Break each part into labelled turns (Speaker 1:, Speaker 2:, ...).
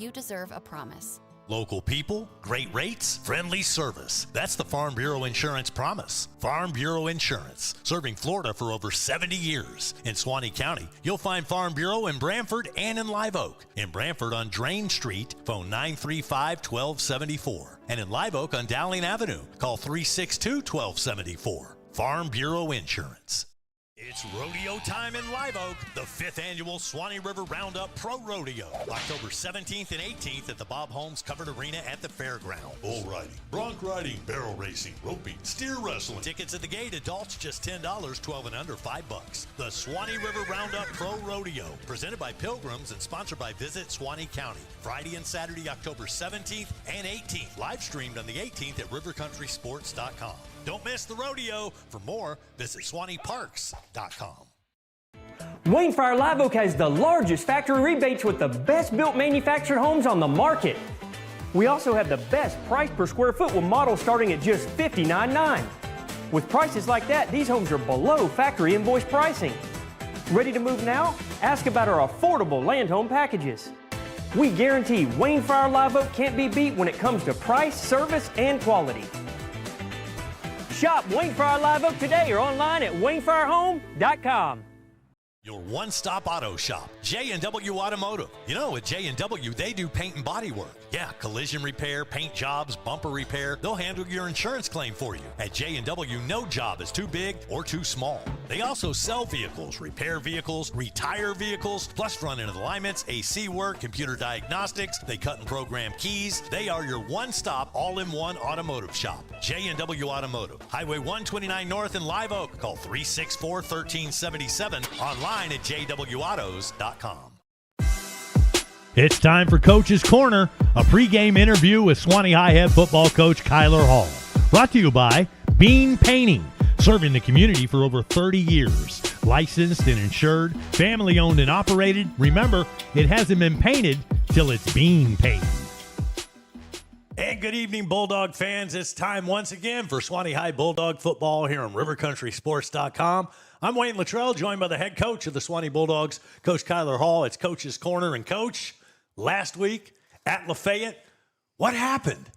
Speaker 1: You deserve a promise.
Speaker 2: Local people, great rates, friendly service. That's the Farm Bureau Insurance promise. Farm Bureau Insurance, serving Florida for over 70 years. In Suwannee County, you'll find Farm Bureau in Branford and in Live Oak. In Branford on Drain Street, phone 935-1274. And in Live Oak on Dowling Avenue, call 362-1274. Farm Bureau Insurance. It's rodeo time in Live Oak, the 5th annual Suwannee River Roundup Pro Rodeo, October 17th and 18th at the Bob Holmes Covered Arena at the fairground. Bull riding, bronc riding, barrel racing, roping, steer wrestling. Tickets at the gate, adults just $10, 12 and under $5. The Suwannee River Roundup Pro Rodeo, presented by Pilgrims and sponsored by Visit Suwannee County. Friday and Saturday, October 17th and 18th, live streamed on the 18th at rivercountrysports.com. Don't miss the rodeo. For more, visit SuwanneeParks.com.
Speaker 3: Wayne Frier Live Oak has the largest factory rebates with the best built manufactured homes on the market. We also have the best price per square foot with models starting at just $59.9. With prices like that, these homes are below factory invoice pricing. Ready to move now? Ask about our affordable land home packages. We guarantee Wayne Frier Live Oak can't be beat when it comes to price, service, and quality. Shop Wayne Frier Live Oak today or online at WayneFrierHome.com.
Speaker 2: Your one-stop auto shop, J&W Automotive. You know, at J&W, they do paint and body work. Yeah, collision repair, paint jobs, bumper repair. They'll handle your insurance claim for you. At J&W, no job is too big or too small. They also sell vehicles, repair vehicles, retire vehicles, plus front-end alignments, AC work, computer diagnostics. They cut and program keys. They are your one-stop, all-in-one automotive shop. J&W Automotive. Highway 129 North in Live Oak. Call 364-1377. Online at jwautos.com. It's time for Coach's Corner, a pregame interview with Suwannee High head football coach Kyler Hall. Brought to you by Bean Painting, serving the community for over 30 years. Licensed and insured, family owned and operated. Remember, it hasn't been painted till it's being painted. And good evening, Bulldog fans. It's time once again for Suwannee High Bulldog football here on rivercountrysports.com. I'm Wayne Luttrell, joined by the head coach of the Suwannee Bulldogs, Coach Kyler Hall. It's Coach's Corner. And, Coach, last week at Lafayette, what happened?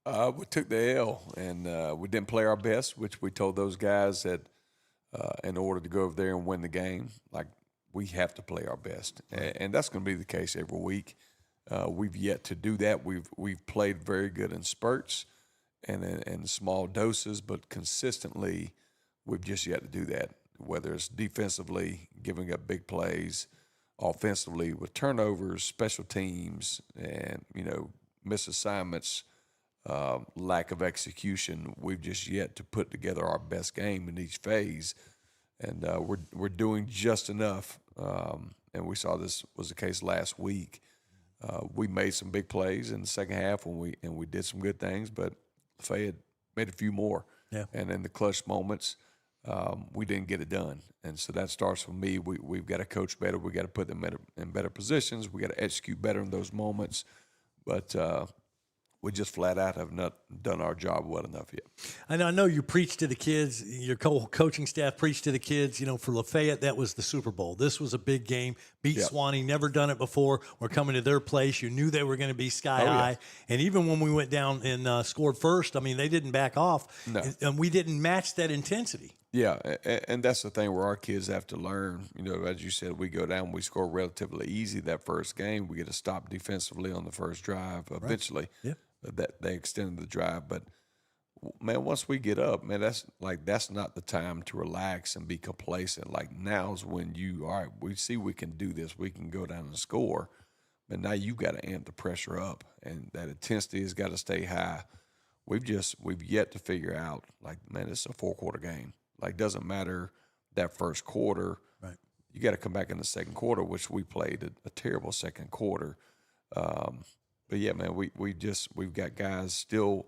Speaker 4: We took the L, and we didn't play our best, which we told those guys that in order to go over there and win the game, like, we have to play our best. And that's going to be the case every week. We've yet to do that. We've played very good in spurts and in small doses, but consistently we've just yet to do that, whether it's defensively, giving up big plays, offensively with turnovers, special teams, and, miss assignments, lack of execution. We've just yet to put together our best game in each phase, and we're doing just enough. And we saw this was the case last week. We made some big plays in the second half when we did some good things, but Fayette made a few more. Yeah. And in the clutch moments, we didn't get it done. And so that starts for me. We've got to coach better. We've got to put them in better positions. We got to execute better in those moments. But we just flat out have not done our job well enough yet.
Speaker 2: And I know you preach to the kids, your coaching staff preached to the kids. For Lafayette, that was the Super Bowl. This was a big game. Beat Suwannee, never done it before. We're coming to their place. You knew they were going to be sky high. Yeah. And even when we went down and scored first, they didn't back off. No. And we didn't match that intensity. Yeah,
Speaker 4: and that's the thing where our kids have to learn. As you said, we go down, we score relatively easy that first game. We get to stop defensively on the first drive eventually. Right. Yeah. That they extended the drive. But, man, once we get up, man, that's not the time to relax and be complacent. Like, now's when we see we can do this. We can go down and score. But now you got to amp the pressure up, and that intensity has got to stay high. We've yet to figure out, like, man, it's a 4-quarter game. Like, doesn't matter that first quarter. Right. You got to come back in the second quarter, which we played a terrible second quarter. But yeah, man, we've got guys still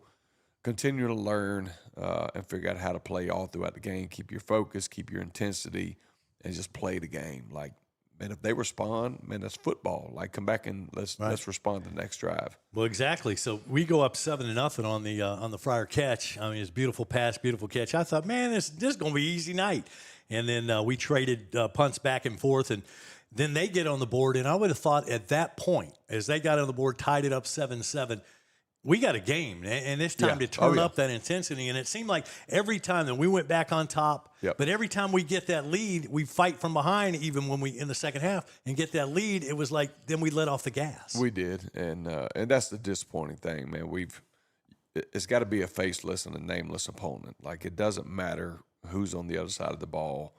Speaker 4: continuing to learn and figure out how to play all throughout the game. Keep your focus, keep your intensity, and just play the game. Like, man, if they respond, man, that's football. Like, come back and let's respond to the next drive.
Speaker 2: Well, exactly. So we go up 7-0 on the Frier catch. It's beautiful pass, beautiful catch. I thought, man, this is going to be an easy night. And then we traded punts back and forth, and Then they get on the board, and I would have thought at that point, as they got on the board, tied it up 7-7, we got a game, and it's time to turn up that intensity. And it seemed like every time that we went back on top, but every time we get that lead, we fight from behind, even when we in the second half, and get that lead, it was like then we let off the gas.
Speaker 4: We did, and that's the disappointing thing, man. It's got to be a faceless and a nameless opponent. Like, it doesn't matter who's on the other side of the ball.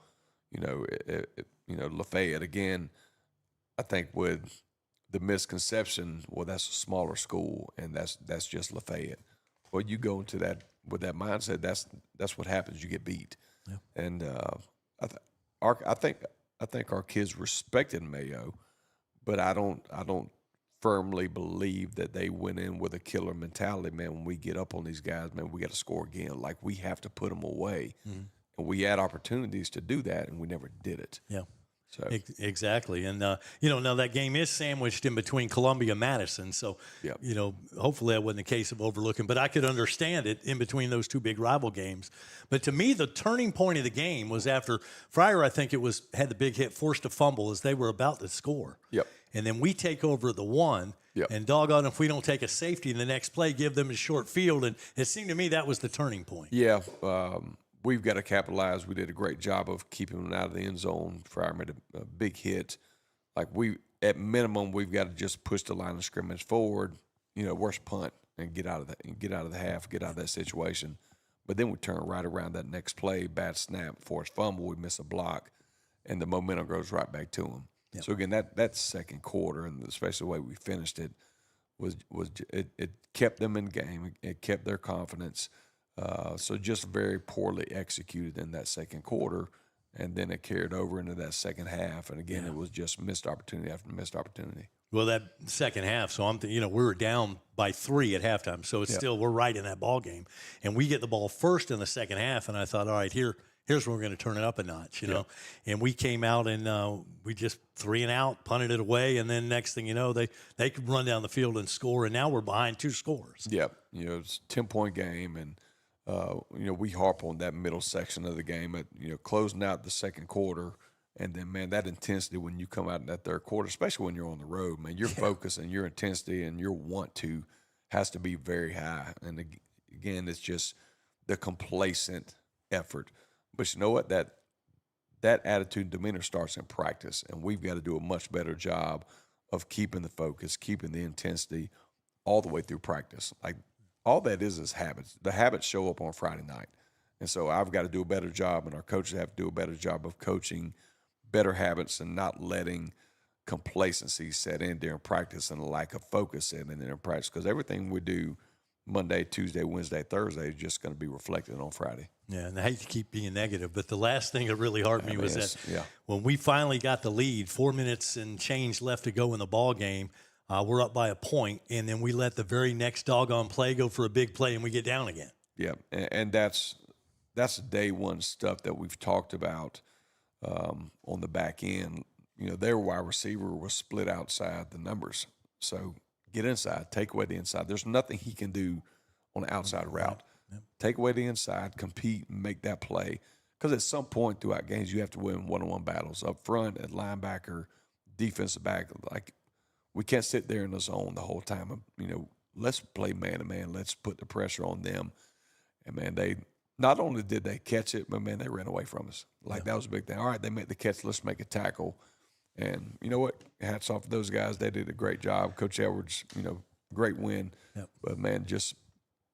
Speaker 4: Lafayette, again, I think with the misconception, well, that's a smaller school, and that's just Lafayette. Well, you go into that with that mindset, that's what happens. You get beat, and I think our kids respected Mayo, but I don't firmly believe that they went in with a killer mentality. Man, when we get up on these guys, man, we got to score again. Like, we have to put them away, and we had opportunities to do that, and we never did it.
Speaker 2: Yeah. So. Exactly. And, now that game is sandwiched in between Columbia and Madison. So, hopefully that wasn't the case of overlooking. But I could understand it in between those two big rival games. But to me, the turning point of the game was after Frier, I think had the big hit, forced a fumble as they were about to score.
Speaker 4: Yep.
Speaker 2: And then we take over the one. Yep. And doggone if we don't take a safety in the next play, give them a short field. And it seemed to me that was the turning point.
Speaker 4: Yeah. We've got to capitalize. We did a great job of keeping them out of the end zone. Frier made a big hit. Like, at minimum, we've got to just push the line of scrimmage forward. Worst punt and get out of the half, get out of that situation. But then we turn right around that next play, bad snap, forced fumble, we miss a block, and the momentum goes right back to them. Yep. So again, that second quarter, and especially the way we finished it, it kept them in game. It kept their confidence. So just very poorly executed in that second quarter, and then it carried over into that second half. And again, it was just missed opportunity after missed opportunity.
Speaker 2: Well, that second half, so we were down by 3 at halftime, so it's still we're right in that ball game, and we get the ball first in the second half, and I thought, all right, here's where we're going to turn it up a notch, you know. And we came out and we just 3 and out, punted it away, and then next thing you know, they could run down the field and score, and now we're behind 2 scores.
Speaker 4: Yeah, it's a 10-point game, and we harp on that middle section of the game at, closing out the second quarter. And then, man, that intensity when you come out in that third quarter, especially when you're on the road, man, your focus and your intensity and your want to has to be very high. And again, it's just the complacent effort. But you know what? That attitude and demeanor starts in practice. And we've got to do a much better job of keeping the focus, keeping the intensity all the way through practice. Like, all that is habits. The habits show up on Friday night. And so I've got to do a better job, and our coaches have to do a better job of coaching better habits and not letting complacency set in during practice and a lack of focus set in during practice, because everything we do Monday, Tuesday, Wednesday, Thursday is just going to be reflected on Friday. Yeah,
Speaker 2: and I hate to keep being negative, but the last thing that really hurt me was that when we finally got the lead, 4 minutes and change left to go in the ball game, we're up by a point, and then we let the very next doggone play go for a big play, and we get down again.
Speaker 4: Yeah, and that's day one stuff that we've talked about on the back end. Their wide receiver was split outside the numbers. So get inside, take away the inside. There's nothing he can do on the outside route. Yep. Take away the inside, compete, and make that play. Because at some point throughout games, you have to win one-on-one battles up front, at linebacker, defensive back. Like, we can't sit there in the zone the whole time. Let's play man-to-man. Let's put the pressure on them. And, man, they not only did they catch it, but, man, they ran away from us. That was a big thing. All right, they made the catch. Let's make a tackle. And you know what? Hats off to those guys. They did a great job. Coach Edwards, great win. Yep. But, man, just,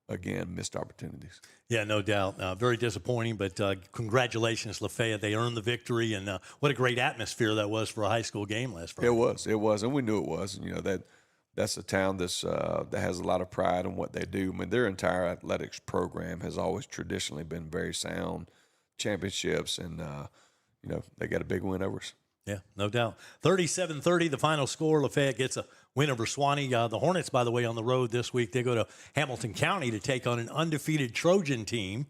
Speaker 4: again, missed opportunities.
Speaker 2: Yeah, no doubt. Very disappointing, but congratulations, Lafayette. They earned the victory, and what a great atmosphere that was for a high school game last Friday.
Speaker 4: It was, and we knew it was. That's a town that has a lot of pride in what they do. I mean, their entire athletics program has always traditionally been very sound, championships, and they got a big win over us.
Speaker 2: Yeah, no doubt. 37-30, the final score. Lafayette gets a win over Suwannee. The Hornets, by the way, on the road this week. They go to Hamilton County to take on an undefeated Trojan team.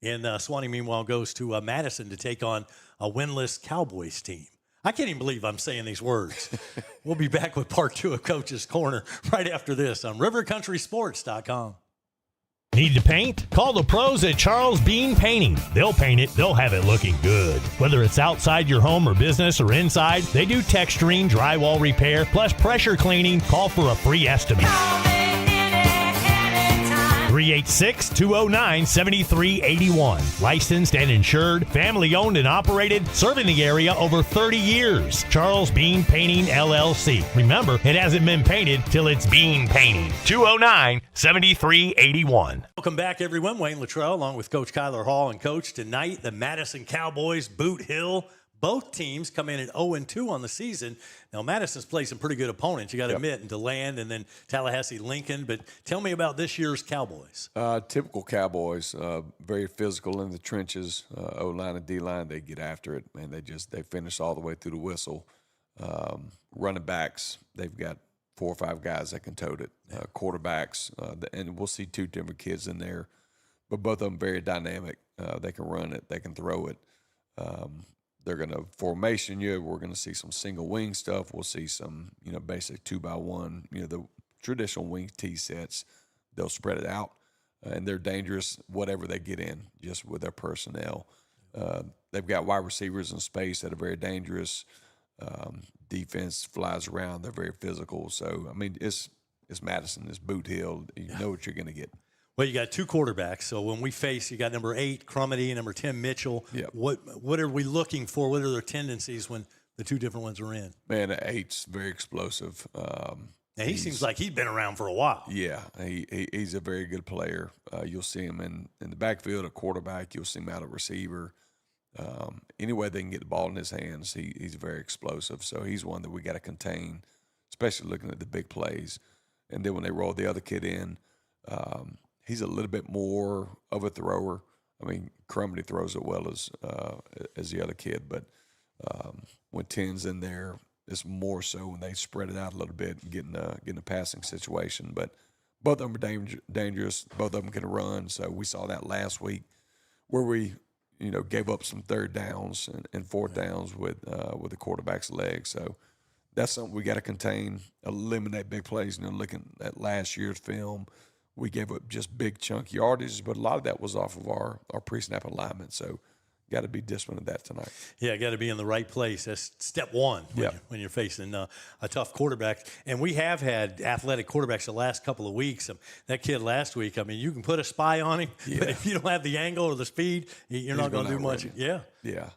Speaker 2: And Suwannee, meanwhile, goes to Madison to take on a winless Cowboys team. I can't even believe I'm saying these words. We'll be back with part 2 of Coach's Corner right after this on RiverCountrySports.com. Need to paint? Call the pros at Charles Bean Painting. They'll paint it, they'll have it looking good. Whether it's outside your home or business or inside, they do texturing, drywall repair, plus pressure cleaning. Call for a free estimate. 386-209-7381. Licensed and insured, family owned and operated, serving the area over 30 years. Charles Bean Painting, LLC. Remember, it hasn't been painted till it's bean painting. 209-7381. Welcome back, everyone. Wayne Luttrell along with Coach Kyler Hall. And Coach, tonight the Madison Cowboys, Boot Hill. Both teams come in at 0-2 on the season. Now, Madison's played some pretty good opponents, you got to admit, and DeLand and then Tallahassee Lincoln. But tell me about this year's Cowboys.
Speaker 4: Typical Cowboys, very physical in the trenches. O-line and D-line, they get after it, and they finish all the way through the whistle. Running backs, they've got 4 or 5 guys that can tote it. Quarterbacks, and we'll see 2 different kids in there, but both of them very dynamic. They can run it, they can throw it. They're going to formation you. We're going to see some single wing stuff. We'll see some, basic 2x1, the traditional wing tee sets. They'll spread it out, and they're dangerous whatever they get in, just with their personnel. They've got wide receivers in space that are very dangerous. Defense flies around. They're very physical. So, it's Madison. It's Boot Hill. You know what you're going to get.
Speaker 2: Well, you got 2 quarterbacks. So when we face, you got number 8, Crumity, and number 10, Mitchell.
Speaker 4: Yep.
Speaker 2: What are we looking for? What are their tendencies when the 2 different ones are in?
Speaker 4: Man, 8's very explosive.
Speaker 2: Now, he seems like he's been around for a while.
Speaker 4: Yeah, he's a very good player. You'll see him in the backfield, a quarterback. You'll see him out at receiver. Any way they can get the ball in his hands, he's very explosive. So he's one that we got to contain, especially looking at the big plays. And then when they roll the other kid in, he's a little bit more of a thrower. Crumity throws it well as the other kid, but when 10's in there, it's more so when they spread it out a little bit and get in a passing situation. But both of them are dangerous. Both of them can run. So we saw that last week where we, gave up some 3rd downs and 4th downs with the quarterback's legs. So that's something we got to contain, eliminate big plays. Looking at last year's film, we gave up just big chunk yardage, but a lot of that was off of our pre-snap alignment. So got to be disciplined at that tonight.
Speaker 2: Yeah, got to be in the right place. That's step one when you're facing a tough quarterback. And we have had athletic quarterbacks the last couple of weeks. That kid last week, you can put a spy on him, but if you don't have the angle or the speed, you're not going to do much. Yeah.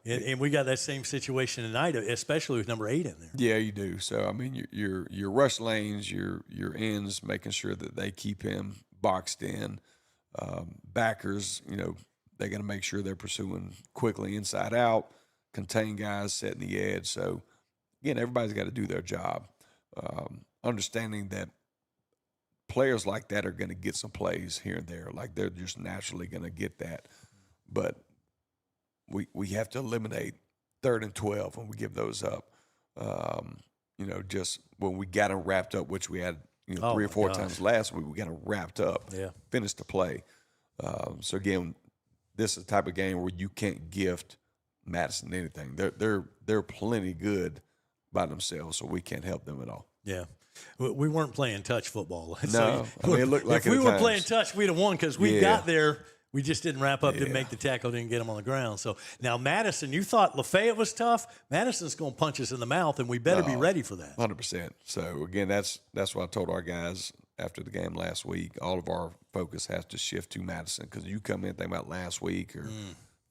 Speaker 2: And we got that same situation tonight, especially with number 8 in there.
Speaker 4: Yeah, you do. So, your rush lanes, your ends, making sure that they keep him boxed in. Backers, they're going to make sure they're pursuing quickly inside out, contain guys, setting the edge. So, again, everybody's got to do their job. Understanding that players like that are going to get some plays here and there. Like, they're just naturally going to get that. But we have to eliminate 3rd and 12 when we give those up. Just when we got them wrapped up, which we had 3 or 4 times last week, we got them wrapped up, finished the play. So, again, this is the type of game where you can't gift Madison anything. They're plenty good by themselves, so we can't help them at all.
Speaker 2: Yeah. We weren't playing touch football.
Speaker 4: No.
Speaker 2: It
Speaker 4: looked like
Speaker 2: if we were
Speaker 4: times.
Speaker 2: playing touch, we'd have won because we got there. We just didn't wrap up, didn't make the tackle, didn't get them on the ground. So now Madison, you thought Lafayette was tough. Madison's going to punch us in the mouth, and we better be ready for that.
Speaker 4: 100%. So, again, that's what I told our guys after the game last week. All of our focus has to shift to Madison because you come in thinking about last week or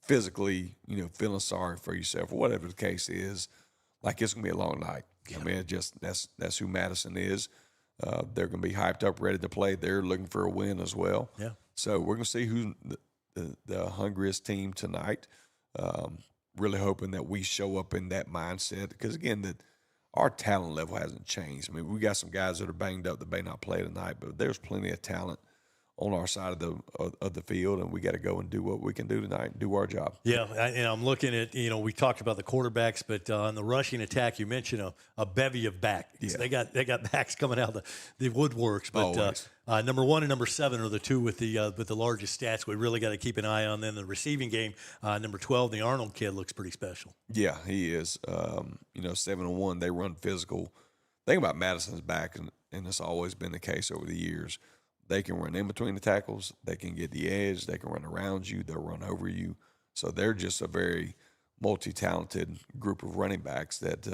Speaker 4: physically, feeling sorry for yourself or whatever the case is. Like, it's going to be a long night. Yeah. That's who Madison is. They're going to be hyped up, ready to play. They're looking for a win as well.
Speaker 2: Yeah.
Speaker 4: So we're going to see who's the hungriest team tonight. Really hoping that we show up in that mindset because, again, our talent level hasn't changed. We got some guys that are banged up that may not play tonight, but there's plenty of talent on our side of the field, and we got to go and do what we can do tonight and do our job.
Speaker 2: Yeah, and I'm looking at, we talked about the quarterbacks, but on the rushing attack, you mentioned a bevy of backs. Yeah. They got backs coming out of the woodworks, but number 1 and number 7 are the 2 with the largest stats. We really got to keep an eye on them. The receiving game, number 12, the Arnold kid looks pretty special.
Speaker 4: Yeah, he is. 7-1, they run physical. The thing about Madison's back, and it's always been the case over the years, They can run in between the tackles. They can get the edge. They can run around you. They'll run over you. So they're just a very multi-talented group of running backs that,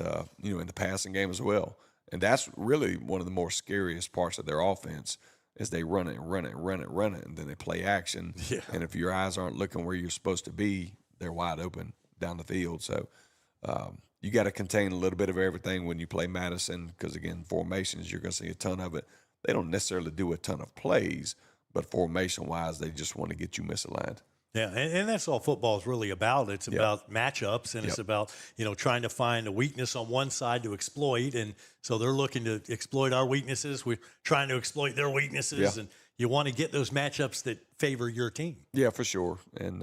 Speaker 4: in the passing game as well. And that's really one of the more scariest parts of their offense is they run it and run it and run it and run it, and then they play action. Yeah. And if your eyes aren't looking where you're supposed to be, they're wide open down the field. So you got to contain a little bit of everything when you play Madison because, again, formations, you're going to see a ton of it. They don't necessarily do a ton of plays, but formation-wise, they just want to get you misaligned.
Speaker 2: Yeah, and that's all football is really about. It's about matchups, and it's about, trying to find a weakness on one side to exploit. And so they're looking to exploit our weaknesses. We're trying to exploit their weaknesses. And you want to get those matchups that favor your team. Yeah,
Speaker 4: for sure. And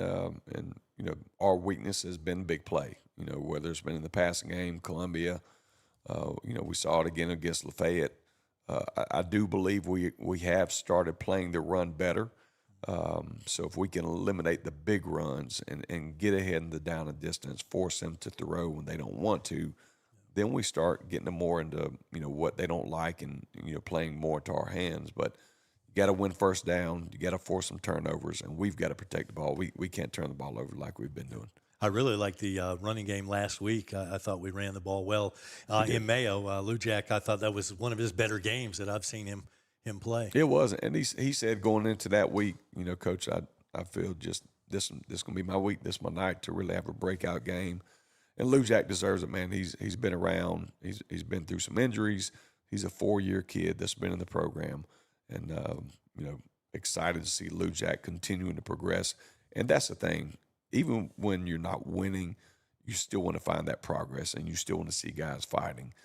Speaker 4: our weakness has been big play, whether it's been in the passing game, Columbia. We saw it again against Lafayette. I do believe we have started playing the run better. So if we can eliminate the big runs and get ahead in the down and distance, force them to throw when they don't want to, then we start getting them more into, what they don't like and, playing more into our hands. But you got to win first down. You got to force some turnovers, and we've got to protect the ball. We can't turn the ball over like we've been doing.
Speaker 2: I really liked the running game last week. I thought we ran the ball well in Mayo. Lujack, I thought that was one of his better games that I've seen him play.
Speaker 4: It was, and he said going into that week, Coach, I feel just this going to be my week, this my night to really have a breakout game. And Lujack deserves it, man. He's been around. He's been through some injuries. He's a 4-year kid that's been in the program, and excited to see Lujack continuing to progress. And that's the thing. Even when you're not winning, you still want to find that progress, and you still want to see guys fighting.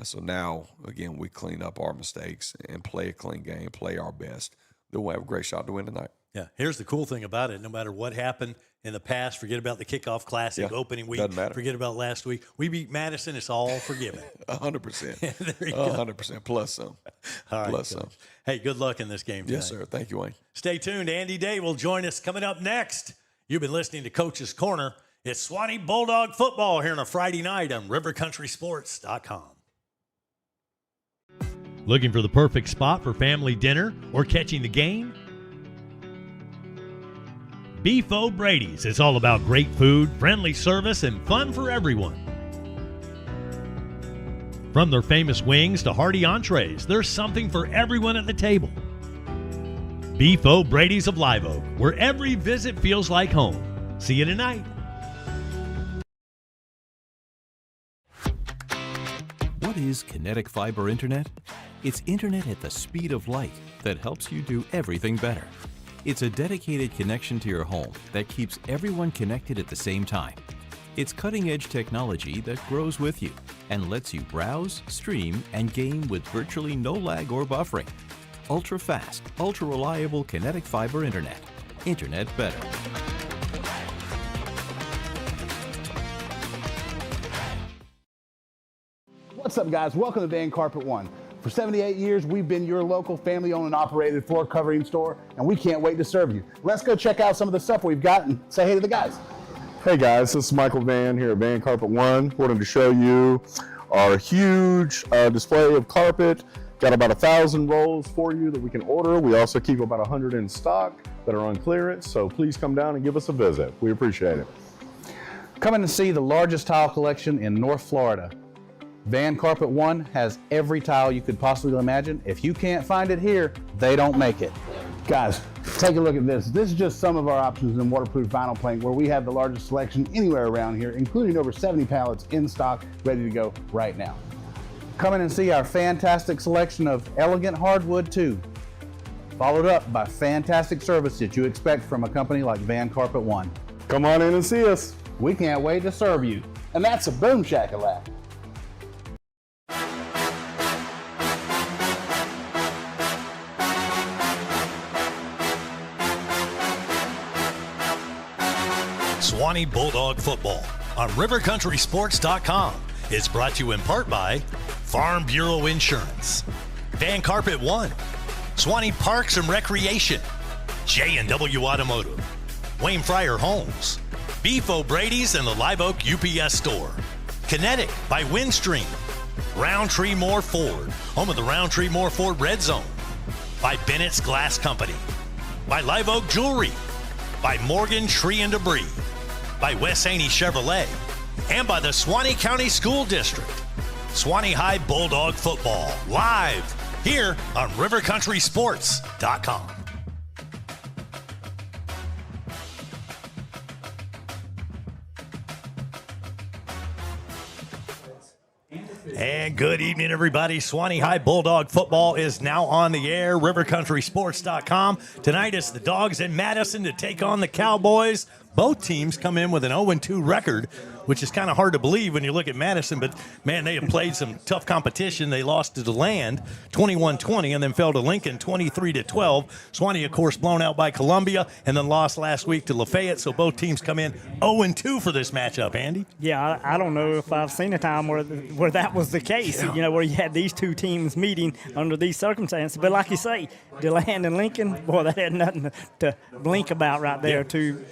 Speaker 4: So now, again, we clean up our mistakes and play a clean game, play our best. Then we'll have a great shot to win tonight.
Speaker 2: Yeah, here's the cool thing about it. No matter what happened in the past, forget about the kickoff classic, opening week, forget about last week. We beat Madison. It's all forgiven.
Speaker 4: 100%.
Speaker 2: There you
Speaker 4: 100%. Plus some.
Speaker 2: All right,
Speaker 4: plus some.
Speaker 2: Hey, good luck in this game tonight.
Speaker 4: Yes, sir. Thank you, Wayne.
Speaker 2: Stay tuned. Andy Day will join us coming up next. You've been listening to Coach's Corner. It's Suwannee Bulldog football here on a Friday night on rivercountrysports.com. Looking for the perfect spot for family dinner or catching the game? Beef O'Brady's is all about great food, friendly service, and fun for everyone. From their famous wings to hearty entrees, there's something for everyone at the table. Beef O'Brady's of Live Oak, where every visit feels like home. See you tonight.
Speaker 1: What is Kinetic Fiber Internet? It's internet at the speed of light that helps you do everything better. It's a dedicated connection to your home that keeps everyone connected at the same time. It's cutting-edge technology that grows with you and lets you browse, stream, and game with virtually no lag or buffering. Ultra-fast, ultra-reliable Kinetic Fiber Internet. Internet better.
Speaker 5: What's up, guys? Welcome to Van Carpet One. For 78 years, we've been your local family-owned and operated floor covering store, and we can't wait to serve you. Let's go check out some of the stuff we've got and say hey to the guys.
Speaker 6: Hey guys, this is Michael Van here at Van Carpet One. Wanted to show you our huge display of carpet. Got about 1,000 rolls for you that we can order. We also keep about 100 in stock that are on clearance, so please come down and give us a visit. We appreciate it.
Speaker 5: Come in and see the largest tile collection in North Florida. Van Carpet One has every tile you could possibly imagine. If you can't find it here, they don't make it. Guys, take a look at this. This is just some of our options in waterproof vinyl plank, where we have the largest selection anywhere around here, including over 70 pallets in stock, ready to go right now. Come in and see our fantastic selection of elegant hardwood too, followed up by fantastic service that you expect from a company like Van Carpet One.
Speaker 6: Come on in and see us.
Speaker 5: We can't wait to serve you. And that's a boom shakalak.
Speaker 2: Suwannee Bulldog football on rivercountrysports.com. It's brought to you in part by Farm Bureau Insurance, Van Carpet One, Suwannee Parks and Recreation, J&W Automotive, Wayne Frier Homes, Beef O'Brady's and the Live Oak UPS Store, Kinetic by Windstream, Rountree Moore Ford, home of the Rountree Moore Ford Red Zone, by Bennett's Glass Company, by Live Oak Jewelry, by Morgan Tree and Debris, by Wes Haney Chevrolet, and by the Suwannee County School District. Suwannee High Bulldog football, live here on rivercountrysports.com. And good evening, everybody. Suwannee High Bulldog football is now on the air, rivercountrysports.com. Tonight it's the Dogs in Madison to take on the Cowboys. Both teams come in with an 0-2 record, which is kind of hard to believe when you look at Madison. But, man, they have played some tough competition. They lost to DeLand 21-20 and then fell to Lincoln 23-12. Suwannee, of course, blown out by Columbia and then lost last week to Lafayette. So both teams come in 0-2 for this matchup, Andy.
Speaker 7: Yeah, I don't know if I've seen a time where that was the case, you know, where you had these two teams meeting under these circumstances. But like you say, DeLand and Lincoln, boy, that had nothing to blink about right there. Two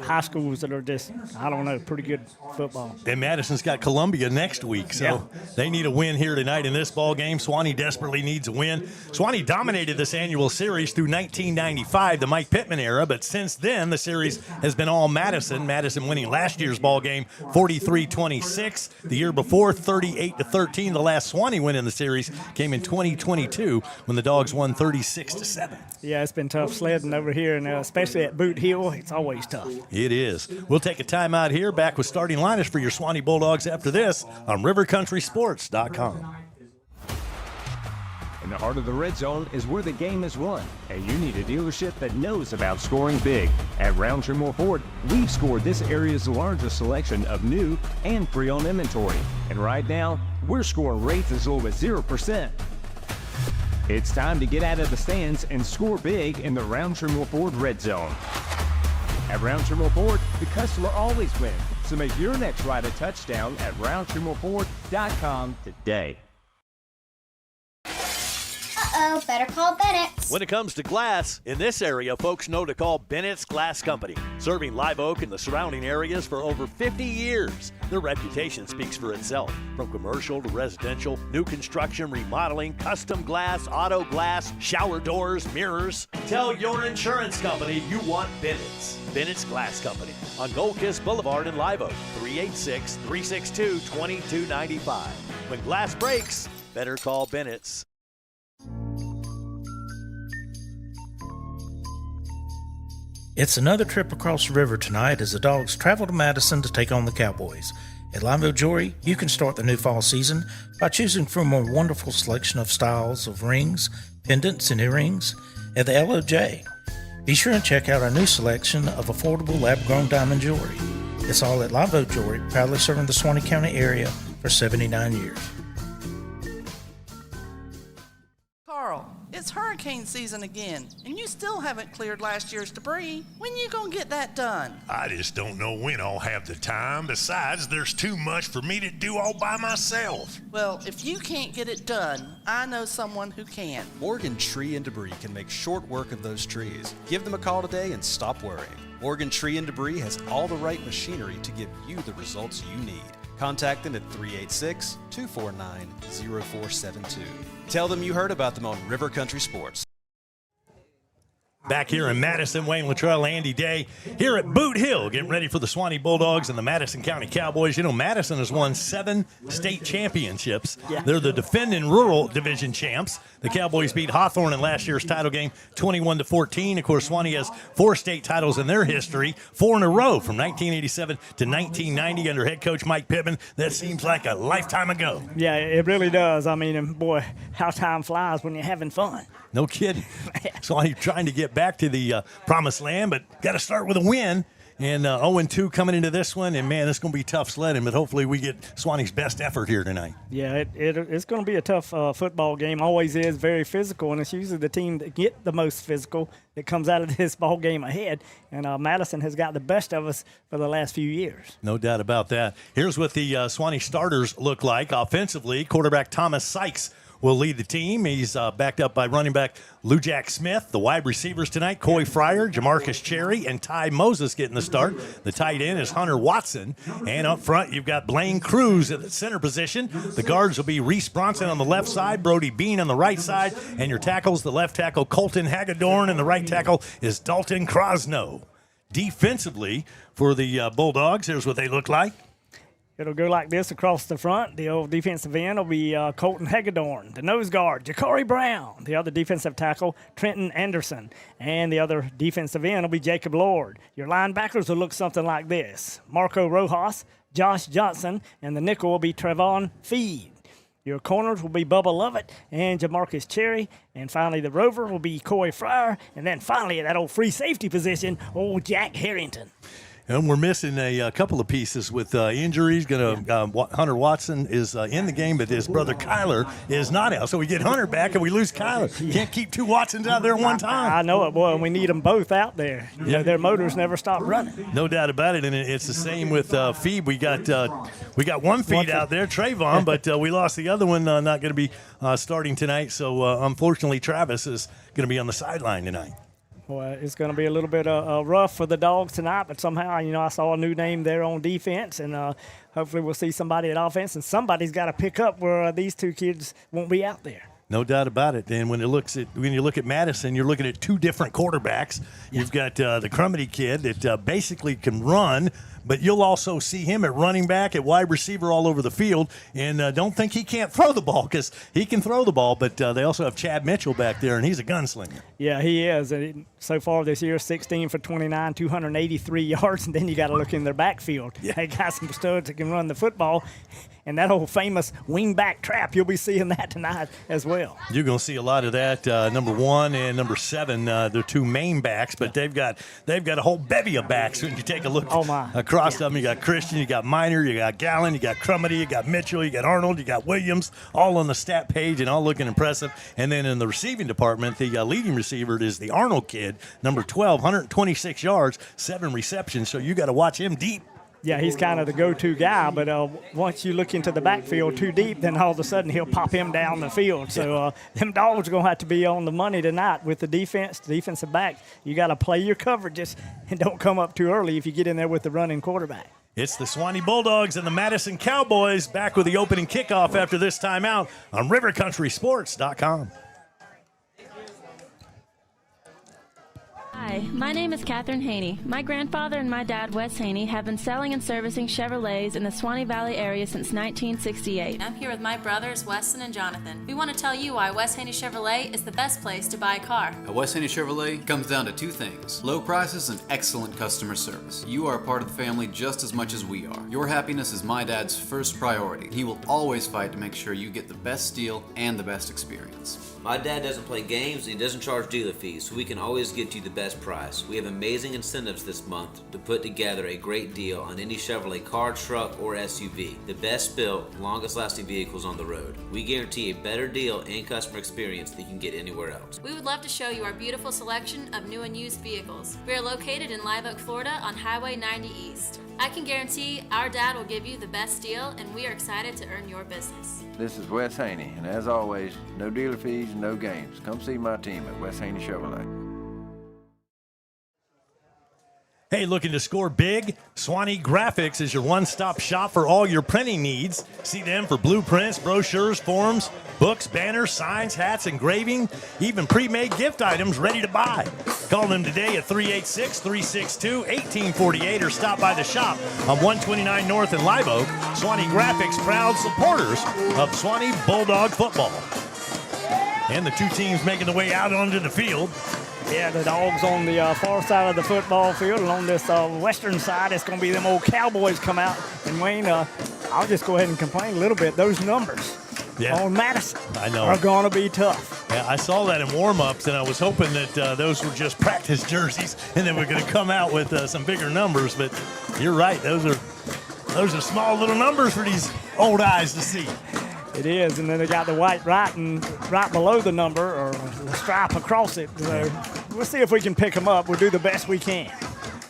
Speaker 7: high schools that are just, I don't know, pretty good football.
Speaker 2: And Madison's got Columbia next week, so they need a win here tonight in this ball game. Suwannee desperately needs a win. Suwannee dominated this annual series through 1995, the Mike Pittman era, but since then the series has been all Madison. Madison winning last year's ball game 43-26. The year before, 38-13. The last Suwannee win in the series came in 2022 when the Dogs won 36-7.
Speaker 7: Yeah, it's been tough sledding over here, and especially at Boot Hill, it's always tough.
Speaker 2: It is. We'll take a timeout here. Back with starting lineups for your Suwannee Bulldogs after this on rivercountrysports.com.
Speaker 8: In the heart of the red zone is where the game is won, and you need a dealership that knows about scoring big. At Rountree Ford, we've scored this area's largest selection of new and pre-owned inventory. And right now, we're scoring rates as low as 0%. It's time to get out of the stands and score big in the Rountree Ford red zone. At Rountree Ford, the customer always wins. So make your next ride a touchdown at RountreeFord.com today.
Speaker 9: Uh-oh, better call Bennett.
Speaker 2: When it comes to glass, in this area, folks know to call Bennett's Glass Company. Serving Live Oak and the surrounding areas for over 50 years. Their reputation speaks for itself. From commercial to residential, new construction, remodeling, custom glass, auto glass, shower doors, mirrors. Tell your insurance company you want Bennett's. Bennett's Glass Company on Gold Kiss Boulevard in Live Oak, 386-362-2295. When glass breaks, better call Bennett's.
Speaker 10: It's another trip across the river tonight as the Dogs travel to Madison to take on the Cowboys. At Live Oak Jewelry, you can start the new fall season by choosing from a wonderful selection of styles of rings, pendants, and earrings at the LOJ. Be sure and check out our new selection of affordable lab-grown diamond jewelry. It's all at Live Oak Jewelry, proudly serving the Suwannee County area for 79 years.
Speaker 11: Carl, it's hurricane season again, and you still haven't cleared last year's debris. When you gonna get that done?
Speaker 12: I just don't know when I'll have the time. Besides, there's too much for me to do all by myself.
Speaker 11: Well, if you can't get it done, I know someone who can.
Speaker 13: Morgan Tree and Debris can make short work of those trees. Give them a call today and stop worrying. Morgan Tree and Debris has all the right machinery to give you the results you need. Contact them at 386-249-0472. Tell them you heard about them on River Country Sports.
Speaker 2: Back here in Madison, Wayne Luttrell, Andy Day, here at Boot Hill, getting ready for the Suwannee Bulldogs and the Madison County Cowboys. You know, Madison has won 7 state championships. Yeah. They're the defending rural division champs. The Cowboys beat Hawthorne in last year's title game 21-14. Of course, Suwannee has 4 state titles in their history, 4 in a row from 1987 to 1990 under head coach Mike Pittman. That seems like a lifetime ago.
Speaker 7: Yeah, it really does. I mean, boy, how time flies when you're having fun.
Speaker 2: No kidding. Suwannee trying to get back to the promised land, but got to start with a win. And 0-2 coming into this one. And, man, it's going to be tough sledding, but hopefully we get Suwannee's best effort here tonight.
Speaker 7: Yeah, it's going to be a tough football game. Always is, very physical, and it's usually the team that get the most physical that comes out of this ball game ahead. And Madison has got the best of us for the last few years.
Speaker 2: No doubt about that. Here's what the Suwannee starters look like. Offensively, quarterback Thomas Sykes will lead the team. He's backed up by running back Lou Jack Smith. The wide receivers tonight, Coy Frier, Jamarcus Cherry, and Ty Moses getting the start. The tight end is Hunter Watson. And up front, you've got Blaine Cruz at the center position. The guards will be Reese Bronson on the left side, Brody Bean on the right side, and your tackles, the left tackle Colton Hagedorn, and the right tackle is Dalton Crosno. Defensively for the Bulldogs, here's what they look like.
Speaker 7: It'll go like this across the front. The old defensive end will be Colton Hagedorn. The nose guard, Ja'Cory Brown. The other defensive tackle, Trenton Anderson. And the other defensive end will be Jacob Lord. Your linebackers will look something like this. Marco Rojas, Josh Johnson, and the nickel will be Trevon Feed. Your corners will be Bubba Lovett and Jamarcus Cherry. And finally, the rover will be Coy Frier. And then finally, that old free safety position, old Jack Harrington.
Speaker 2: And we're missing a couple of pieces with injuries. Hunter Watson is in the game, but his brother Kyler is not out. So we get Hunter back and we lose Kyler. You can't keep two Watsons out there at one time.
Speaker 7: I know it, boy, and we need them both out there. You know, their motors never stop running.
Speaker 2: No doubt about it, and it's the same with Feed. We got one Feed out there, Trayvon, but we lost the other one. Not going to be starting tonight. So unfortunately, Travis is going to be on the sideline tonight.
Speaker 7: Well, it's going to be a little bit rough for the Dogs tonight, but somehow, I saw a new name there on defense, and hopefully we'll see somebody at offense, and somebody's got to pick up where these two kids won't be out there.
Speaker 2: No doubt about it. And when you look at Madison, you're looking at two different quarterbacks. Yeah. You've got the Crumity kid that basically can run, but you'll also see him at running back, at wide receiver, all over the field. And don't think he can't throw the ball, because he can throw the ball. But they also have Chad Mitchell back there, and he's a gunslinger.
Speaker 7: Yeah, he is. So far this year, 16 for 29, 283 yards. And then you got to look in their backfield. Yeah. They got some studs that can run the football. And that old famous wing-back trap, you'll be seeing that tonight as well.
Speaker 2: You're going to see a lot of that. Number 1 and number 7, they're two main backs, but they've got a whole bevy of backs. When you take a look across them, you got Christian, you got Minor, you got Gallen, you got Crumity, you got Mitchell, you got Arnold, you got Williams, all on the stat page and all looking impressive. And then in the receiving department, the leading receiver is the Arnold kid, number 12, 126 yards, 7 receptions. So you got to watch him deep.
Speaker 7: Yeah, he's kind of the go-to guy, but once you look into the backfield too deep, then all of a sudden he'll pop him down the field. So them Dogs are going to have to be on the money tonight with the defense, the defensive back. You got to play your coverages and don't come up too early if you get in there with the running quarterback.
Speaker 2: It's the Suwannee Bulldogs and the Madison Cowboys back with the opening kickoff after this timeout on RiverCountrySports.com.
Speaker 14: Hi, my name is Catherine Haney. My grandfather and my dad, Wes Haney, have been selling and servicing Chevrolets in the Suwannee Valley area since 1968.
Speaker 15: I'm here with my brothers, Weston and Jonathan. We want to tell you why Wes Haney Chevrolet is the best place to buy a car.
Speaker 16: At Wes Haney Chevrolet, it comes down to two things: low prices and excellent customer service. You are a part of the family just as much as we are. Your happiness is my dad's first priority. He will always fight to make sure you get the best deal and the best experience.
Speaker 17: My dad doesn't play games and he doesn't charge dealer fees, so we can always get you the best price. We have amazing incentives this month to put together a great deal on any Chevrolet car, truck, or SUV. The best built, longest lasting vehicles on the road. We guarantee a better deal and customer experience than you can get anywhere else.
Speaker 15: We would love to show you our beautiful selection of new and used vehicles. We are located in Live Oak, Florida on Highway 90 East. I can guarantee our dad will give you the best deal, and we are excited to earn your business.
Speaker 18: This is Wes Haney, and as always, no dealer fees, no games. Come see my team at Wes Haney Chevrolet.
Speaker 2: Hey, looking to score big? Suwannee Graphics is your one-stop shop for all your printing needs. See them for blueprints, brochures, forms, books, banners, signs, hats, engraving, even pre-made gift items ready to buy. Call them today at 386-362-1848 or stop by the shop on 129 North in Live Oak. Suwannee Graphics, proud supporters of Suwannee Bulldog football. And the two teams making the way out onto the field.
Speaker 7: Yeah, the Dogs on the far side of the football field, and on this western side, it's going to be them old Cowboys come out. And Wayne, I'll just go ahead and complain a little bit. Those numbers on Madison are going to be tough.
Speaker 2: Yeah, I saw that in warm-ups, and I was hoping that those were just practice jerseys, and then we're going to come out with some bigger numbers. But you're right; those are small little numbers for these old eyes to see.
Speaker 7: It is, and then they got the white writing right below the number, or the stripe across it. So we'll see if we can pick them up. We'll do the best we can.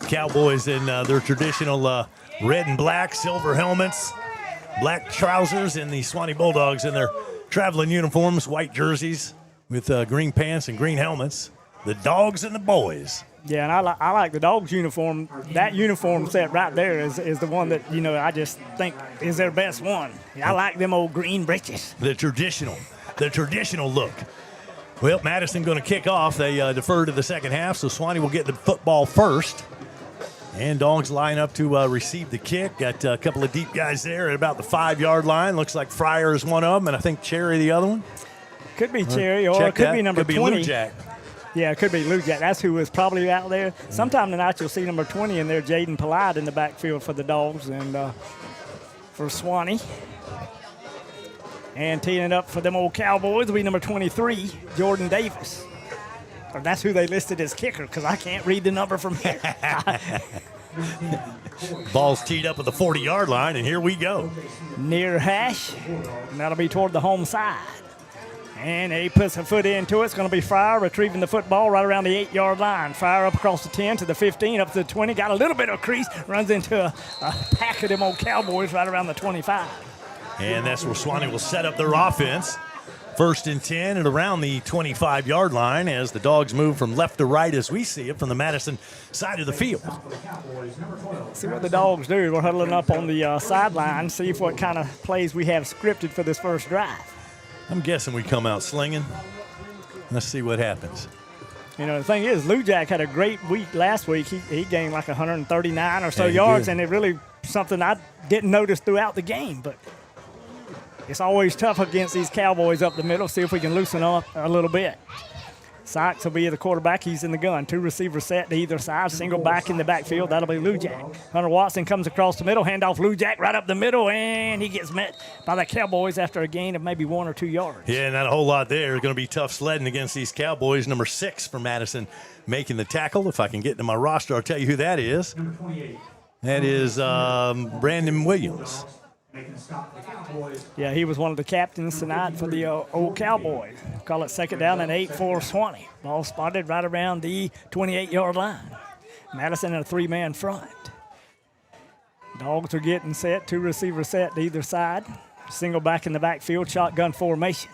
Speaker 2: Cowboys in their traditional red and black, silver helmets, black trousers, and the Suwannee Bulldogs in their traveling uniforms, white jerseys with green pants and green helmets. The Dogs and the Boys.
Speaker 7: Yeah, and I like the Dogs uniform. That uniform set right there is the one that, I just think is their best one. I like them old green breeches.
Speaker 2: The traditional look. Well, Madison going to kick off. They defer to the second half, so Suwannee will get the football first. And Dogs line up to receive the kick. Got a couple of deep guys there at about the 5-yard line. Looks like Frier is one of them, and I think Cherry the other one.
Speaker 7: Could be Cherry, or it could be number 20.
Speaker 2: Could be Lou Jack.
Speaker 7: Yeah, it could be Lou Jack. That's who was probably out there. Sometime tonight you'll see number 20 in there, Jaden Polite in the backfield for the Dogs and for Suwannee. And teeing it up for them old Cowboys will be number 23, Jordan Davis. Or that's who they listed as kicker because I can't read the number from here.
Speaker 2: Ball's teed up at the 40-yard line, and here we go.
Speaker 7: Near hash, and that'll be toward the home side. And he puts a foot into it. It's going to be Frier retrieving the football right around the 8-yard line. Frier up across the 10 to the 15, up to the 20. Got a little bit of crease. Runs into a pack of them old Cowboys right around the 25.
Speaker 2: And that's where Suwannee will set up their offense. 1st and 10 and around the 25-yard line as the Dogs move from left to right as we see it from the Madison side of the field.
Speaker 7: See what the Dogs do. We're huddling up on the sideline, see what kind of plays we have scripted for this first drive.
Speaker 2: I'm guessing we come out slinging. Let's see what happens.
Speaker 7: The thing is, Lou Jack had a great week last week. He gained like 139 or so yards, and it really something I didn't notice throughout the game. But it's always tough against these Cowboys up the middle. See if we can loosen up a little bit. Sykes will be the quarterback. He's in the gun. 2 receivers set to either side. Single back in the backfield. That'll be Lou Jack. Hunter Watson comes across the middle. Handoff Lou Jack right up the middle, and he gets met by the Cowboys after a gain of maybe 1 or 2 yards.
Speaker 2: Yeah, not a whole lot there. It's going to be tough sledding against these Cowboys. Number 6 for Madison making the tackle. If I can get into my roster, I'll tell you who that is. That is Brandon Williams.
Speaker 7: Yeah, he was one of the captains tonight for the old Cowboys. Call it 2nd down and 8 for Suwannee. Ball spotted right around the 28-yard line. Madison in a 3-man front. Dogs are getting set. 2 receivers set to either side. Single back in the backfield, shotgun formation.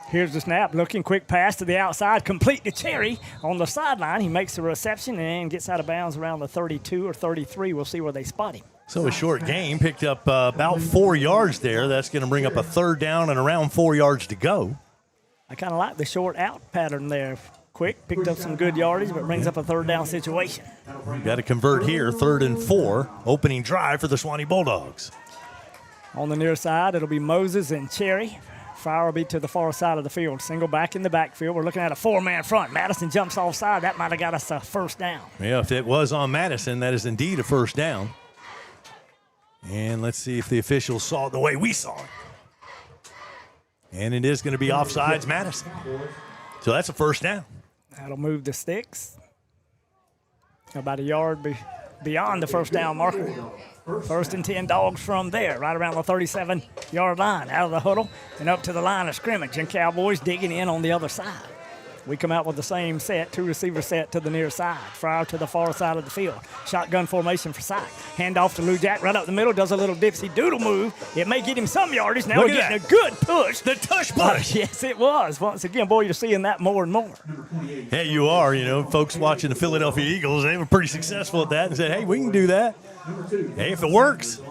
Speaker 7: Here's the snap, looking, quick pass to the outside, complete to Cherry on the sideline. He makes the reception and gets out of bounds around the 32 or 33. We'll see where they spot him.
Speaker 2: So a short gain, picked up about 4 yards there. That's going to bring up a 3rd down and around 4 yards to go.
Speaker 7: I kind of like the short out pattern there. Quick, picked up some good yardage, but brings up a 3rd down situation.
Speaker 2: Got to convert here, 3rd and 4, opening drive for the Suwannee Bulldogs.
Speaker 7: On the near side, it'll be Moses and Cherry. Frier will be to the far side of the field. Single back in the backfield. We're looking at a 4-man front. Madison jumps offside. That might have got us a 1st down.
Speaker 2: Yeah, if it was on Madison, that is indeed a 1st down. And let's see if the officials saw it the way we saw it. And it is going to be offsides Madison. So that's a 1st down.
Speaker 7: That'll move the sticks. About a yard beyond the 1st down marker. 1st and 10 Dogs from there, right around the 37-yard line, out of the huddle and up to the line of scrimmage. And Cowboys digging in on the other side. We come out with the same set, 2 receivers set to the near side. Frier to the far side of the field. Shotgun formation for Sykes. Handoff to Lou Jack right up the middle, does a little dipsy doodle move. It may get him some yardage. Now we're getting a good push.
Speaker 2: The tush push.
Speaker 7: Yes, it was. Once again, boy, you're seeing that more and more.
Speaker 2: Hey, you are. Folks watching the Philadelphia Eagles, they were pretty successful at that and said, hey, we can do that. Hey, if it works,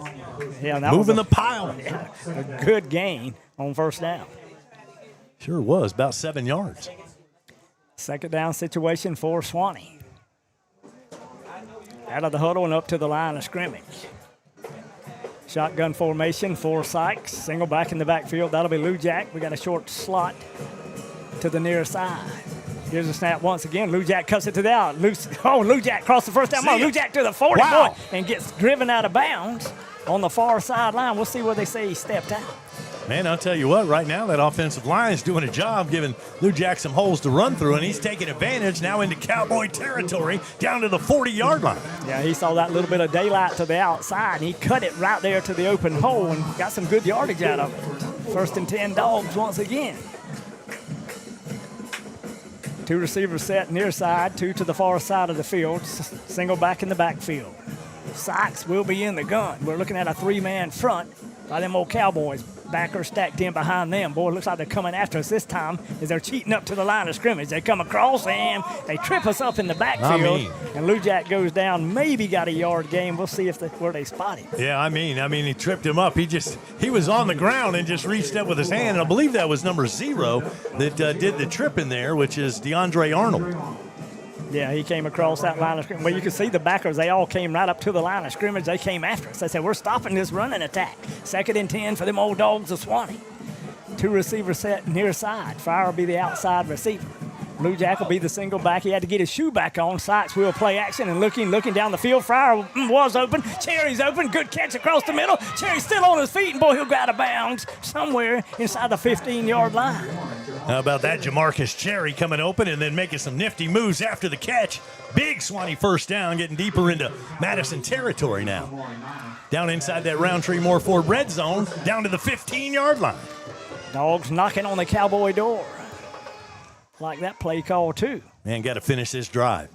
Speaker 2: moving the pile.
Speaker 7: Yeah, a good gain on 1st down.
Speaker 2: Sure was, about 7 yards.
Speaker 7: 2nd down situation for Suwannee. Out of the huddle and up to the line of scrimmage. Shotgun formation for Sykes. Single back in the backfield. That'll be Lou Jack. We got a short slot to the near side. Here's a snap once again. Lou Jack cuts it to the out. Lou Jack crossed the 1st down mark. Lou Jack to the 40 point and gets driven out of bounds on the far sideline. We'll see where they say he stepped out.
Speaker 2: Man, I'll tell you what, right now that offensive line is doing a job giving Lou Jack some holes to run through, and he's taking advantage now into Cowboy territory down to the 40-yard line.
Speaker 7: Yeah, he saw that little bit of daylight to the outside, and he cut it right there to the open hole and got some good yardage out of it. 1st and 10 Dogs once again. 2 receivers set near side, 2 to the far side of the field, single back in the backfield. Sykes will be in the gun. We're looking at a 3-man front by them old Cowboys. backers stacked in behind them. Boy, it looks like they're coming after us this time as they're cheating up to the line of scrimmage. They come across and they trip us up in the backfield. And Lou Jack goes down, maybe got a yard gain. We'll see where they spot him.
Speaker 2: Yeah, I mean, he tripped him up. He was on the ground and just reached up with his hand. And I believe that was number 0 that did the trip in there, which is DeAndre Arnold.
Speaker 7: Yeah, he came across that line of scrimmage. Well, you can see the backers, they all came right up to the line of scrimmage. They came after us. They said, we're stopping this running attack. 2nd and 10 for them old dogs of Suwannee. 2 receivers set near side. Frier will be the outside receiver. Blue Jack will be the single back. He had to get his shoe back on. Sykes will play action and looking down the field. Frier was open. Cherry's open. Good catch across the middle. Cherry's still on his feet, and boy, he'll go out of bounds somewhere inside the 15-yard line.
Speaker 2: How about that? Jamarcus Cherry coming open and then making some nifty moves after the catch. Big Suwannee first down, getting deeper into Madison territory now. Down inside that Rountree Moore Ford red zone, down to the 15-yard line.
Speaker 7: Dogs knocking on the Cowboy door. Like that play call, too.
Speaker 2: Man, got to finish this drive.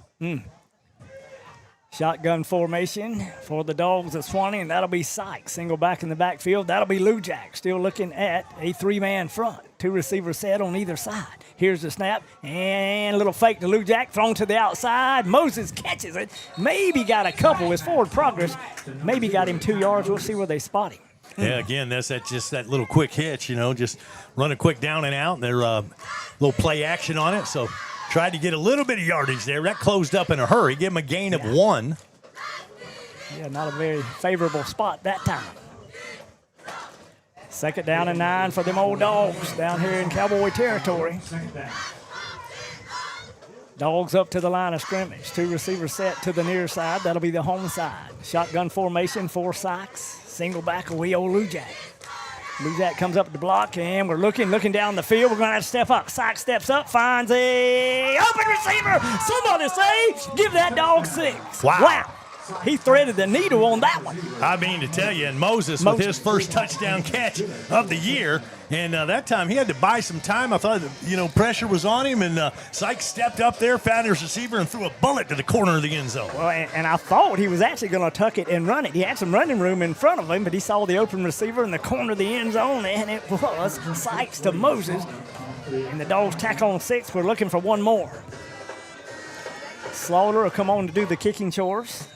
Speaker 7: Shotgun formation for the Dogs of Suwannee, and that'll be Sykes. Single back in the backfield. That'll be Lou Jack, still looking at a 3-man front. 2 receivers set on either side. Here's the snap, and a little fake to Lou Jack, thrown to the outside. Moses catches it. Maybe got a couple. His forward progress maybe got him 2 yards. We'll see where they spot him.
Speaker 2: Yeah, again, that's just that little quick hitch, just run a quick down and out, and they're little play action on it. So tried to get a little bit of yardage there. That closed up in a hurry. Give him a gain of 1.
Speaker 7: Yeah, not a very favorable spot that time. 2nd down and 9 for them old dogs down here in Cowboy territory. Dogs up to the line of scrimmage. 2 receivers set to the near side. That'll be the home side. Shotgun formation for Sykes. Single back away, old Lou Jack. Lou Jack comes up the block, and we're looking down the field. We're going to have to step up. Sykes steps up, finds a open receiver. Somebody say, give that dog 6. Wow. He threaded the needle on that one.
Speaker 2: I mean to tell you, and Moses with his first touchdown catch of the year. And that time he had to buy some time. I thought, pressure was on him, and Sykes stepped up there, found his receiver, and threw a bullet to the corner of the end zone.
Speaker 7: Well, and I thought he was actually going to tuck it and run it. He had some running room in front of him, but he saw the open receiver in the corner of the end zone, and it was Sykes to Moses. And the Dogs tack on 6. We're looking for one more. Slaughter will come on to do the kicking chores.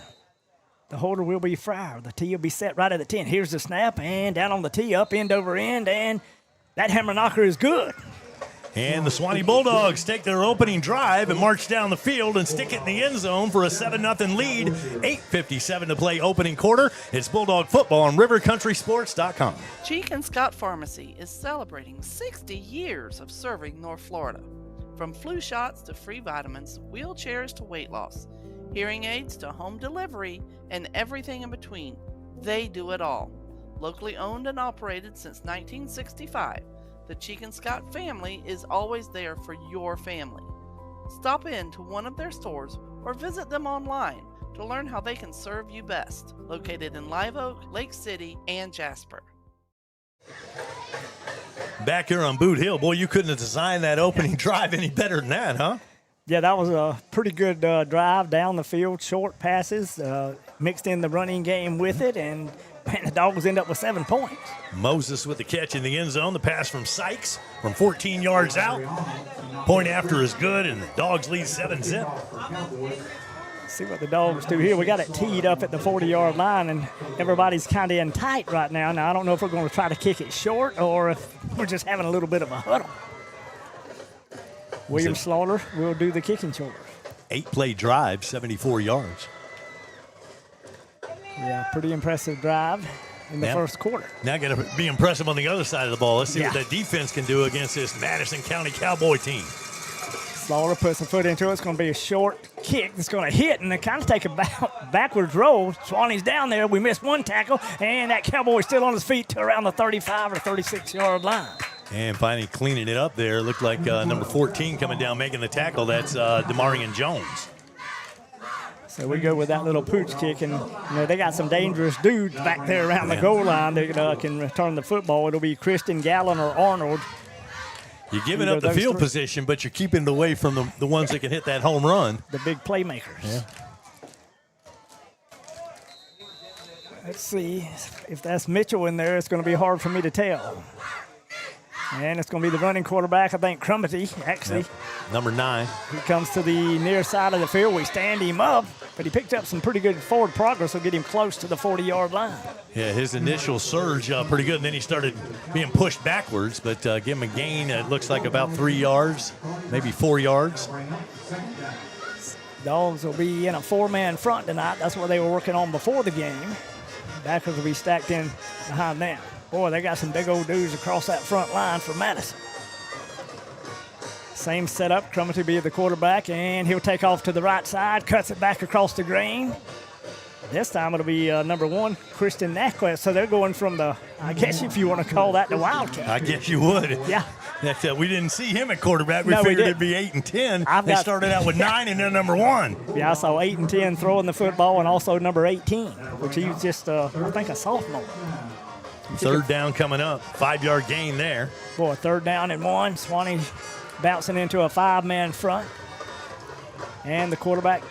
Speaker 7: The holder will be Frier. The tee will be set right at the 10. Here's the snap, and down on the tee, up end over end, and that hammer knocker is good.
Speaker 2: And the Suwannee Bulldogs take their opening drive and march down the field and stick it in the end zone for a 7-0 lead. 8:57 to play opening quarter. It's Bulldog football on rivercountrysports.com.
Speaker 11: Cheek and Scott Pharmacy is celebrating 60 years of serving North Florida. From flu shots to free vitamins, wheelchairs to weight loss, hearing aids to home delivery, and everything in between. They do it all. Locally owned and operated since 1965, the Cheek and Scott family is always there for your family. Stop in to one of their stores or visit them online to learn how they can serve you best. Located in Live Oak, Lake City, and Jasper.
Speaker 2: Back here on Boot Hill, boy, you couldn't have designed that opening drive any better than that, huh?
Speaker 7: Yeah, that was a pretty good drive down the field, short passes, mixed in the running game with it, and the Dogs end up with 7 points.
Speaker 2: Moses with the catch in the end zone. The pass from Sykes from 14 yards out. Point after is good, and the Dogs lead 7-zip.
Speaker 7: See what the Dogs do here. We got it teed up at the 40-yard line, and everybody's kind of in tight right now. Now, I don't know if we're going to try to kick it short or if we're just having a little bit of a huddle. William Slaughter will do the kicking chores.
Speaker 2: 8-play drive, 74 yards.
Speaker 7: Yeah, pretty impressive drive in the first quarter.
Speaker 2: Now got to be impressive on the other side of the ball. Let's see what that defense can do against this Madison County Cowboy team.
Speaker 7: Slaughter puts some foot into it. It's going to be a short kick that's going to hit and kind of take a backwards roll. Suwannee's down there. We missed one tackle, and that Cowboy's still on his feet to around the 35 or 36-yard line.
Speaker 2: And finally cleaning it up there. Looked like number 14 coming down making the tackle. That's Demarion Jones.
Speaker 7: So we go with that little pooch kick, and they got some dangerous dudes back there around the goal line that can return the football. It'll be Christian Gallen or Arnold.
Speaker 2: You're giving up the field position, but you're keeping it away from the ones that can hit that home run.
Speaker 7: The big playmakers.
Speaker 2: Yeah.
Speaker 7: Let's see. If that's Mitchell in there, it's going to be hard for me to tell. And it's going to be the running quarterback, I think, Corbitt, actually.
Speaker 2: Yep. Number 9.
Speaker 7: He comes to the near side of the field. We stand him up, but he picked up some pretty good forward progress. Will get him close to the 40-yard line.
Speaker 2: Yeah, his initial surge, pretty good, and then he started being pushed backwards, but give him a gain, it looks like about 3 yards, maybe 4 yards.
Speaker 7: Dogs will be in a 4-man front tonight. That's what they were working on before the game. Backers will be stacked in behind them. Boy, they got some big old dudes across that front line for Madison. Same setup, Corbitt will be the quarterback, and he'll take off to the right side, cuts it back across the grain. This time it'll be number 1, Christian Naquez. So they're going from the, I guess if you want to call that the Wildcat.
Speaker 2: I guess you would.
Speaker 7: Yeah.
Speaker 2: We didn't see him at quarterback. We
Speaker 7: No,
Speaker 2: figured
Speaker 7: we
Speaker 2: it'd be 8 and 10. They started out with 9 and they're number 1.
Speaker 7: Yeah, I saw 8 and 10 throwing the football, and also number 18, which he was just, I think, a sophomore.
Speaker 2: Third down coming up. 5-yard gain there.
Speaker 7: Boy, 3rd down and 1. Suwannee bouncing into a 5-man front. And the quarterback,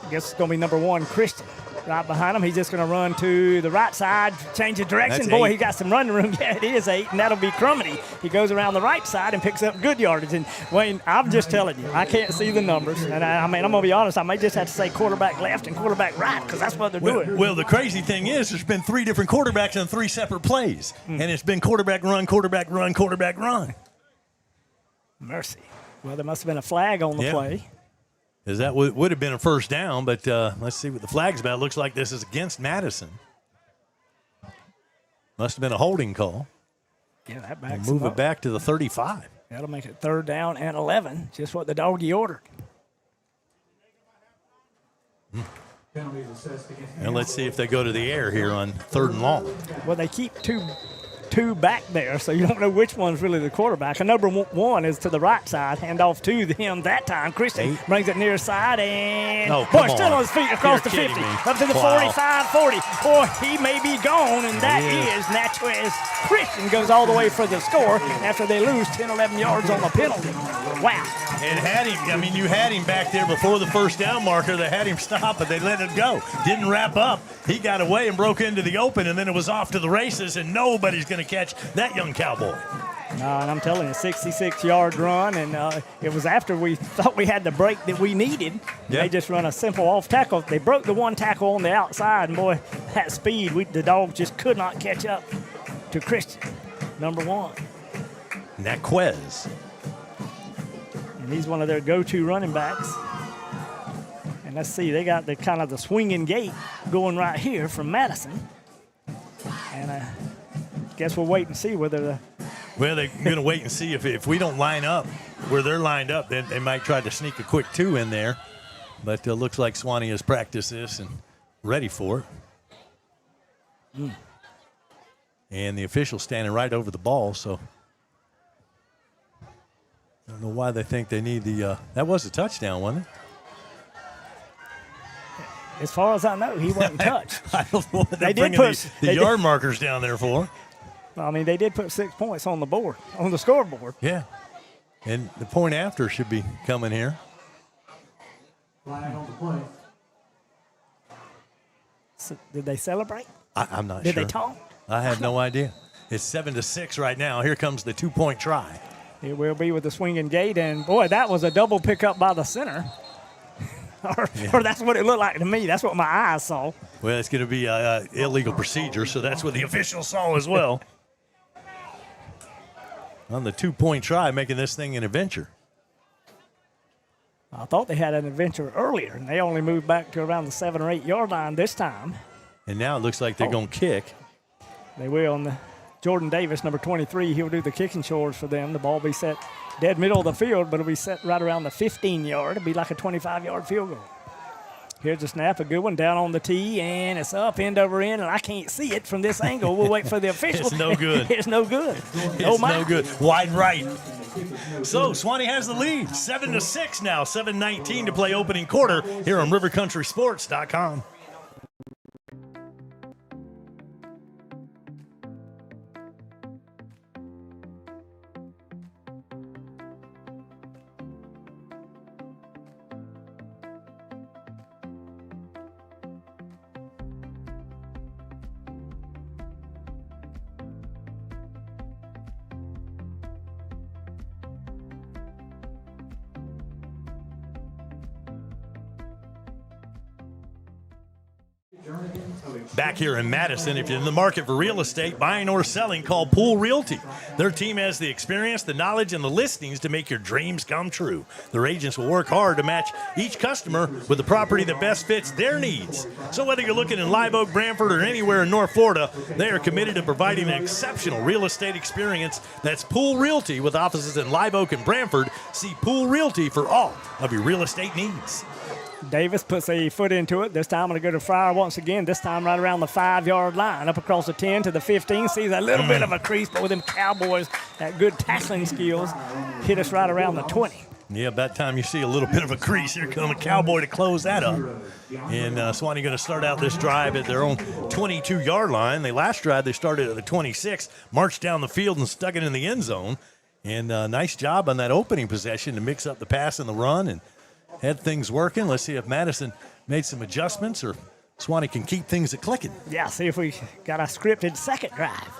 Speaker 7: I guess it's going to be number 1, Christian. Right behind him. He's just going to run to the right side, change of direction.
Speaker 2: That's
Speaker 7: Boy,
Speaker 2: 8.
Speaker 7: he got some running room. Yeah, it is 8, and that'll be Corbitt. He goes around the right side and picks up good yardage. And, Wayne, I'm just telling you, I can't see the numbers. And, I'm going to be honest, I may just have to say quarterback left and quarterback right because that's what they're doing.
Speaker 2: Well, the crazy thing is there's been 3 different quarterbacks on 3 separate plays. And it's been quarterback run, quarterback run, quarterback run.
Speaker 7: Mercy. Well, there must have been a flag on the play.
Speaker 2: Because that would have been a first down, but let's see what the flag's about. It looks like this is against Madison. Must have been a holding call.
Speaker 7: Yeah, that backs
Speaker 2: Move
Speaker 7: him
Speaker 2: it
Speaker 7: up.
Speaker 2: back to the 35.
Speaker 7: That'll make it 3rd down and 11, just what the doggy ordered.
Speaker 2: And let's see if they go to the air here on 3rd and long.
Speaker 7: Well, they keep two back there, so you don't know which one's really the quarterback. And number 1 is to the right side, hand off to him that time. Christian brings it near side, and boy, still on his feet across the 50, up to the 45, 40. Boy, he may be gone, and that is Natchez. Christian goes all the way for the score after they lose 10, 11 yards on the penalty. Wow.
Speaker 2: And had him, you had him back there before the first down marker. They had him stop, but they let him go. Didn't wrap up. He got away and broke into the open, and then it was off to the races, and nobody's going to catch that young Cowboy.
Speaker 7: And I'm telling you, 66-yard run, and it was after we thought we had the break that we needed. Yeah. They just run a simple off tackle. They broke the 1 tackle on the outside, and boy, that speed, the Dogs just could not catch up to Christian, number 1.
Speaker 2: Naquez.
Speaker 7: And he's one of their go-to running backs. And let's see, they got the kind of the swinging gate going right here from Madison. And I guess we'll wait and see whether
Speaker 2: Well, they're going to wait and see if we don't line up where they're lined up, then they might try to sneak a quick 2 in there. But it looks like Suwannee has practiced this and ready for it. And the official's standing right over the ball, so I don't know why they think they need the that was a touchdown, wasn't it?
Speaker 7: As far as I know, he wasn't touched.
Speaker 2: I don't know what they're bringing the yard markers down there for.
Speaker 7: I mean, they did put 6 points on the board, on the scoreboard.
Speaker 2: Yeah. And the point after should be coming here.
Speaker 19: Flag on the play.
Speaker 7: So did they celebrate?
Speaker 2: I'm not
Speaker 7: sure. Did they talk?
Speaker 2: I have no idea. It's 7-6 right now. Here comes the 2-point try.
Speaker 7: It will be with the swinging gate, and boy, that was a double pickup by the center. or that's what it looked like to me. That's what my eyes saw.
Speaker 2: Well, it's going to be an illegal procedure, so that's what the officials saw as well. On the 2-point try, making this thing an adventure.
Speaker 7: I thought they had an adventure earlier, and they only moved back to around the 7 or 8 yard line this time.
Speaker 2: And now it looks like they're going to kick.
Speaker 7: They will. And Jordan Davis, number 23, he'll do the kicking chores for them. The ball will be set dead middle of the field, but it'll be set right around the 15-yard. It'll be like a 25-yard field goal. Here's the snap, a good one down on the tee, and it's up end over end, and I can't see it from this angle. We'll wait for the official.
Speaker 2: It's no good.
Speaker 7: It's no good.
Speaker 2: It's no good. Wide right. So Suwannee has the lead, 7-6 now, 7:19 to play opening quarter here on RiverCountrySports.com. Back here in Madison, if you're in the market for real estate, buying or selling, call Pool Realty. Their team has the experience, the knowledge, and the listings to make your dreams come true. Their agents will work hard to match each customer with the property that best fits their needs. So whether you're looking in Live Oak, Branford, or anywhere in North Florida, they are committed to providing an exceptional real estate experience. That's Pool Realty with offices in Live Oak and Branford. See Pool Realty for all of your real estate needs.
Speaker 7: Davis puts a foot into it. This time I'm going to go to Frier once again, this time right around the 5-yard line. Up across the 10 to the 15. Sees a little bit of a crease, but with them Cowboys, that good tackling skills, hit us right around the 20.
Speaker 2: Yeah, about time you see a little bit of a crease. Here come a Cowboy to close that up. And Suwannee going to start out this drive at their own 22-yard line. They last drive, they started at the 26, marched down the field and stuck it in the end zone. And nice job on that opening possession to mix up the pass and the run and had things working. Let's see if Madison made some adjustments or Suwannee can keep things clicking.
Speaker 7: Yeah, see if we got a scripted second drive.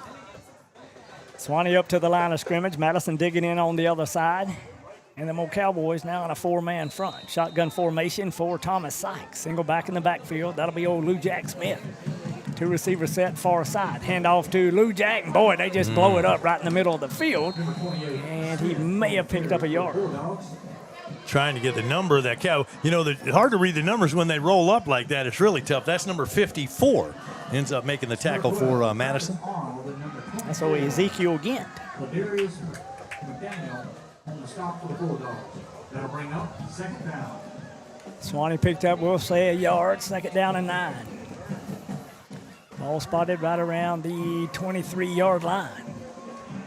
Speaker 7: Suwannee up to the line of scrimmage. Madison digging in on the other side. And them old Cowboys now in a 4-man front. Shotgun formation for Thomas Sykes. Single back in the backfield. That'll be old Lou Jack Smith. 2 receivers set far side. Hand off to Lou Jack. And boy, they just blow it up right in the middle of the field. And he may have picked up a yard.
Speaker 2: Trying to get the number of that cow. You know, it's hard to read the numbers when they roll up like that. It's really tough. That's number 54. Ends up making the tackle for Madison.
Speaker 7: That's old Ezekiel Gint.
Speaker 19: On the stop for the Bulldogs. That'll bring up second down.
Speaker 7: Suwannee picked up, we'll say, a yard. Second down and 9. Ball spotted right around the 23-yard line.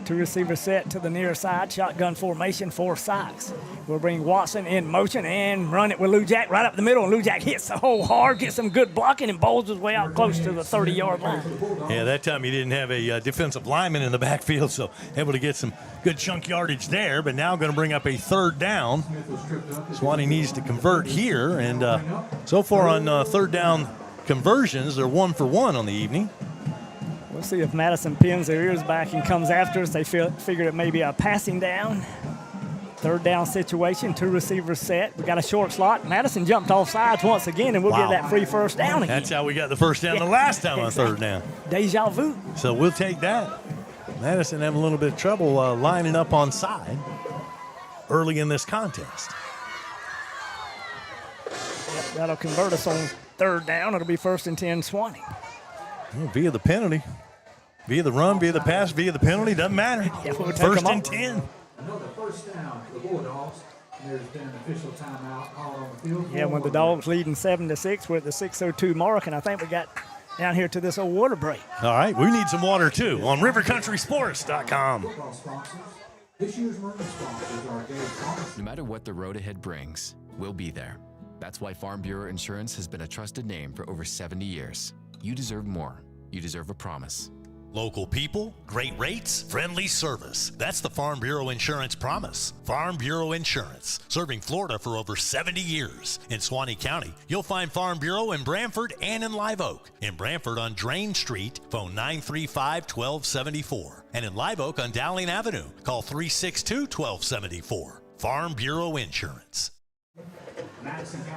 Speaker 7: 2 receivers set to the near side. Shotgun formation for Sykes. We'll bring Watson in motion and run it with Lou Jack right up the middle. And Lou Jack hits the hole hard, gets some good blocking, and bowls his way out close to the 30-yard line.
Speaker 2: Yeah, that time he didn't have a defensive lineman in the backfield, so able to get some good chunk yardage there. But now going to bring up a third down. Suwannee needs to convert here, and so far on third down conversions, they're 1 for 1 on the evening.
Speaker 7: We'll see if Madison pins their ears back and comes after us. They figured it may be a passing down. Third down situation, 2 receivers set. We got a short slot. Madison jumped off sides once again, and we'll get that free first down again.
Speaker 2: That's how we got the first down the last time on third down.
Speaker 7: Deja vu.
Speaker 2: So we'll take that. Madison having a little bit of trouble lining up on side early in this contest.
Speaker 7: Yep, that'll convert us on third down. It'll be 1st and 10 Suwannee.
Speaker 2: Well, via the penalty, via the run, via the pass, via the penalty, doesn't matter.
Speaker 7: Yeah, we'll
Speaker 2: 1st and 10.
Speaker 19: Another first down for the Bulldogs. And there's been an official timeout called on the field.
Speaker 7: Yeah, when the Dogs leading 7-6, we're at the 6:02 mark, and I think we got down here to this old water break.
Speaker 2: All right, we need some water too on rivercountrysports.com.
Speaker 19: This year's marine sponsors are Dave Thomas.
Speaker 20: No matter what the road ahead brings, we'll be there. That's why Farm Bureau Insurance has been a trusted name for over 70 years. You deserve more. You deserve a promise.
Speaker 2: Local people, great rates, friendly service. That's the Farm Bureau Insurance promise. Farm Bureau Insurance, serving Florida for over 70 years. In Suwannee County, you'll find Farm Bureau in Branford and in Live Oak. In Branford on Drain Street, phone 935-1274. And in Live Oak on Dowling Avenue, call 362-1274. Farm Bureau Insurance.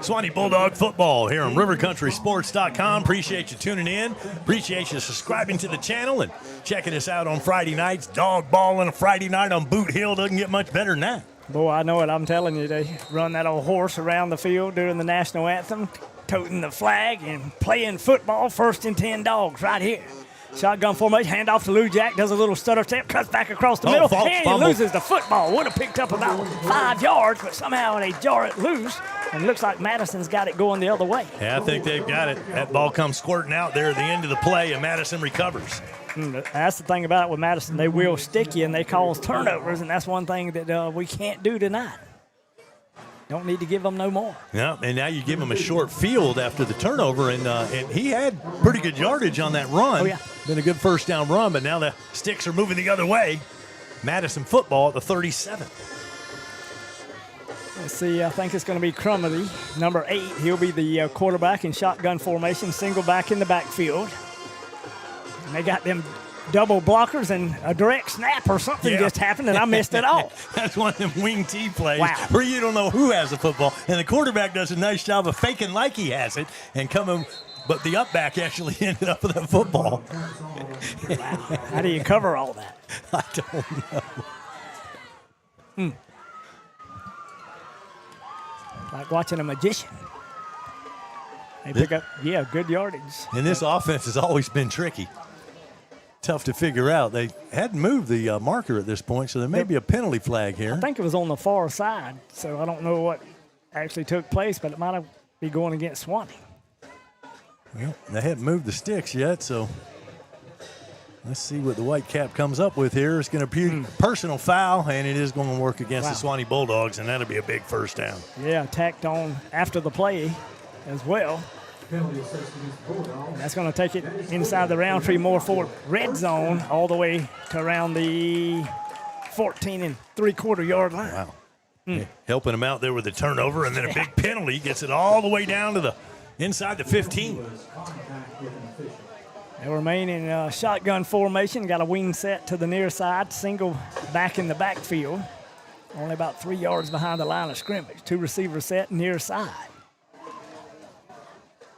Speaker 2: Suwannee Bulldog football here on rivercountrysports.com. Appreciate you tuning in. Appreciate you subscribing to the channel and checking us out on Friday nights. Dog ball on a Friday night on Boot Hill doesn't get much better than that.
Speaker 7: Boy, I know it. I'm telling you, they run that old horse around the field during the national anthem, toting the flag and playing football. 1st and 10 Dogs right here. Shotgun formation, handoff to Lou Jack, does a little stutter step, cuts back across the middle, and he loses the football. Would have picked up about 5 yards, but somehow they jar it loose, and looks like Madison's got it going the other way.
Speaker 2: Yeah, I think they've got it. That ball comes squirting out there at the end of the play, and Madison recovers.
Speaker 7: That's the thing about it with Madison. They will stick you, and they cause turnovers, and that's one thing that we can't do tonight. Don't need to give them no more.
Speaker 2: Yeah, and now you give him a short field after the turnover, and he had pretty good yardage on that run.
Speaker 7: Oh, yeah.
Speaker 2: Been a good first down run, but now the sticks are moving the other way. Madison football at the 37.
Speaker 7: Let's see, I think it's going to be Crumley, number 8. He'll be the quarterback in shotgun formation, single back in the backfield. And they got them double blockers and a direct snap or something just happened, and I missed it all.
Speaker 2: That's one of them wing T plays where you don't know who has the football, and the quarterback does a nice job of faking like he has it and coming but the up back actually ended up with that football.
Speaker 7: Wow. How do you cover all that?
Speaker 2: I don't know.
Speaker 7: Like watching a magician. They pick up, good yardage.
Speaker 2: And this offense has always been tricky. Tough to figure out. They hadn't moved the marker at this point, so there may be a penalty flag here.
Speaker 7: I think it was on the far side, so I don't know what actually took place, but it might have been going against Suwannee.
Speaker 2: Well, they haven't moved the sticks yet, so let's see what the white cap comes up with here. It's going to be personal foul, and it is going to work against the Suwannee Bulldogs, and that'll be a big first down.
Speaker 7: Yeah, tacked on after the play as well. That's going to take it inside the Rountree Moore Ford red zone all the way to around the 14 3/4 yard line.
Speaker 2: Wow. Helping them out there with the turnover, and then a big penalty gets it all the way down to the inside the 15.
Speaker 7: They remain in shotgun formation. Got a wing set to the near side, single back in the backfield. Only about 3 yards behind the line of scrimmage. 2 receivers set near side.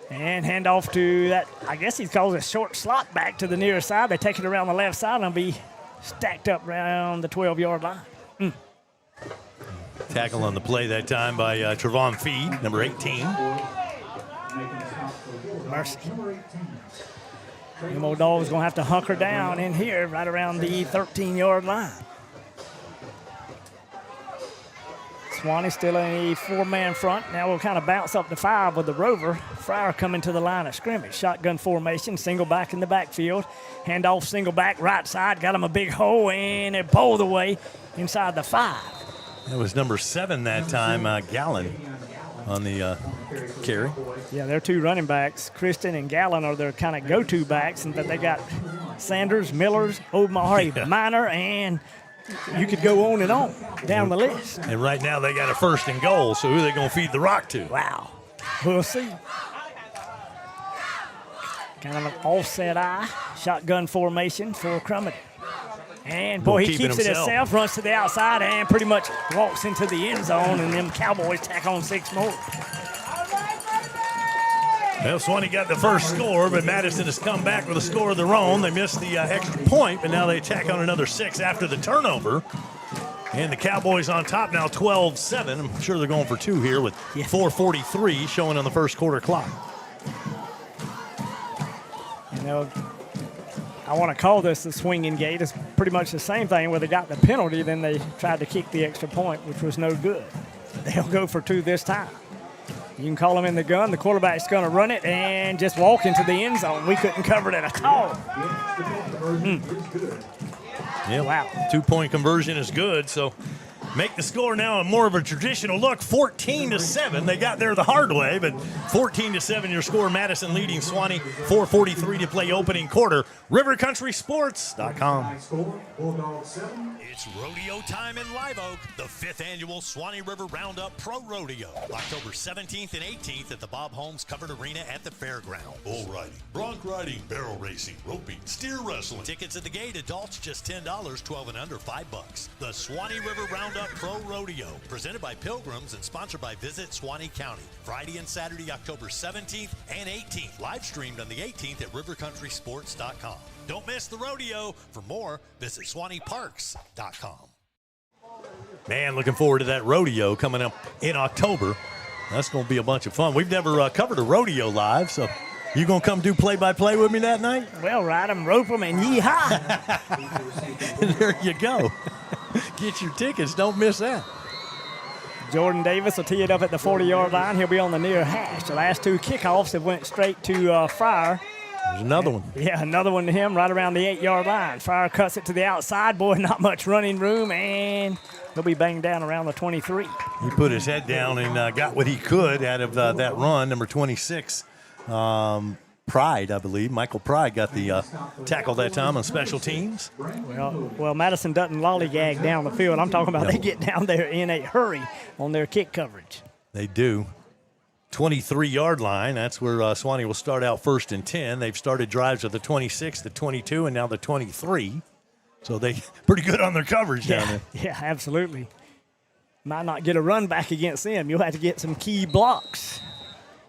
Speaker 7: And hand off to that, I guess he calls it a short slot back to the near side. They take it around the left side and it'll be stacked up around the 12-yard line.
Speaker 2: Tackle on the play that time by Trevon Feed, number 18.
Speaker 7: Mercy. The Bulldogs going to have to hunker down in here right around the 13-yard line. Suwannee still a 4-man front. Now we'll kind of bounce up to 5 with the rover. Frier coming to the line of scrimmage. Shotgun formation, single back in the backfield. Handoff, single back, right side. Got him a big hole, and it bowled away inside the 5.
Speaker 2: That was number 7 that time, Gallen, on the carry.
Speaker 7: Yeah, their 2 running backs, Christian and Gallen, are their kind of go-to backs, and that they got Sanders, Millers, Omari, Minor, and you could go on and on down the list.
Speaker 2: And right now they got a 1st and goal, so who are they going to feed the rock to?
Speaker 7: Wow. We'll see. Kind of an offset eye. Shotgun formation for Corbitt. And, boy, he keeps it himself, runs to the outside, and pretty much walks into the end zone, and them Cowboys tack on 6 more.
Speaker 2: Well, Suwannee got the first score, but Madison has come back with a score of their own. They missed the extra point, but now they tack on another 6 after the turnover. And the Cowboys on top now 12-7. I'm sure they're going for 2 here with 4:43 showing on the first quarter clock.
Speaker 7: You know, I want to call this the swinging gate. It's pretty much the same thing where they got the penalty, then they tried to kick the extra point, which was no good. They'll go for 2 this time. You can call them in the gun. The quarterback's going to run it and just walk into the end zone. We couldn't cover it at all.
Speaker 2: Yeah, wow. 2-point conversion is good, so make the score now a more of a traditional look, 14-7. They got there the hard way, but 14-7 your score. Madison leading Suwannee, 4:43 to play opening quarter. RiverCountrySports.com. It's rodeo time in Live Oak, the 5th annual Suwannee River Roundup Pro Rodeo, October 17th and 18th at the Bob Holmes Covered Arena at the fairground.
Speaker 12: Bull riding, bronc riding, barrel racing, roping, steer wrestling.
Speaker 2: Tickets at the gate, adults just $10, 12 and under $5. The Suwannee River Roundup Pro Rodeo, presented by Pilgrims and sponsored by Visit Suwannee County. Friday and Saturday, October 17th and 18th. Live streamed on the 18th at RiverCountrySports.com. Don't miss the rodeo. For more, visit SuwanneeParks.com. Man, looking forward to that rodeo coming up in October. That's going to be a bunch of fun. We've never covered a rodeo live, so you going to come do play-by-play with me that night?
Speaker 7: Well, ride them, rope them, and yee-haw.
Speaker 2: And there you go. Get your tickets. Don't miss that.
Speaker 7: Jordan Davis will tee it up at the 40-yard line. He'll be on the near hash. The last 2 kickoffs have went straight to Frier.
Speaker 2: There's another one.
Speaker 7: Yeah, another one to him right around the 8-yard line. Frier cuts it to the outside. Boy, not much running room, and he'll be banged down around the 23.
Speaker 2: He put his head down and got what he could out of that run. Number 26, Pride, I believe. Michael Pride got the tackle that time on special teams.
Speaker 7: Well, Madison doesn't lollygag down the field. I'm talking about they get down there in a hurry on their kick coverage.
Speaker 2: They do. 23-yard line. That's where Suwannee will start out 1st and 10. They've started drives at the 26, the 22, and now the 23. So they pretty good on their coverage down there.
Speaker 7: Yeah, absolutely. Might not get a run back against them. You'll have to get some key blocks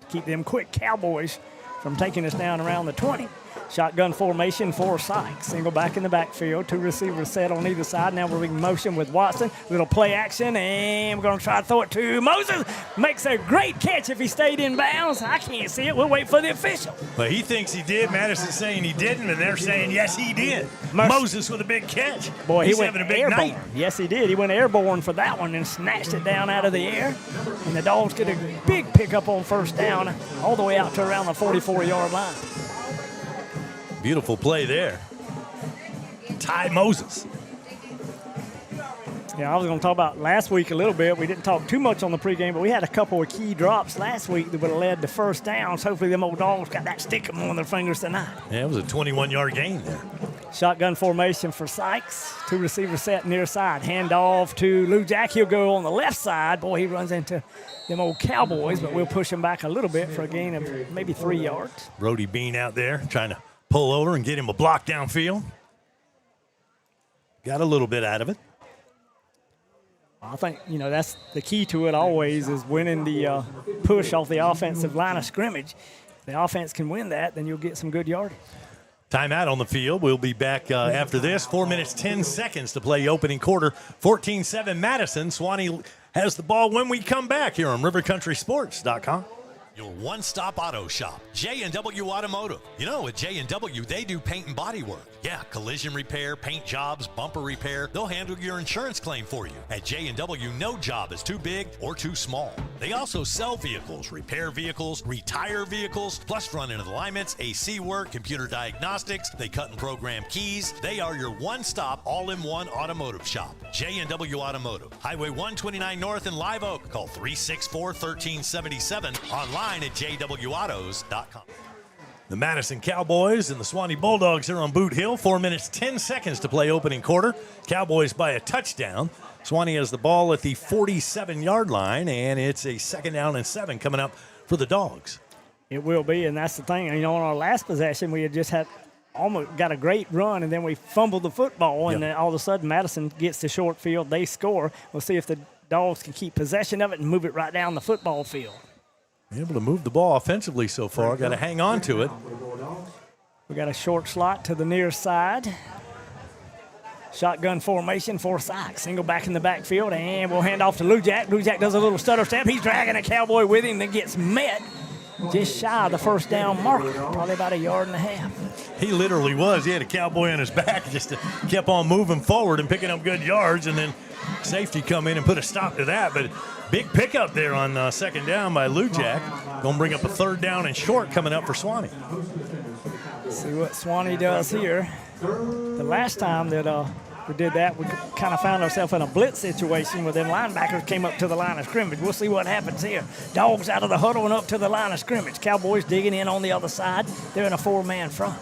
Speaker 7: to keep them quick Cowboys from taking us down around the 20. Shotgun formation for Sykes. Single back in the backfield. 2 receivers set on either side. Now we're in motion with Watson. Little play action, and we're going to try to throw it to Moses. Makes a great catch if he stayed in bounds. I can't see it. We'll wait for the official.
Speaker 12: But he thinks he did. Madison's saying he didn't, and they're saying, yes, he did. Moses with a big catch.
Speaker 7: Boy,
Speaker 12: He's
Speaker 7: he went
Speaker 12: having a big
Speaker 7: airborne.
Speaker 12: night.
Speaker 7: Yes, he did. He went airborne for that one and snatched it down out of the air. And the Dogs get a big pickup on first down all the way out to around the 44-yard line.
Speaker 12: Beautiful play there. Ty Moses.
Speaker 7: Yeah, I was going to talk about last week a little bit. We didn't talk too much on the pregame, but we had a couple of key drops last week that would have led to first downs. Hopefully them old Dogs got that stick on their fingers tonight.
Speaker 12: Yeah, it was a 21-yard gain there.
Speaker 7: Shotgun formation for Sykes. 2 receivers set near side. Handoff to Lou Jack. He'll go on the left side. Boy, he runs into them old Cowboys, but we'll push him back a little bit for a gain of maybe 3 yards.
Speaker 12: Brody Bean out there trying to pull over and get him a block downfield. Got a little bit out of it.
Speaker 7: I think, that's the key to it always is winning the push off the offensive line of scrimmage. If the offense can win that, then you'll get some good yardage.
Speaker 12: Timeout on the field. We'll be back after this. 4 minutes, 10 seconds to play opening quarter. 14-7 Madison. Suwannee has the ball when we come back here on RiverCountrySports.com.
Speaker 2: Your one-stop auto shop, J&W Automotive. You know, at J&W, they do paint and body work. Yeah, collision repair, paint jobs, bumper repair. They'll handle your insurance claim for you. At J&W, no job is too big or too small. They also sell vehicles, repair vehicles, retire vehicles, plus front-end alignments, AC work, computer diagnostics. They cut and program keys. They are your one-stop, all-in-one automotive shop. J&W Automotive. Highway 129 North in Live Oak. Call 364-1377. Online at jwautos.com.
Speaker 12: The Madison Cowboys and the Suwannee Bulldogs here on Boot Hill. 4 minutes, 10 seconds to play opening quarter. Cowboys by a touchdown. Suwannee has the ball at the 47-yard line, and it's a 2nd down and 7 coming up for the Dogs.
Speaker 7: It will be, and that's the thing. On our last possession, we had just had almost got a great run, and then we fumbled the football, and then all of a sudden Madison gets to short field. They score. We'll see if the Dogs can keep possession of it and move it right down the football field.
Speaker 12: Able to move the ball offensively so far. Got to hang on to it.
Speaker 7: We got a short slot to the near side. Shotgun formation for Sykes. Single back in the backfield, and we'll hand off to Lou Jack. Lou Jack does a little stutter step. He's dragging a Cowboy with him, then gets met just shy of the first down marker, probably about 1.5 yards.
Speaker 12: He literally was. He had a Cowboy on his back, just kept on moving forward and picking up good yards, and then safety come in and put a stop to that. But big pickup there on 2nd down by Lou Jack. Going to bring up a 3rd down and short coming up for Suwannee.
Speaker 7: See what Suwannee does here. The last time that we did that, we kind of found ourselves in a blitz situation where them linebackers came up to the line of scrimmage. We'll see what happens here. Dogs out of the huddle and up to the line of scrimmage. Cowboys digging in on the other side. They're in a 4-man front.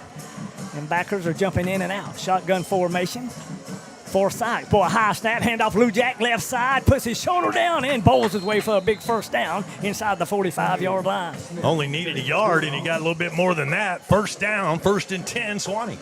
Speaker 7: And backers are jumping in and out. Shotgun formation for Sykes. Boy, a high snap, handoff Lou Jack, left side, puts his shoulder down and bowls his way for a big first down inside the 45-yard line.
Speaker 12: Only needed 1 yard, and he got a little bit more than that. First down, 1st and 10, Suwannee.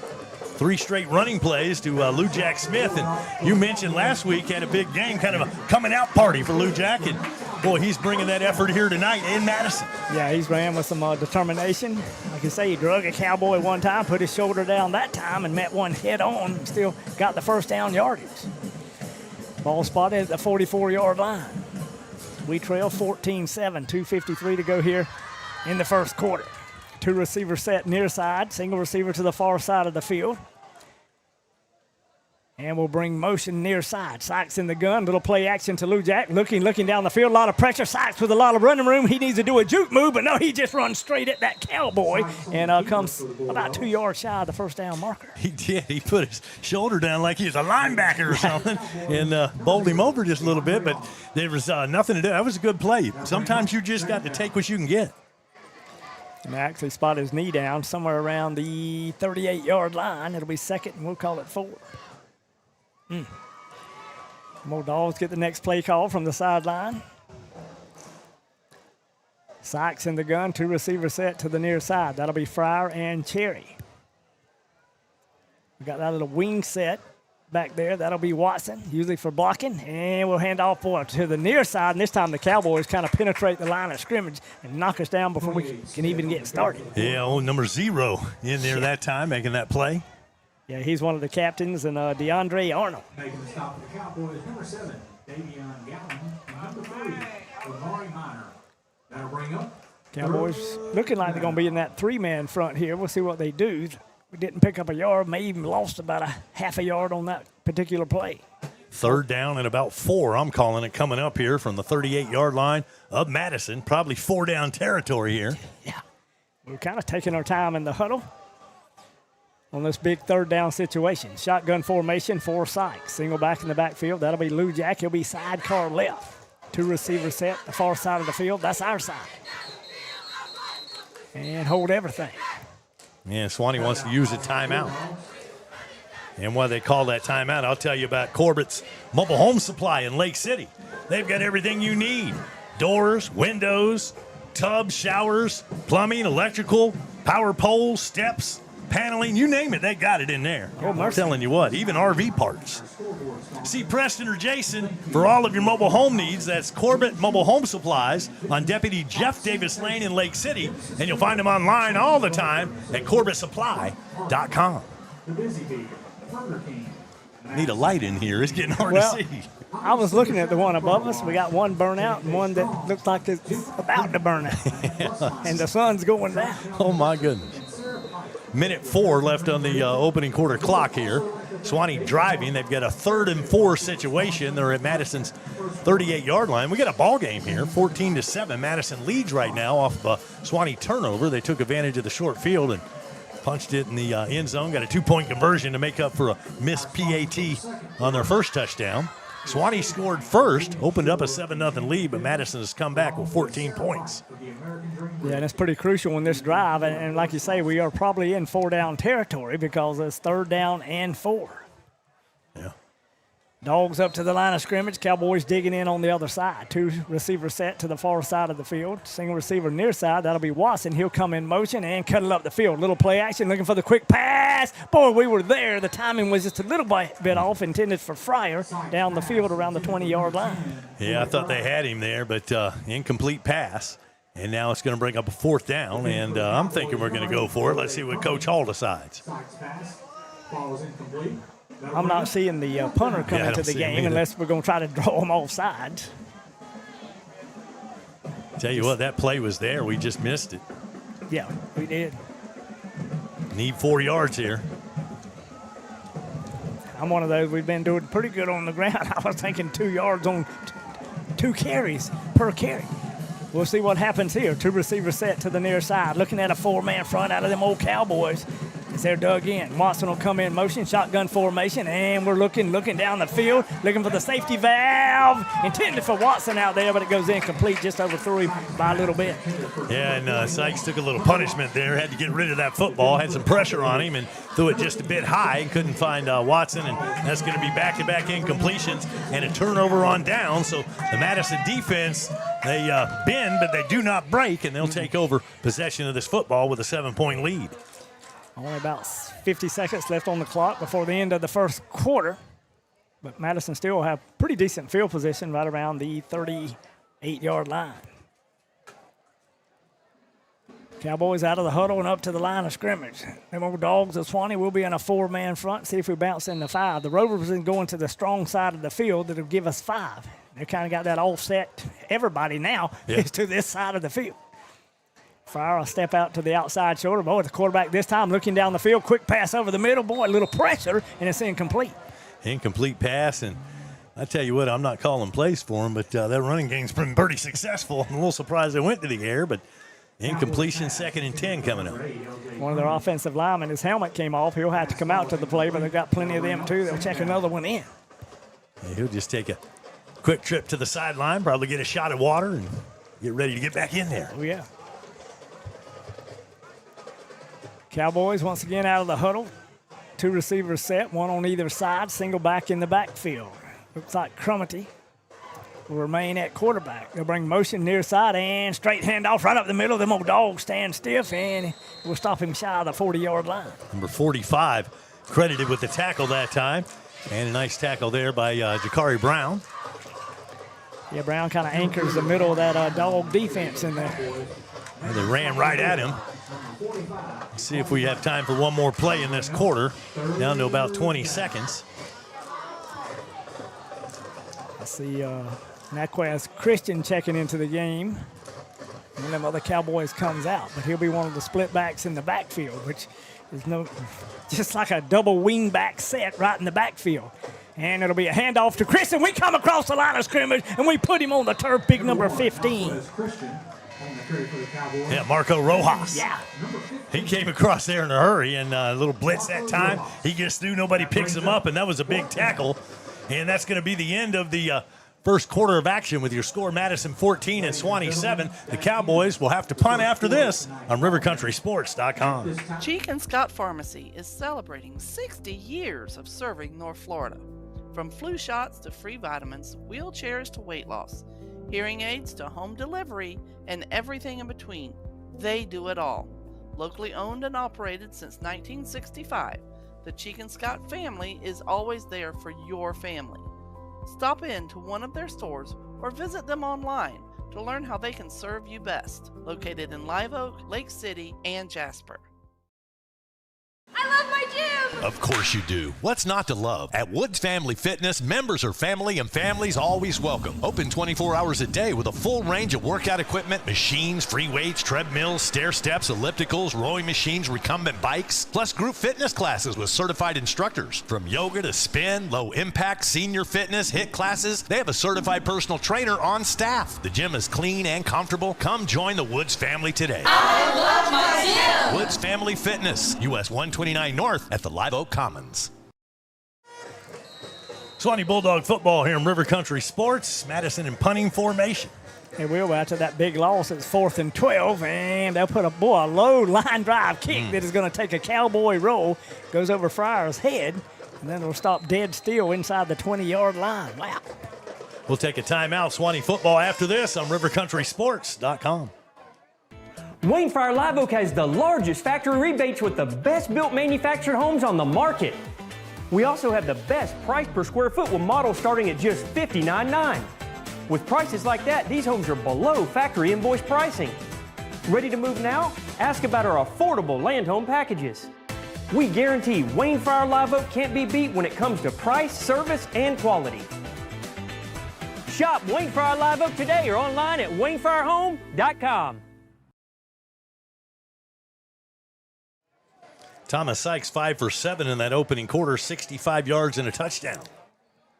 Speaker 12: 3 straight running plays to Lou Jack Smith. And you mentioned last week had a big game, kind of a coming-out party for Lou Jack. And, boy, he's bringing that effort here tonight in Madison.
Speaker 7: Yeah, he's ran with some determination. Like I say, he drug a Cowboy one time, put his shoulder down that time, and met one head-on, and still got the first down yardage. Ball spotted at the 44-yard line. We trail 14-7, 2:53 to go here in the first quarter. 2 receivers set near side, single receiver to the far side of the field. And we'll bring motion near side. Sykes in the gun, little play action to Lou Jack, looking down the field, a lot of pressure. Sykes with a lot of running room. He needs to do a juke move, but no, he just runs straight at that Cowboy and comes about 2 yards shy of the first down marker.
Speaker 12: He did. He put his shoulder down like he was a linebacker or something and bowled him over just a little bit, but there was nothing to do. That was a good play. Sometimes you just got to take what you can get.
Speaker 7: And they actually spot his knee down somewhere around the 38-yard line. It'll be 2nd, and we'll call it 4. More Dogs get the next play call from the sideline. Sykes in the gun, 2 receivers set to the near side. That'll be Frier and Cherry. We got that little wing set back there. That'll be Watson, usually for blocking. And we'll hand off to the near side. And this time the Cowboys kind of penetrate the line of scrimmage and knock us down before we can even get started.
Speaker 12: Yeah, number 0 in there that time, making that play.
Speaker 7: Yeah, he's one of the captains, and DeAndre Arnold.
Speaker 19: Making the stop for the Cowboys, number 7, Davion Gallen, and number 3, Amari Minor. That'll bring up
Speaker 7: Cowboys looking like they're going to be in that 3-man front here. We'll see what they do. We didn't pick up a yard, may even lost about a half a yard on that particular play.
Speaker 12: 3rd down and about 4, I'm calling it, coming up here from the 38-yard line of Madison. Probably 4-down territory here.
Speaker 7: Yeah. We're kind of taking our time in the huddle on this big 3rd down situation. Shotgun formation for Sykes. Single back in the backfield. That'll be Lou Jack. He'll be sidecar left. 2 receivers set, the far side of the field. That's our side. And hold everything.
Speaker 12: Yeah, Suwannee wants to use a timeout. And why they call that timeout, I'll tell you about Corbitt's Mobile Home Supply in Lake City. They've got everything you need. Doors, windows, tubs, showers, plumbing, electrical, power poles, steps, paneling, you name it, they got it in there.
Speaker 7: Oh,
Speaker 12: I'm telling you what, even RV parts. See Preston or Jason for all of your mobile home needs. That's Corbitt Mobile Home Supplies on Deputy Jeff Davis Lane in Lake City. And you'll find them online all the time at CorbittSupply.com. Need a light in here. It's getting hard to see.
Speaker 7: I was looking at the one above us. We got one burnout and one that looks like it's about to burn out. And the sun's going down.
Speaker 12: Oh, my goodness. Minute 4 left on the opening quarter clock here. Suwannee driving. They've got a 3rd and 4 situation. They're at Madison's 38-yard line. We got a ball game here, 14-7. Madison leads right now off of a Suwannee turnover. They took advantage of the short field and punched it in the end zone. Got a 2-point conversion to make up for a missed PAT on their first touchdown. Suwannee scored first, opened up a 7-0 lead, but Madison has come back with 14 points.
Speaker 7: Yeah, and it's pretty crucial in this drive. And like you say, we are probably in 4-down territory because it's 3rd down and 4.
Speaker 12: Yeah.
Speaker 7: Dogs up to the line of scrimmage. Cowboys digging in on the other side. 2 receivers set to the far side of the field. Single receiver near side. That'll be Watson. He'll come in motion and cut it up the field. Little play action, looking for the quick pass. Boy, we were there. The timing was just a little bit off, intended for Frier down the field around the 20-yard line.
Speaker 12: Yeah, I thought they had him there, but incomplete pass. And now it's going to bring up a 4th down, and I'm thinking we're going to go for it. Let's see what Coach Hall decides.
Speaker 7: I'm not seeing the punter come into the game unless we're going to try to draw them off sides.
Speaker 12: Tell you what, that play was there. We just missed it.
Speaker 7: Yeah, we did.
Speaker 12: Need 4 yards here.
Speaker 7: I'm one of those. We've been doing pretty good on the ground. I was thinking 2 yards on 2 carries per carry. We'll see what happens here. 2 receivers set to the near side. Looking at a 4-man front out of them old Cowboys as they're dug in. Watson will come in motion, shotgun formation, and we're looking down the field, looking for the safety valve. Intended for Watson out there, but it goes incomplete, just overthrew him by a little bit.
Speaker 12: Yeah, and Sykes took a little punishment there. Had to get rid of that football. Had some pressure on him and threw it just a bit high and couldn't find Watson. And that's going to be back-to-back incompletions and a turnover on down. So the Madison defense, they bend, but they do not break, and they'll take over possession of this football with a 7-point lead.
Speaker 7: Only about 50 seconds left on the clock before the end of the first quarter. But Madison still have pretty decent field position right around the 38-yard line. Cowboys out of the huddle and up to the line of scrimmage. Them old Dogs of Suwannee will be in a 4-man front. See if we bounce into 5. The Rovers are going to the strong side of the field that'll give us 5. They kind of got that offset. Everybody now is to this side of the field. Frier will step out to the outside shoulder. Boy, the quarterback this time looking down the field. Quick pass over the middle. Boy, a little pressure, and it's incomplete.
Speaker 12: Incomplete pass, and I tell you what, I'm not calling plays for him, but that running game's been pretty successful. I'm a little surprised they went to the air, but incompletion, 2nd and 10 coming up.
Speaker 7: One of their offensive linemen, his helmet came off. He'll have to come out to the play, but they've got plenty of them, too. They'll check another one in.
Speaker 12: Yeah, he'll just take a quick trip to the sideline, probably get a shot of water, and get ready to get back in there.
Speaker 7: Oh, yeah. Cowboys once again out of the huddle. 2 receivers set, 1 on either side, single back in the backfield. Looks like Crumity will remain at quarterback. They'll bring motion near side and straight handoff right up the middle. Them old Dogs stand stiff, and we'll stop him shy of the 40-yard line.
Speaker 12: Number 45 credited with the tackle that time. And a nice tackle there by Jakari Brown.
Speaker 7: Yeah, Brown kind of anchors the middle of that dog defense in there.
Speaker 12: And they ran right at him. Let's see if we have time for one more play in this quarter. Down to about 20 seconds.
Speaker 7: I see Naquez Christian checking into the game. One of them other Cowboys comes out, but he'll be one of the split backs in the backfield, which is just like a double wing back set right in the backfield. And it'll be a handoff to Christian. We come across the line of scrimmage, and we put him on the turf, big number 15.
Speaker 12: Yeah, Marco Rojas.
Speaker 7: Yeah.
Speaker 12: He came across there in a hurry, and a little blitz that time. He gets through, nobody picks him up, and that was a big tackle. And that's going to be the end of the first quarter of action with your score, Madison 14 and Suwannee 7. The Cowboys will have to punt after this on RiverCountrySports.com.
Speaker 11: Cheek and Scott Pharmacy is celebrating 60 years of serving North Florida. From flu shots to free vitamins, wheelchairs to weight loss, hearing aids to home delivery, and everything in between. They do it all. Locally owned and operated since 1965, the Cheek and Scott family is always there for your family. Stop in to one of their stores or visit them online to learn how they can serve you best. Located in Live Oak, Lake City, and Jasper.
Speaker 15: I love my gym!
Speaker 2: Of course you do. What's not to love? At Woods Family Fitness, members are family and families always welcome. Open 24 hours a day with a full range of workout equipment, machines, free weights, treadmills, stair steps, ellipticals, rowing machines, recumbent bikes, plus group fitness classes with certified instructors. From yoga to spin, low impact, senior fitness, HIIT classes, they have a certified personal trainer on staff. The gym is clean and comfortable. Come join the Woods family today.
Speaker 15: I love my gym!
Speaker 2: Woods Family Fitness, US 129 North at the Live Oak Commons.
Speaker 12: Suwannee Bulldog football here in River Country Sports. Madison in punting formation.
Speaker 7: And we'll after that big loss, it's 4th and 12, and they'll put a low line drive kick that is going to take a Cowboy roll, goes over Frier's head, and then it'll stop dead still inside the 20-yard line. Wow.
Speaker 12: We'll take a timeout. Suwannee football after this on RiverCountrySports.com.
Speaker 3: Wayne Frier Live Oak has the largest factory rebates with the best built manufactured homes on the market. We also have the best price per square foot with models starting at just $59.9. With prices like that, these homes are below factory invoice pricing. Ready to move now? Ask about our affordable land home packages. We guarantee Wayne Frier Live Oak can't be beat when it comes to price, service, and quality. Shop Wayne Frier Live Oak today or online at WayneFrierHome.com.
Speaker 12: Thomas Sykes 5 for 7 in that opening quarter, 65 yards and a touchdown.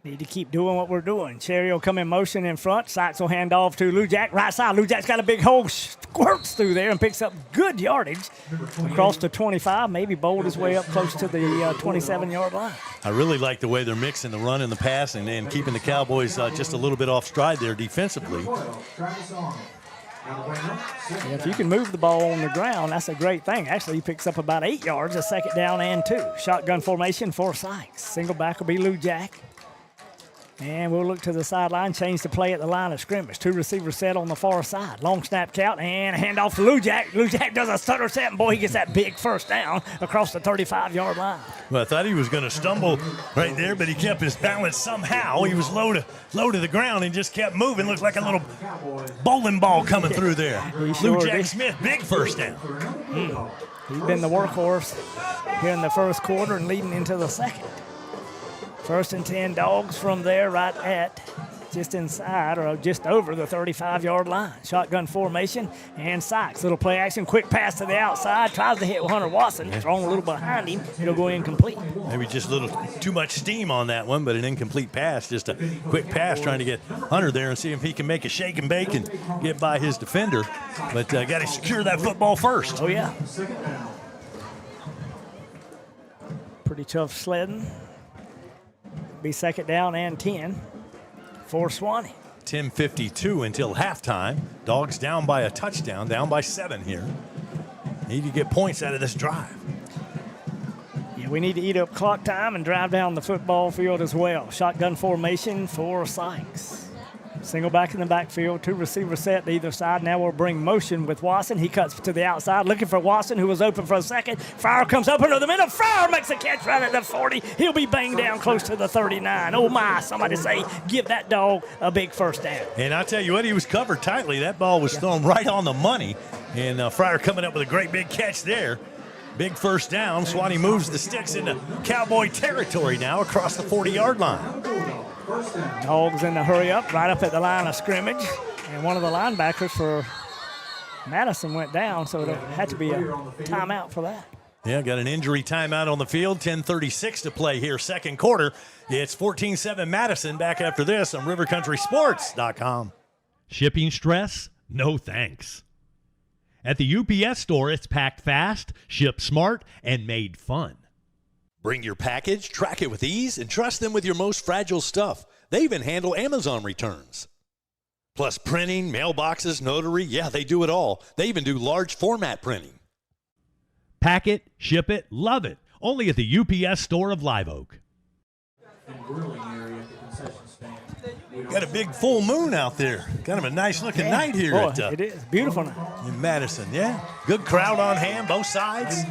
Speaker 7: Need to keep doing what we're doing. Cherry will come in motion in front. Sykes will hand off to Lou Jack. Right side. Lou Jack's got a big hole, squirts through there and picks up good yardage across the 25. Maybe bowled his way up close to the 27-yard line.
Speaker 12: I really like the way they're mixing the run and the pass and then keeping the Cowboys just a little bit off stride there defensively.
Speaker 7: Yeah, if you can move the ball on the ground, that's a great thing. Actually, he picks up about 8 yards, a second down and 2. Shotgun formation for Sykes. Single back will be Lou Jack. And we'll look to the sideline, change the play at the line of scrimmage. 2 receivers set on the far side. Long snap count and a handoff to Lou Jack. Lou Jack does a stutter set, and boy, he gets that big first down across the 35-yard line.
Speaker 12: Well, I thought he was going to stumble right there, but he kept his balance somehow. He was low to the ground and just kept moving. Looked like a little bowling ball coming through there.
Speaker 7: Sure
Speaker 12: Lou Jack
Speaker 7: did.
Speaker 12: Smith, big first down.
Speaker 7: He's been the workhorse here in the first quarter and leading into the second. 1st and 10 Dogs from there right at just inside or just over the 35-yard line. Shotgun formation and Sykes. Little play action, quick pass to the outside. Tries to hit Hunter Watson. Thrown a little behind him. It'll go incomplete.
Speaker 12: Maybe just a little too much steam on that one, but an incomplete pass. Just a quick pass trying to get Hunter there and see if he can make a shake and bake and get by his defender. But got to secure that football first.
Speaker 7: Oh, yeah. Pretty tough sledding. Be second down and 10 for Suwannee.
Speaker 12: 10:52 until halftime. Dogs down by a touchdown, down by 7 here. Need to get points out of this drive.
Speaker 7: Yeah, we need to eat up clock time and drive down the football field as well. Shotgun formation for Sykes. Single back in the backfield, 2 receivers set to either side. Now we'll bring motion with Watson. He cuts to the outside, looking for Watson, who was open for a second. Frier comes open to the middle. Frier makes a catch right at the 40. He'll be banged down close to the 39. Oh, my, somebody say, give that dog a big first down.
Speaker 12: And I tell you what, he was covered tightly. That ball was thrown right on the money. And Frier coming up with a great big catch there. Big first down. Suwannee moves the sticks into Cowboy territory now across the 40-yard line.
Speaker 7: Dogs in the hurry up, right up at the line of scrimmage. And one of the linebackers for Madison went down, so there had to be a timeout for that.
Speaker 12: Yeah, got an injury timeout on the field. 10:36 to play here, second quarter. It's 14-7 Madison. Back after this on rivercountrysports.com.
Speaker 21: Shipping stress? No thanks. At the UPS store, it's packed fast, shipped smart, and made fun.
Speaker 2: Bring your package, track it with ease, and trust them with your most fragile stuff. They even handle Amazon returns. Plus printing, mailboxes, notary, yeah, they do it all. They even do large format printing.
Speaker 21: Pack it, ship it, love it. Only at the UPS store of Live Oak.
Speaker 12: Got a big full moon out there. Kind of a nice-looking night here.
Speaker 7: It is. Beautiful night.
Speaker 12: In Madison, yeah. Good crowd on hand, both sides.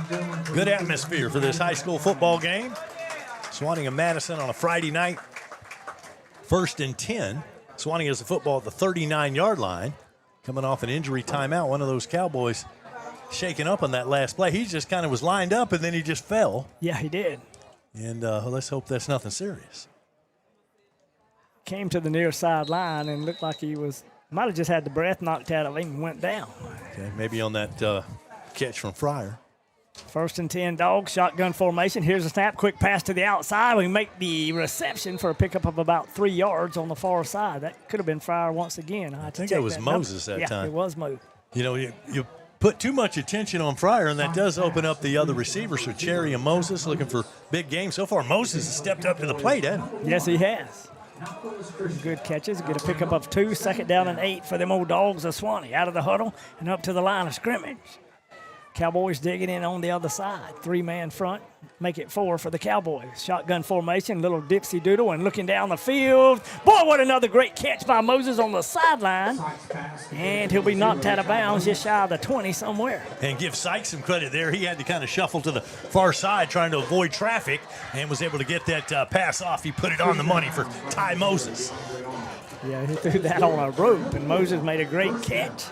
Speaker 12: Good atmosphere for this high school football game. Suwannee and Madison on a Friday night. 1st and 10. Suwannee has the football at the 39-yard line. Coming off an injury timeout, one of those Cowboys shaking up on that last play. He just kind of was lined up, and then he just fell.
Speaker 7: Yeah, he did.
Speaker 12: And let's hope that's nothing serious.
Speaker 7: Came to the near sideline and looked like he might have just had the breath knocked out of him and went down.
Speaker 12: Okay, maybe on that catch from Frier.
Speaker 7: 1st and 10, Dogs, shotgun formation. Here's a snap, quick pass to the outside. We make the reception for a pickup of about 3 yards on the far side. That could have been Frier once again.
Speaker 12: I think it was Moses that time.
Speaker 7: Yeah, it was Moses.
Speaker 12: You know, you put too much attention on Frier, and that does open up the other receivers for Cherry and Moses looking for big games. So far, Moses has stepped up to the plate, hasn't he?
Speaker 7: Yes, he has. Good catches. Get a pickup of 2, 2nd down and 8 for them old Dogs of Suwannee. Out of the huddle and up to the line of scrimmage. Cowboys digging in on the other side. 3-man front. Make it 4 for the Cowboys. Shotgun formation, little dipsy doodle, and looking down the field. Boy, what another great catch by Moses on the sideline. And he'll be knocked out of bounds just shy of the 20 somewhere.
Speaker 12: And give Sykes some credit there. He had to kind of shuffle to the far side trying to avoid traffic and was able to get that pass off. He put it on the money for Ty Moses.
Speaker 7: Yeah, he threw that on a rope, and Moses made a great catch.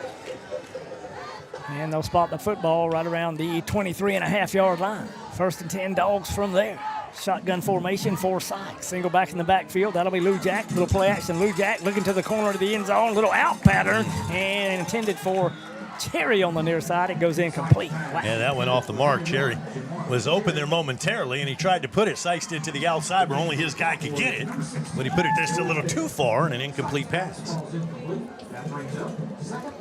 Speaker 7: And they'll spot the football right around the 23.5-yard line. 1st and 10, Dogs from there. Shotgun formation for Sykes. Single back in the backfield. That'll be Lou Jack. Little play action. Lou Jack looking to the corner of the end zone. Little out pattern. And intended for Cherry on the near side. It goes incomplete. Wow.
Speaker 12: Yeah, that went off the mark. Cherry was open there momentarily, and he tried to put it. Sykes did to the outside where only his guy could get it. But he put it just a little too far and an incomplete pass.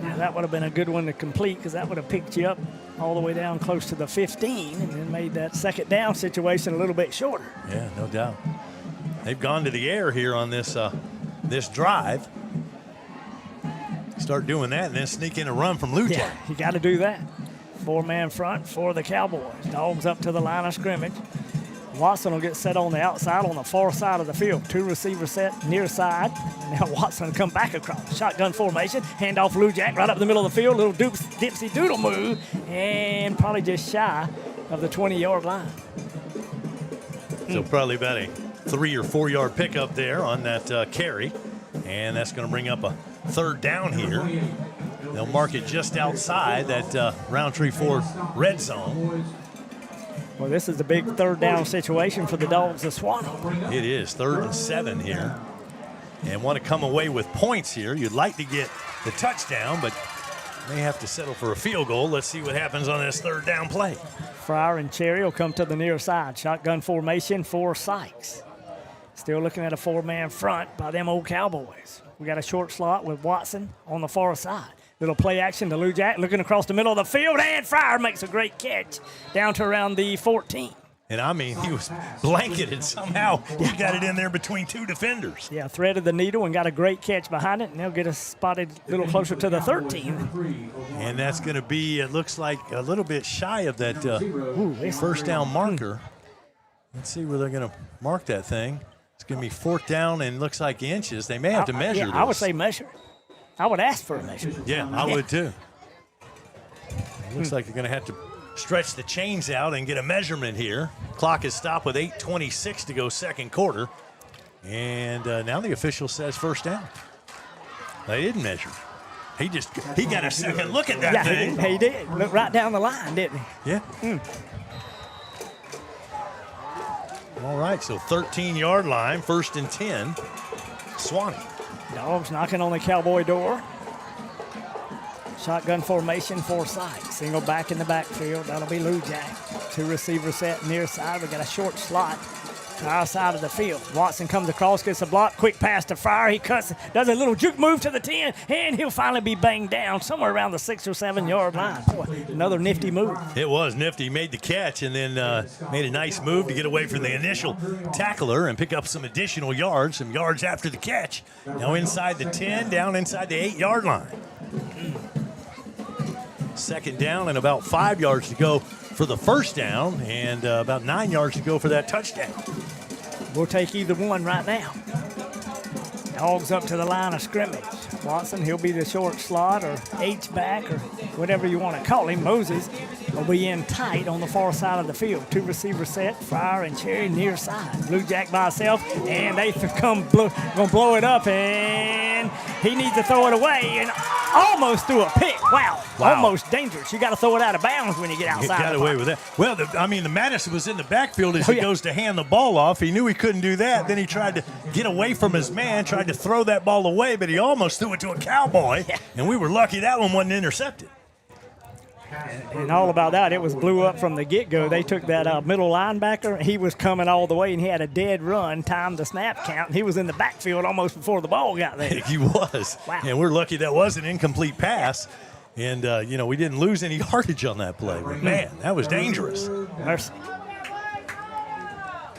Speaker 7: Yeah, that would have been a good one to complete because that would have picked you up all the way down close to the 15 and then made that 2nd down situation a little bit shorter.
Speaker 12: Yeah, no doubt. They've gone to the air here on this this drive. Start doing that and then sneak in a run from Lou Jack.
Speaker 7: Yeah, you got to do that. 4-man front for the Cowboys. Dogs up to the line of scrimmage. Watson will get set on the outside on the far side of the field. 2 receivers set near side. Now Watson will come back across. Shotgun formation. Hand off Lou Jack right up the middle of the field. Little dipsy doodle move. And probably just shy of the 20-yard line.
Speaker 12: So probably about a 3 or 4 yard pickup there on that carry. And that's going to bring up a 3rd down here. They'll mark it just outside that Rountree 4 red zone.
Speaker 7: Well, this is a big 3rd down situation for the Dogs of Suwannee.
Speaker 12: It is 3rd and 7 here. And want to come away with points here. You'd like to get the touchdown, but may have to settle for a field goal. Let's see what happens on this 3rd down play.
Speaker 7: Frier and Cherry will come to the near side. Shotgun formation for Sykes. Still looking at a 4-man front by them old Cowboys. We got a short slot with Watson on the far side. Little play action to Lou Jack looking across the middle of the field, and Frier makes a great catch down to around the 14.
Speaker 12: And I mean, he was blanketed somehow. He got it in there between 2 defenders.
Speaker 7: Yeah, threaded the needle and got a great catch behind it, and they'll get us spotted a little closer to the 13.
Speaker 12: And that's going to be, it looks like, a little bit shy of that first down marker. Let's see where they're going to mark that thing. It's going to be 4th down and looks like inches. They may have to measure this.
Speaker 7: I would say measure. I would ask for a measure.
Speaker 12: Yeah, I would too. It looks like they're going to have to stretch the chains out and get a measurement here. Clock is stopped with 8:26 to go second quarter. And now the official says 1st down. They didn't measure. He got a second look at that thing.
Speaker 7: He did. Look right down the line, didn't he?
Speaker 12: Yeah. All right, so 13-yard line, 1st and 10. Suwannee.
Speaker 7: Dogs knocking on the Cowboy door. Shotgun formation, 4 sides. Single back in the backfield. That'll be Lou Jack. 2 receivers set near side. We got a short slot to our side of the field. Watson comes across, gets a block, quick pass to Frier. He cuts, does a little juke move to the 10, and he'll finally be banged down somewhere around the 6 or 7 yard line. Boy, another nifty move.
Speaker 12: It was nifty. He made the catch and then made a nice move to get away from the initial tackler and pick up some additional yards, some yards after the catch. Now inside the 10, down inside the 8-yard line. 2nd down and about 5 yards to go for the 1st down and about 9 yards to go for that touchdown.
Speaker 7: We'll take either one right now. Dogs up to the line of scrimmage. Watson, he'll be the short slot or H-back or whatever you want to call him. Moses will be in tight on the far side of the field. 2 receivers set, Frier and Cherry near side. Blue Jack by himself, and they gonna blow it up, and he needs to throw it away, and almost threw a pick. Wow. Almost dangerous. You got to throw it out of bounds when you get outside.
Speaker 12: He got away with that. Well, the Madison was in the backfield as he goes to hand the ball off. He knew he couldn't do that. Then he tried to get away from his man, tried to throw that ball away, but he almost threw it to a Cowboy, and we were lucky that one wasn't intercepted.
Speaker 7: And all about that, it was blew up from the get-go. They took that middle linebacker. He was coming all the way, and he had a dead run, timed the snap count, and he was in the backfield almost before the ball got there.
Speaker 12: He was.
Speaker 7: Wow.
Speaker 12: And we're lucky that was an incomplete pass. And, we didn't lose any yardage on that play. But, man, that was dangerous.
Speaker 7: Mercy.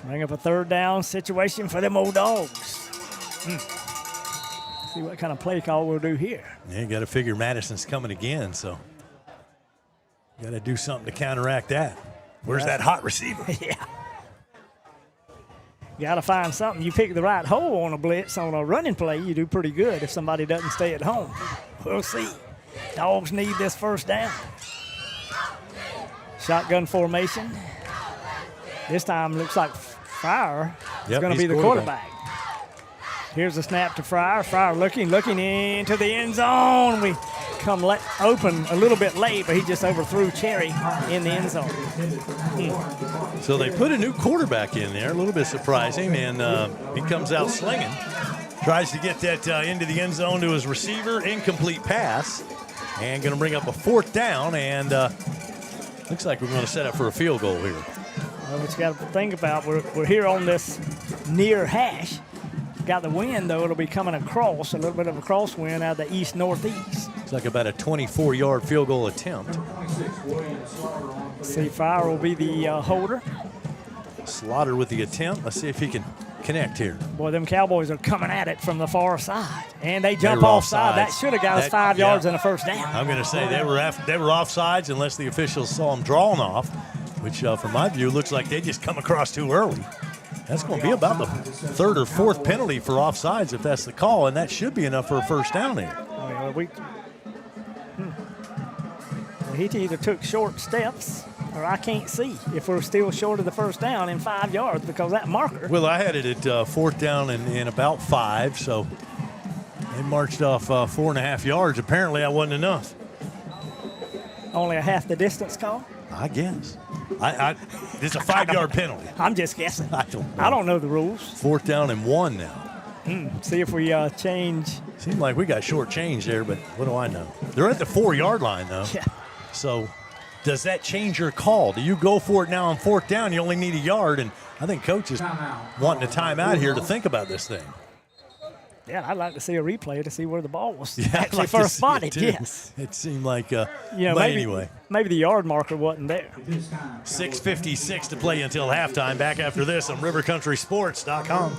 Speaker 7: Bring up a 3rd down situation for them old dogs. See what kind of play call we'll do here.
Speaker 12: Yeah, you got to figure Madison's coming again, so got to do something to counteract that. Where's that hot receiver?
Speaker 7: Yeah. You got to find something. You pick the right hole on a blitz, on a running play, you do pretty good if somebody doesn't stay at home. We'll see. Dogs need this 1st down. Shotgun formation. This time looks like Frier is going to be the quarterback. Here's a snap to Frier. Frier looking into the end zone. We come open a little bit late, but he just overthrew Cherry in the end zone.
Speaker 12: So they put a new quarterback in there, a little bit surprising, and he comes out slinging. Tries to get that into the end zone to his receiver. Incomplete pass. And going to bring up a 4th down, and looks like we're going to set up for a field goal here.
Speaker 7: Well, what you got to think about, we're here on this near hash. Got the wind, though. It'll be coming across, a little bit of a crosswind out of the east-northeast.
Speaker 12: It's like about a 24-yard field goal attempt.
Speaker 7: See, Frier will be the holder.
Speaker 12: Slaughter with the attempt. Let's see if he can connect here.
Speaker 7: Boy, them Cowboys are coming at it from the far side, and they jump offside. That should have got us 5 yards and a 1st down.
Speaker 12: I'm going to say they were offsides unless the officials saw them drawn off, which from my view looks like they just come across too early. That's going to be about the 3rd or 4th penalty for offsides if that's the call, and that should be enough for a 1st down here.
Speaker 7: He either took short steps, or I can't see if we're still short of the 1st down in 5 yards because that marker.
Speaker 12: Well, I had it at 4th down in about 5, so they marched off 4.5 yards. Apparently, that wasn't enough.
Speaker 7: Only a half the distance call?
Speaker 12: I guess. It's a 5-yard penalty.
Speaker 7: I'm just guessing.
Speaker 12: I
Speaker 7: don't know the rules.
Speaker 12: 4th down and 1 now.
Speaker 7: See if we change.
Speaker 12: Seemed like we got short change there, but what do I know? They're at the 4-yard line, though.
Speaker 7: Yeah.
Speaker 12: So does that change your call? Do you go for it now on 4th down? You only need a yard, and I think Coach is wanting a timeout here to think about this thing.
Speaker 7: Yeah, I'd like to see a replay to see where the ball was
Speaker 12: actually
Speaker 7: like first spotted. Yes.
Speaker 12: It seemed like,
Speaker 7: but
Speaker 12: anyway.
Speaker 7: Maybe the yard marker wasn't there.
Speaker 12: 6:56 to play until halftime. Back after this on RiverCountrySports.com.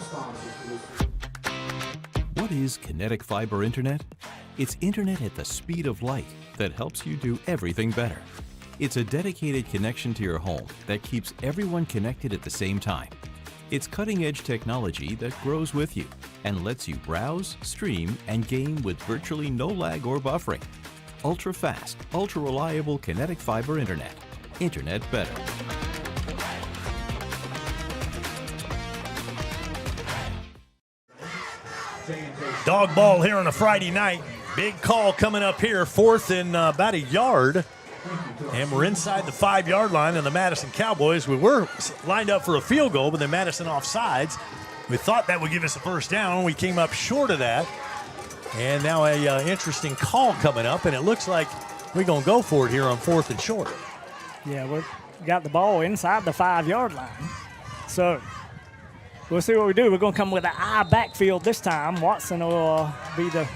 Speaker 1: What is Kinetic Fiber Internet? It's internet at the speed of light that helps you do everything better. It's a dedicated connection to your home that keeps everyone connected at the same time. It's cutting-edge technology that grows with you and lets you browse, stream, and game with virtually no lag or buffering. Ultra-fast, ultra-reliable Kinetic Fiber Internet. Internet better.
Speaker 12: Dog ball here on a Friday night. Big call coming up here, 4th and about a yard. And we're inside the 5-yard line on the Madison Cowboys. We were lined up for a field goal, but then Madison offsides. We thought that would give us a first down. We came up short of that. And now a interesting call coming up, and it looks like we're going to go for it here on 4th and short.
Speaker 7: Yeah, we got the ball inside the 5-yard line. So we'll see what we do. We're going to come with an I backfield this time. Watson will be the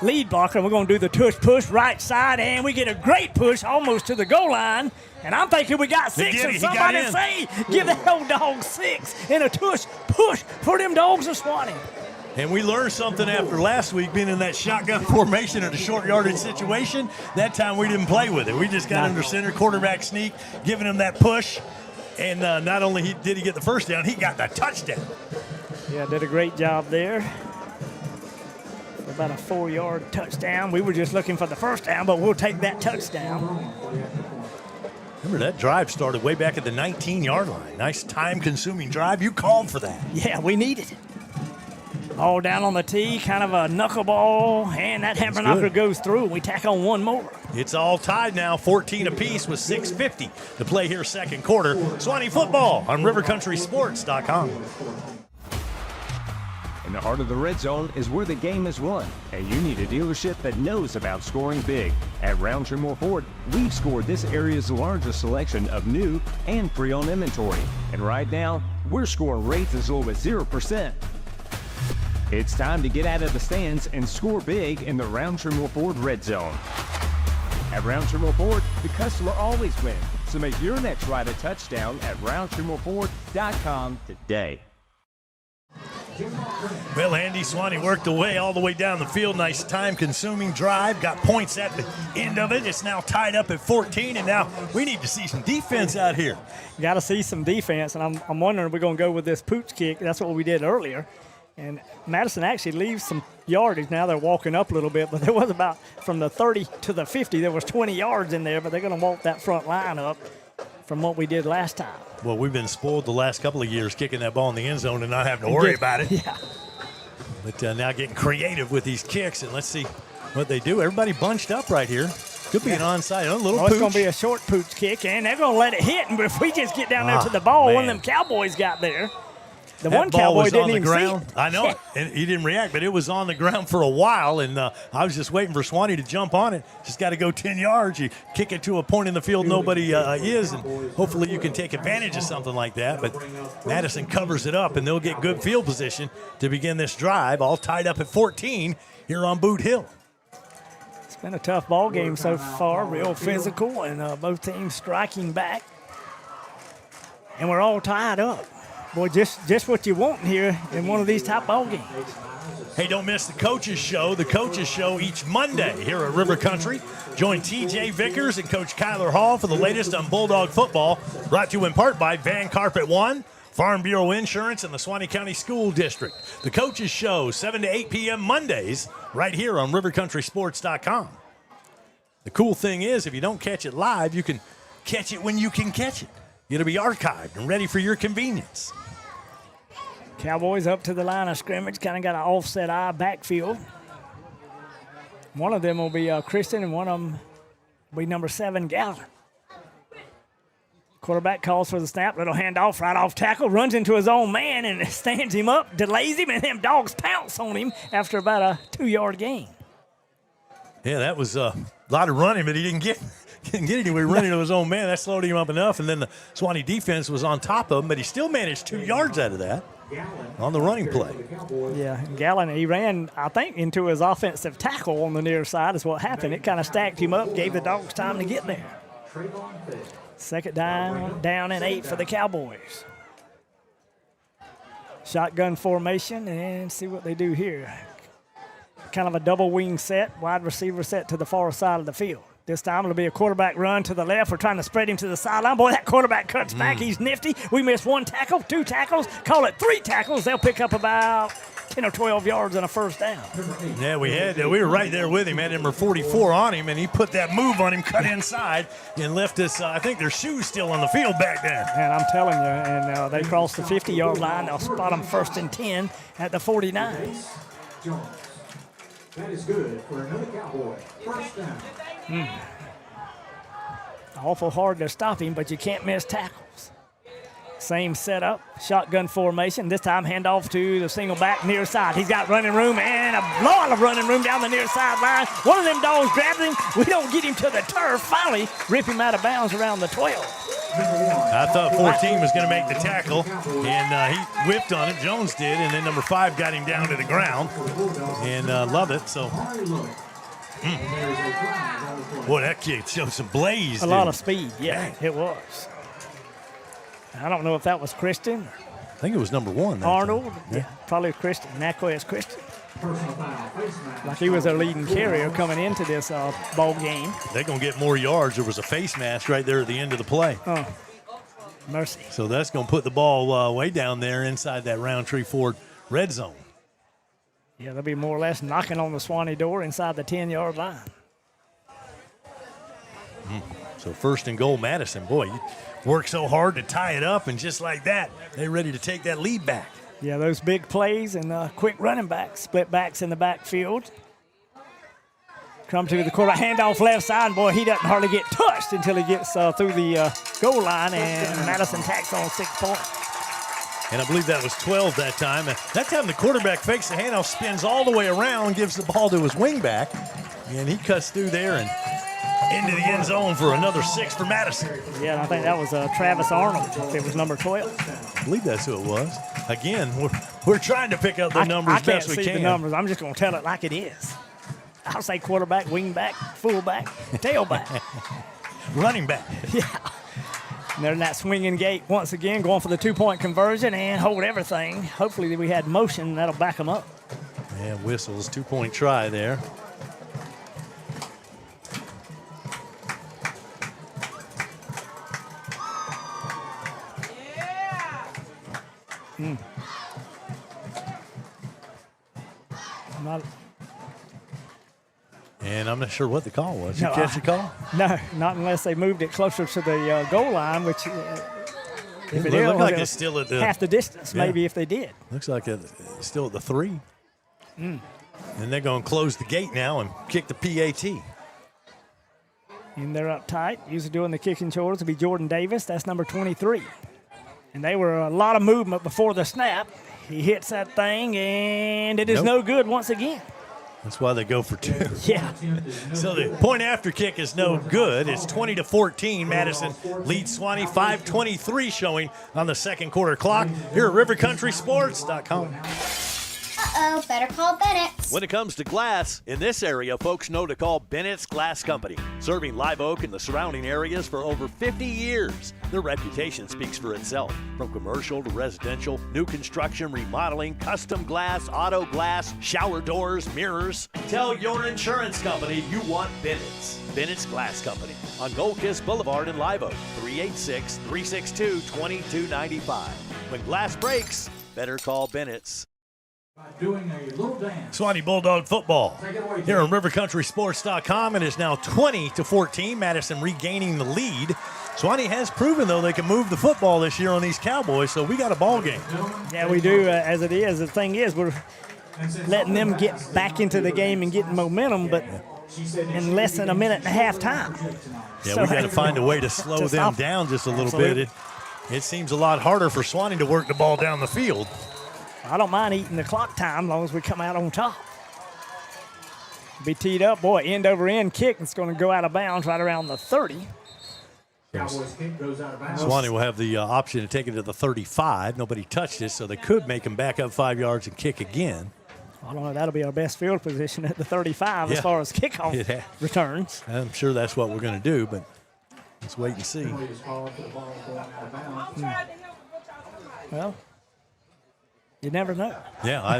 Speaker 7: lead blocker. We're going to do the tush push right side, and we get a great push almost to the goal line. And I'm thinking we got 6, and somebody say, give that old dog 6 in a tush push for them dogs of Suwannee.
Speaker 12: And we learned something after last week being in that shotgun formation in a short yardage situation. That time we didn't play with it. We just got under center, quarterback sneak, giving him that push. And not only did he get the first down, he got the touchdown.
Speaker 7: Yeah, did a great job there. About a 4-yard touchdown. We were just looking for the first down, but we'll take that touchdown.
Speaker 12: Remember, that drive started way back at the 19-yard line. Nice time-consuming drive. You called for that.
Speaker 7: Yeah, we needed it. All down on the tee, kind of a knuckleball, and that hammer knocker goes through, and we tack on one more.
Speaker 12: It's all tied now, 14 apiece with 6:50 to play here second quarter. Suwannee football on rivercountrysports.com.
Speaker 8: In the heart of the red zone is where the game is won, and you need a dealership that knows about scoring big. At Rountree Ford, we've scored this area's largest selection of new and pre-owned inventory. And right now, we're scoring rates as low as 0%. It's time to get out of the stands and score big in the Rountree Ford red zone. At Rountree Ford, the customer always wins. So make your next ride a touchdown at RountreeMoreFord.com today.
Speaker 12: Well, Andy, Suwannee worked away all the way down the field. Nice time-consuming drive. Got points at the end of it. It's now tied up at 14, and now we need to see some defense out here.
Speaker 7: Got to see some defense, and I'm wondering if we're going to go with this pooch kick. That's what we did earlier. And Madison actually leaves some yardage. Now they're walking up a little bit, but there was about from the 30 to the 50, there was 20 yards in there, but they're going to walk that front line up from what we did last time.
Speaker 12: Well, we've been spoiled the last couple of years kicking that ball in the end zone and not having to worry about it.
Speaker 7: Yeah.
Speaker 12: But now getting creative with these kicks, and let's see what they do. Everybody bunched up right here. Could be an onside. A little pooch.
Speaker 7: It's going to be a short pooch kick, and they're going to let it hit. But if we just get down there to the ball, one of them Cowboys got there. The one Cowboy didn't even see it.
Speaker 12: I know it. And he didn't react, but it was on the ground for a while, and I was just waiting for Suwannee to jump on it. Just got to go 10 yards. You kick it to a point in the field nobody is, and hopefully you can take advantage of something like that. But Madison covers it up, and they'll get good field position to begin this drive, all tied up at 14 here on Boot Hill.
Speaker 7: It's been a tough ball game so far, real physical, and both teams striking back. And we're all tied up. Boy, just what you want here in one of these top ball games.
Speaker 12: Hey, don't miss the Coaches Show. The Coaches Show each Monday here at River Country. Join T.J. Vickers and Coach Kyler Hall for the latest on Bulldog football. Brought to you in part by Van Carpet One, Farm Bureau Insurance, and the Suwannee County School District. The Coaches Show, 7 to 8 p.m. Mondays, right here on rivercountrysports.com. The cool thing is, if you don't catch it live, you can catch it when you can catch it. It'll be archived and ready for your convenience.
Speaker 7: Cowboys up to the line of scrimmage, kind of got an offset eye backfield. One of them will be Christian, and one of them will be number 7, Gallon. Quarterback calls for the snap, little handoff, right off tackle, runs into his own man and stands him up, delays him, and them dogs pounce on him after about a 2-yard gain.
Speaker 12: Yeah, that was a lot of running, but he didn't get anywhere running to his own man. That slowed him up enough, and then the Suwannee defense was on top of him, but he still managed 2 yards out of that on the running play.
Speaker 7: Yeah, Gallon, he ran, I think, into his offensive tackle on the near side is what happened. It kind of stacked him up, gave the dogs time to get there. Second down and 8 for the Cowboys. Shotgun formation, and see what they do here. Kind of a double wing set, wide receiver set to the far side of the field. This time it'll be a quarterback run to the left. We're trying to spread him to the sideline. Boy, that quarterback cuts back. He's nifty. We missed 1 tackle, 2 tackles. Call it 3 tackles. They'll pick up about 10 or 12 yards and a first down.
Speaker 12: Yeah, we were right there with him. Had number 44 on him, and he put that move on him, cut inside, and left us. I think their shoes still on the field back there.
Speaker 7: And I'm telling you, and they cross the 50-yard line. They'll spot them 1st and 10 at the 49.
Speaker 19: Jones. That is good for another Cowboy. First down.
Speaker 7: Awful hard to stop him, but you can't miss tackles. Same setup, shotgun formation. This time handoff to the single back near side. He's got running room and a lot of running room down the near sideline. One of them dogs grabs him. We don't get him to the turf. Finally, rip him out of bounds around the 12.
Speaker 12: I thought 14 was going to make the tackle, and he whipped on it. Jones did, and then number 5 got him down to the ground, and love it. So. Boy, that kid showed some blaze.
Speaker 7: A lot of speed, yeah, it was. I don't know if that was Christian.
Speaker 12: I think it was number 1.
Speaker 7: Arnold, yeah, probably Christian. Naquez Christian. Like he was a leading carrier coming into this ball game.
Speaker 12: They're going to get more yards. There was a face mask right there at the end of the play.
Speaker 7: Oh, mercy.
Speaker 12: So that's going to put the ball way down there inside that Rountree Ford red zone.
Speaker 7: Yeah, they'll be more or less knocking on the Suwannee door inside the 10-yard line.
Speaker 12: So 1st and goal, Madison. Boy, you work so hard to tie it up, and just like that, they're ready to take that lead back.
Speaker 7: Yeah, those big plays and quick running backs, split backs in the backfield. Come to the quarterback, handoff left side. Boy, he doesn't hardly get touched until he gets through the goal line, and Madison tacks on 6 points.
Speaker 12: And I believe that was 12 that time. And that time the quarterback fakes the handoff, spins all the way around, gives the ball to his wingback, and he cuts through there and into the end zone for another 6 for Madison.
Speaker 7: Yeah, and I think that was Travis Arnold. It was number 12.
Speaker 12: I believe that's who it was. Again, we're trying to pick up the numbers best we can.
Speaker 7: I can't see the numbers. I'm just going to tell it like it is. I'll say quarterback, wingback, fullback, tailback.
Speaker 12: Running back.
Speaker 7: Yeah. And they're in that swinging gate once again, going for the 2-point conversion and hold everything. Hopefully we had motion, that'll back them up.
Speaker 12: And whistles, 2-point try there. And I'm not sure what the call was. Did you catch the call?
Speaker 7: No, not unless they moved it closer to the goal line, which if it
Speaker 12: looked like it's still at the
Speaker 7: half the distance, maybe if they did.
Speaker 12: Looks like it's still at the 3. And they're going to close the gate now and kick the PAT.
Speaker 7: And they're up tight. Usually doing the kicking chores will be Jordan Davis. That's number 23. And they were a lot of movement before the snap. He hits that thing, and it is no good once again.
Speaker 12: That's why they go for 2.
Speaker 7: Yeah.
Speaker 12: So the point after kick is no good. It's 20-14. Madison leads Suwannee. 5:23 showing on the second quarter clock here at RiverCountrySports.com.
Speaker 9: Uh-oh, better call Bennett.
Speaker 4: When it comes to glass, in this area, folks know to call Bennett's Glass Company. Serving Live Oak and the surrounding areas for over 50 years. Their reputation speaks for itself. From commercial to residential, new construction, remodeling, custom glass, auto glass, shower doors, mirrors. Tell your insurance company you want Bennett's. Bennett's Glass Company on Gold Kiss Boulevard in Live Oak. 386-362-2295. When glass breaks, better call Bennett's.
Speaker 19: Doing a little dance.
Speaker 12: Suwannee Bulldog football here on RiverCountrySports.com. It is now 20-14. Madison regaining the lead. Suwannee has proven, though, they can move the football this year on these Cowboys, so we got a ball game.
Speaker 7: Yeah, we do, as it is. The thing is, we're letting them get back into the game and getting momentum, but in less than a minute and a half time.
Speaker 12: Yeah, so we got to find a way to slow them down just a little bit. It seems a lot harder for Suwannee to work the ball down the field.
Speaker 7: I don't mind eating the clock time as long as we come out on top. Be teed up. Boy, end over end kick. It's going to go out of bounds right around the 30.
Speaker 19: Cowboys kick goes out of bounds.
Speaker 12: Suwannee will have the option to take it to the 35. Nobody touched it, so they could make them back up 5 yards and kick again.
Speaker 7: I don't know. That'll be our best field position at the 35 as far as kickoff returns.
Speaker 12: I'm sure that's what we're going to do, but let's wait and see.
Speaker 7: Well, you never know.
Speaker 12: Yeah, I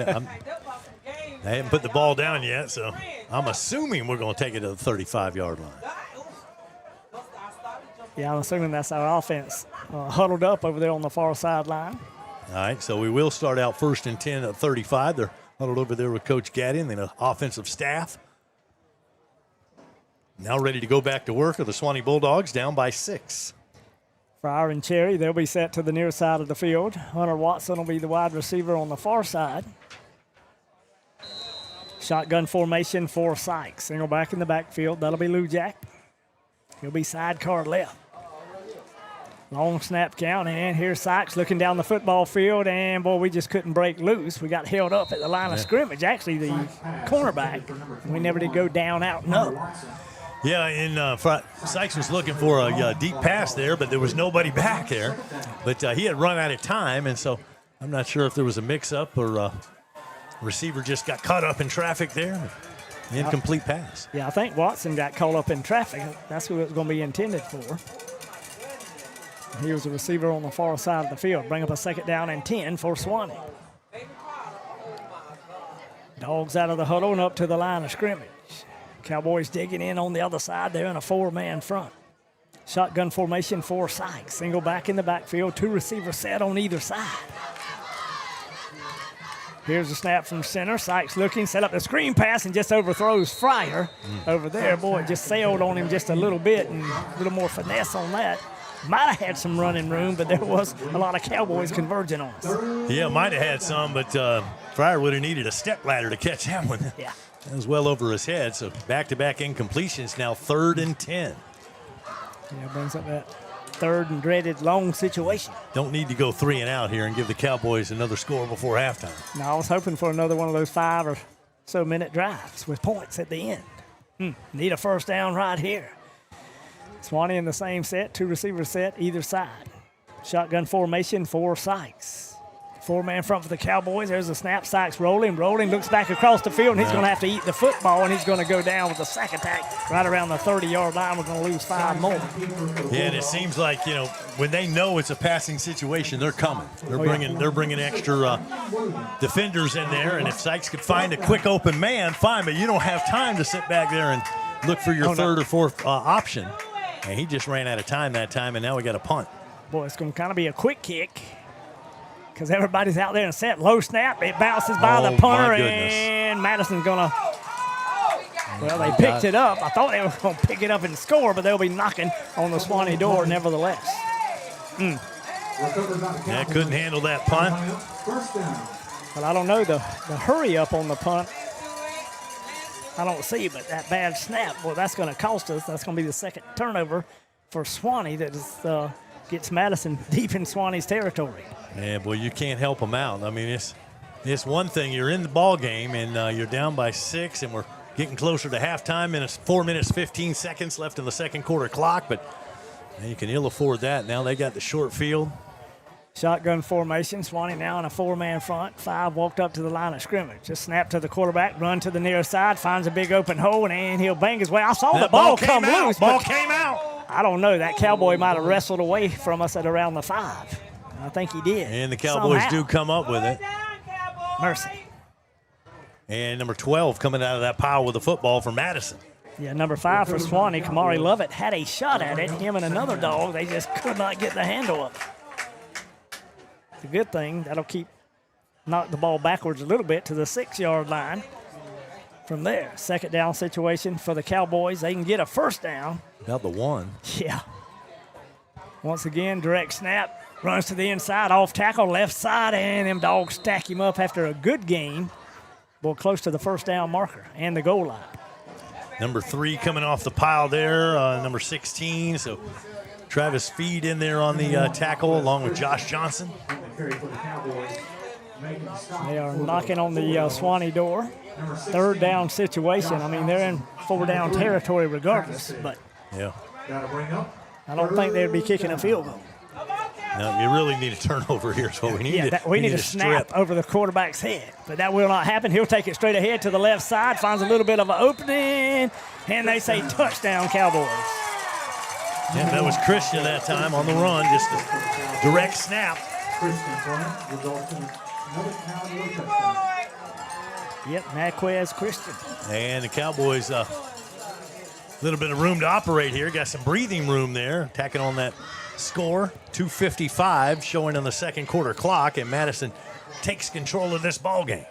Speaker 12: haven't put the ball down yet, so I'm assuming we're going to take it to the 35-yard line.
Speaker 7: Yeah, I'm assuming that's our offense huddled up over there on the far sideline.
Speaker 12: All right, so we will start out 1st and 10 at 35. They're huddled over there with Coach Gaddy and the offensive staff. Now ready to go back to work are the Suwannee Bulldogs, down by 6.
Speaker 7: Frier and Cherry, they'll be set to the near side of the field. Hunter Watson will be the wide receiver on the far side. Shotgun formation for Sykes. Single back in the backfield. That'll be Lujack. He'll be sidecar left. Long snap count, and here's Sykes looking down the football field, and, boy, we just couldn't break loose. We got held up at the line of scrimmage. Actually, the cornerback, we never did go down, out, and up.
Speaker 12: Yeah, and Sykes was looking for a deep pass there, but there was nobody back there. But he had run out of time, and so I'm not sure if there was a mix-up or receiver just got caught up in traffic there. Incomplete pass.
Speaker 7: Yeah, I think Watson got caught up in traffic. That's what it was going to be intended for. Here's the receiver on the far side of the field. Bring up a 2nd down and 10 for Suwannee. Dogs out of the huddle and up to the line of scrimmage. Cowboys digging in on the other side. They're in a 4-man front. Shotgun formation for Sykes. Single back in the backfield. 2 receivers set on either side. Here's the snap from center. Sykes looking, set up the screen pass and just overthrows Frier over there. Boy, just sailed on him just a little bit and a little more finesse on that. Might have had some running room, but there was a lot of Cowboys converging on us.
Speaker 12: Yeah, might have had some, but Frier would have needed a step ladder to catch that one.
Speaker 7: Yeah.
Speaker 12: That was well over his head, so back-to-back incompletions, now 3rd and 10.
Speaker 7: Yeah, brings up that 3rd and dreaded long situation.
Speaker 12: Don't need to go 3 and out here and give the Cowboys another score before halftime.
Speaker 7: Now, I was hoping for another one of those 5 or so minute drives with points at the end. Need a 1st down right here. Suwannee in the same set, 2 receivers set either side. Shotgun formation for Sykes. 4-man front for the Cowboys. There's a snap. Sykes rolling, looks back across the field, and he's going to have to eat the football, and he's going to go down with a sack attack right around the 30-yard line. We're going to lose 5 more.
Speaker 12: Yeah, and it seems like, when they know it's a passing situation, they're coming. They're bringing extra defenders in there, and if Sykes could find a quick open man, fine, but you don't have time to sit back there and look for your 3rd or 4th option. And he just ran out of time that time, and now we got a punt.
Speaker 7: Boy, it's going to kind of be a quick kick because everybody's out there and set. Low snap. It bounces by the punter, and Madison's going to – well, they picked it up. I thought they were going to pick it up and score, but they'll be knocking on the Suwannee door nevertheless.
Speaker 12: Yeah, couldn't handle that punt.
Speaker 7: Well, I don't know the hurry up on the punt. I don't see, but that bad snap, well, that's going to cost us. That's going to be the 2nd turnover for Suwannee that is, gets Madison deep in Swannee's territory.
Speaker 12: Yeah, boy, you can't help them out. I mean, it's one thing. You're in the ball game, and you're down by 6, and we're getting closer to halftime. 4 minutes, 15 seconds left in the 2nd quarter clock, but you can ill afford that. Now they got the short field.
Speaker 7: Shotgun formation. Suwannee now in a 4-man front. 5 walked up to the line of scrimmage. Just snap to the quarterback, run to the near side, finds a big open hole, and he'll bang his way. I saw the ball come loose.
Speaker 12: Ball came out.
Speaker 7: I don't know. That Cowboy might have wrestled away from us at around the 5. I think he did.
Speaker 12: And the Cowboys do come up with it.
Speaker 7: Mercy.
Speaker 12: And number 12 coming out of that pile with the football for Madison.
Speaker 7: Yeah, number 5 for Suwannee. Kamari Lovett had a shot at it. Him and another dog. They just could not get the handle of it. It's a good thing. That'll knock the ball backwards a little bit to the 6-yard line. From there, 2nd down situation for the Cowboys. They can get a 1st down.
Speaker 12: About the 1.
Speaker 7: Yeah. Once again, direct snap. Runs to the inside, off tackle, left side, and them dogs stack him up after a good gain. Boy, close to the 1st down marker and the goal line.
Speaker 12: Number 3 coming off the pile there, number 16. So Travis Feed in there on the tackle along with Josh Johnson.
Speaker 7: They are knocking on the Suwannee door. 3rd down situation. I mean, they're in 4-down territory regardless, but
Speaker 12: yeah,
Speaker 7: I don't think they'd be kicking a field goal.
Speaker 12: No, you really need a turnover here, so we need
Speaker 7: we need a snap over the quarterback's head, but that will not happen. He'll take it straight ahead to the left side, finds a little bit of an opening, and they say touchdown, Cowboys.
Speaker 12: Yeah, that was Christian that time on the run, just a direct snap.
Speaker 7: Yep, Naquez Christian.
Speaker 12: And the Cowboys little bit of room to operate here. Got some breathing room there. Tacking on that score, 2:55 showing on the second quarter clock, and Madison takes control of this ball game.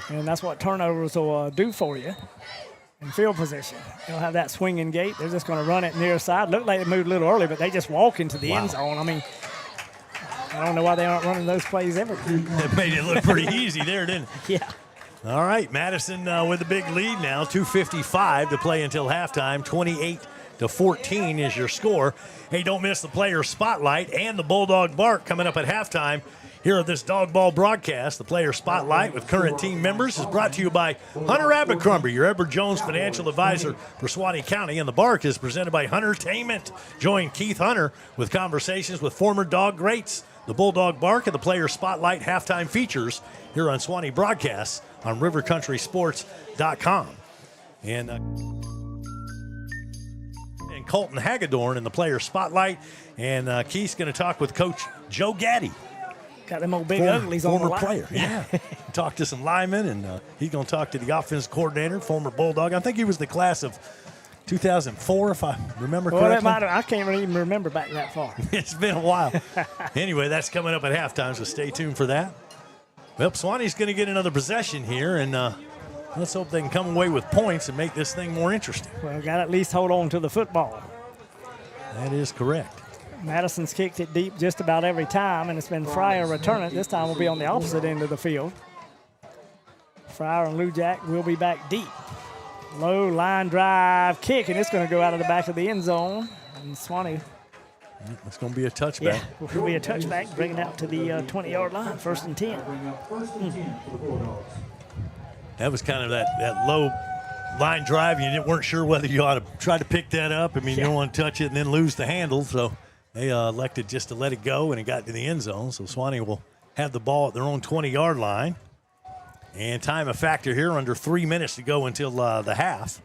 Speaker 7: And that's what turnovers will do for you in field position. They'll have that swinging gate. They're just going to run it near side. Looked like they moved a little early, but they just walk into the end zone. I mean, I don't know why they aren't running those plays ever.
Speaker 12: That made it look pretty easy there, didn't it?
Speaker 7: Yeah.
Speaker 12: All right, Madison with a big lead now, 2:55 to play until halftime. 28-14 is your score. Hey, don't miss the player spotlight and the Bulldog Bark coming up at halftime. Here at this dog ball broadcast, the player spotlight with current team members is brought to you by Hunter Abercrombie, your Edward Jones financial advisor for Suwannee County, and the Bark is presented by Huntertainment. Join Keith Hunter with conversations with former dog greats. The Bulldog Bark and the player spotlight halftime features here on Suwannee Broadcasts on rivercountrysports.com. And Colton Hagedorn in the player spotlight, and Keith's going to talk with Coach Joe Gaddy.
Speaker 7: Got them old big uglies on the line.
Speaker 12: Former player, yeah. Talked to some linemen, and he's going to talk to the offensive coordinator, former Bulldog. I think he was the class of 2004, if I remember correctly.
Speaker 7: I can't even remember back that far.
Speaker 12: It's been a while. Anyway, that's coming up at halftime, so stay tuned for that. Well, Suwannee's going to get another possession here, and let's hope they can come away with points and make this thing more interesting.
Speaker 7: Well, got to at least hold on to the football.
Speaker 12: That is correct.
Speaker 7: Madison's kicked it deep just about every time, and it's been Frier returning it. This time will be on the opposite end of the field. Frier and Lujack will be back deep. Low line drive kick, and it's going to go out of the back of the end zone. And Suwannee.
Speaker 12: It's going to be a touchback.
Speaker 7: Yeah, it will be a touchback, bring it out to the 20-yard line, 1st and 10.
Speaker 12: That was kind of that low line drive. You weren't sure whether you ought to try to pick that up. I mean, you don't want to touch it and then lose the handle, so they elected just to let it go, and it got to the end zone. So Suwannee will have the ball at their own 20-yard line. And time a factor here, under 3 minutes to go until the half.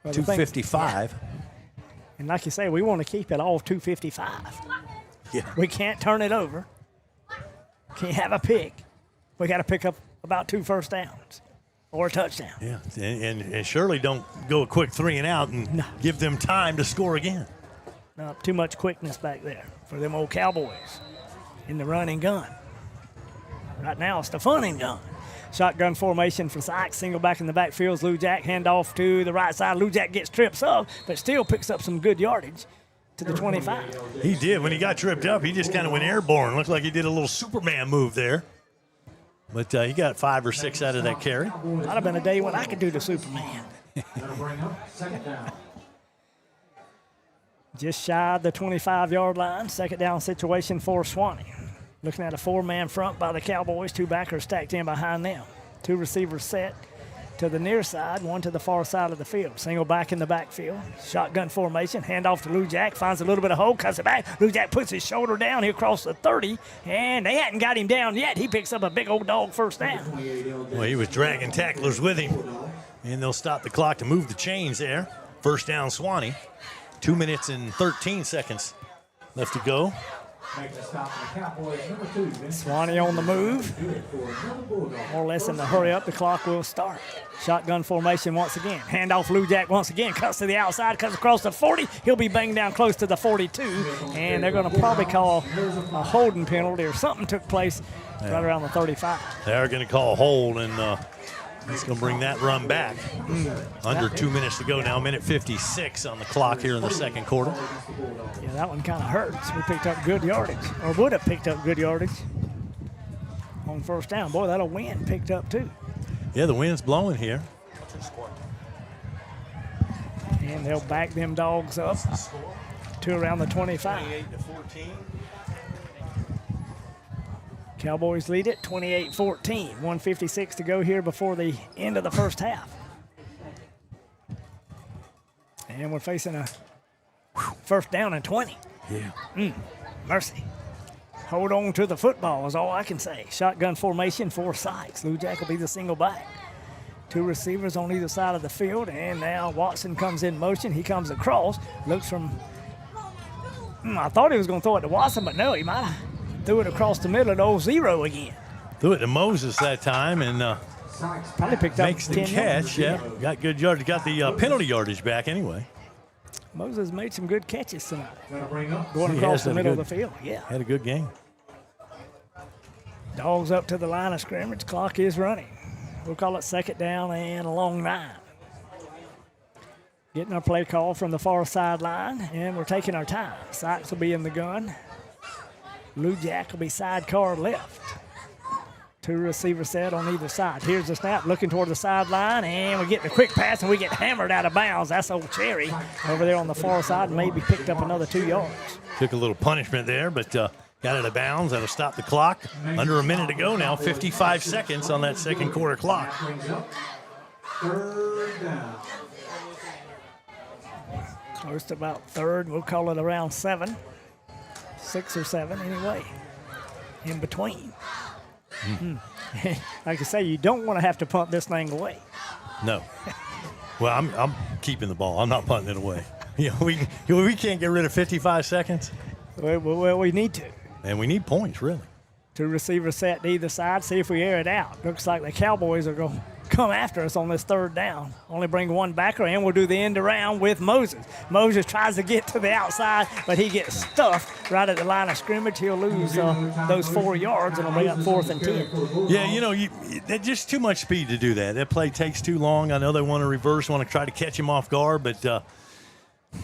Speaker 12: Well, 2:55.
Speaker 7: And like you say, we want to keep it all 2:55.
Speaker 12: Yeah.
Speaker 7: We can't turn it over. Can't have a pick. We got to pick up about 2 first downs or a touchdown.
Speaker 12: Yeah, and surely don't go a quick 3 and out and give them time to score again.
Speaker 7: No, too much quickness back there for them old Cowboys in the run and gun. Right now, it's the fun and gun. Shotgun formation for Sykes. Single back in the backfield. Lujack handoff to the right side. Lujack gets trips up, but still picks up some good yardage to the 25.
Speaker 12: He did. When he got tripped up, he just kind of went airborne. Looked like he did a little Superman move there. But he got 5 or 6 out of that carry.
Speaker 7: Might have been a day when I could do the Superman. Just shy of the 25-yard line. 2nd down situation for Suwannee. Looking at a 4-man front by the Cowboys. 2 backers stacked in behind them. 2 receivers set to the near side, 1 to the far side of the field. Single back in the backfield. Shotgun formation. Handoff to Lujack. Finds a little bit of hole. Cuts it back. Lujack puts his shoulder down. He'll cross the 30. And they hadn't got him down yet. He picks up a big old dog first down.
Speaker 12: Well, he was dragging tacklers with him. And they'll stop the clock to move the chains there. First down, Suwannee. 2 minutes and 13 seconds left to go.
Speaker 7: Suwannee on the move. More or less in the hurry up, the clock will start. Shotgun formation once again. Handoff Lujack once again. Cuts to the outside, cuts across the 40. He'll be banged down close to the 42. And they're going to probably call a holding penalty or something took place right around the 35.
Speaker 12: They're going to call a hold, and it's going to bring that run back. Under 2 minutes to go now, 1:56 on the clock here in the second quarter.
Speaker 7: Yeah, that one kind of hurts. We picked up good yardage, or would have picked up good yardage on first down. Boy, that'll wind picked up too.
Speaker 12: Yeah, the wind's blowing here.
Speaker 7: And they'll back them dogs up to around the 25.
Speaker 12: 28-14.
Speaker 7: Cowboys lead it 28-14. 1:56 to go here before the end of the first half. And we're facing a first down and 20.
Speaker 12: Yeah.
Speaker 7: Mercy. Hold on to the football is all I can say. Shotgun formation for Sykes. Lujack will be the single back. 2 receivers on either side of the field. And now Watson comes in motion. He comes across. Looks from... I thought he was going to throw it to Watson, but no, he might have threw it across the middle of the old 0 again.
Speaker 12: Threw it to Moses that time, and
Speaker 7: Probably picked up
Speaker 12: Makes the
Speaker 7: 10
Speaker 12: catch,
Speaker 7: yards.
Speaker 12: yeah. Got good yardage. Got the penalty yardage back anyway.
Speaker 7: Moses made some good catches tonight.
Speaker 12: He
Speaker 7: Going across
Speaker 12: has
Speaker 7: the
Speaker 12: had a
Speaker 7: middle of
Speaker 12: good-
Speaker 7: the field. Yeah.
Speaker 12: Had a good game.
Speaker 7: Dogs up to the line of scrimmage. Clock is running. We'll call it second down and a long 9. Getting our play call from the far sideline, and we're taking our time. Sykes will be in the gun. Lou Jack will be sidecar left. 2 receiver set on either side. Here's the snap, looking toward the sideline, and we get the quick pass, and we get hammered out of bounds. That's old Cherry over there on the far side, and maybe picked up another 2 yards.
Speaker 12: Took a little punishment there, but got out of bounds. That'll stop the clock. Under a minute to go now. 55 seconds on that second quarter clock.
Speaker 19: Third down.
Speaker 7: Close to about third. We'll call it around 7. 6 or 7 anyway. In between. Like I say, you don't want to have to punt this thing away.
Speaker 12: No. Well, I'm keeping the ball. I'm not punting it away. We can't get rid of 55 seconds.
Speaker 7: Well, we need to.
Speaker 12: And we need points, really.
Speaker 7: 2 receivers set to either side. See if we air it out. Looks like the Cowboys are going to come after us on this third down. Only bring one backer in. We'll do the end around with Moses. Moses tries to get to the outside, but he gets stuffed right at the line of scrimmage. He'll lose those 4 yards, and it'll bring up 4th and 10.
Speaker 12: Yeah, there's just too much speed to do that. That play takes too long. I know they want to reverse, want to try to catch him off guard, but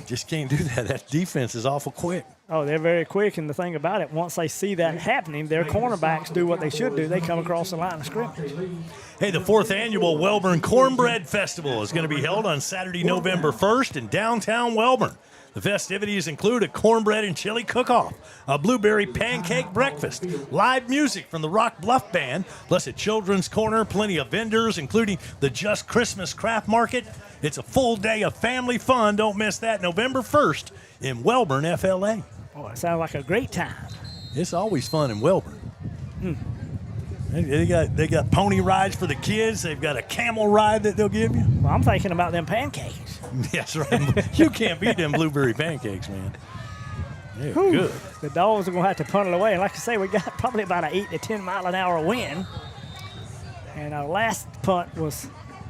Speaker 12: just can't do that. That defense is awful quick.
Speaker 7: Oh, they're very quick, and the thing about it, once they see that happening, their cornerbacks do what they should do. They come across the line of scrimmage.
Speaker 12: Hey, the 4th annual Welborn Cornbread Festival is going to be held on Saturday, November 1st in downtown Welborn. The festivities include a cornbread and chili cook-off, a blueberry pancake breakfast, live music from the Rock Bluff Band, plus a children's corner, plenty of vendors, including the Just Christmas Craft Market. It's a full day of family fun. Don't miss that November 1st in Welborn, FLA.
Speaker 7: Oh, it sounds like a great time.
Speaker 12: It's always fun in Welborn. They got pony rides for the kids. They've got a camel ride that they'll give you.
Speaker 7: Well, I'm thinking about them pancakes.
Speaker 12: That's right. You can't beat them blueberry pancakes, man. They're good.
Speaker 7: The Dogs are going to have to punt it away. And like I say, we got probably about an 8 to 10 mile an hour wind. And our last punt was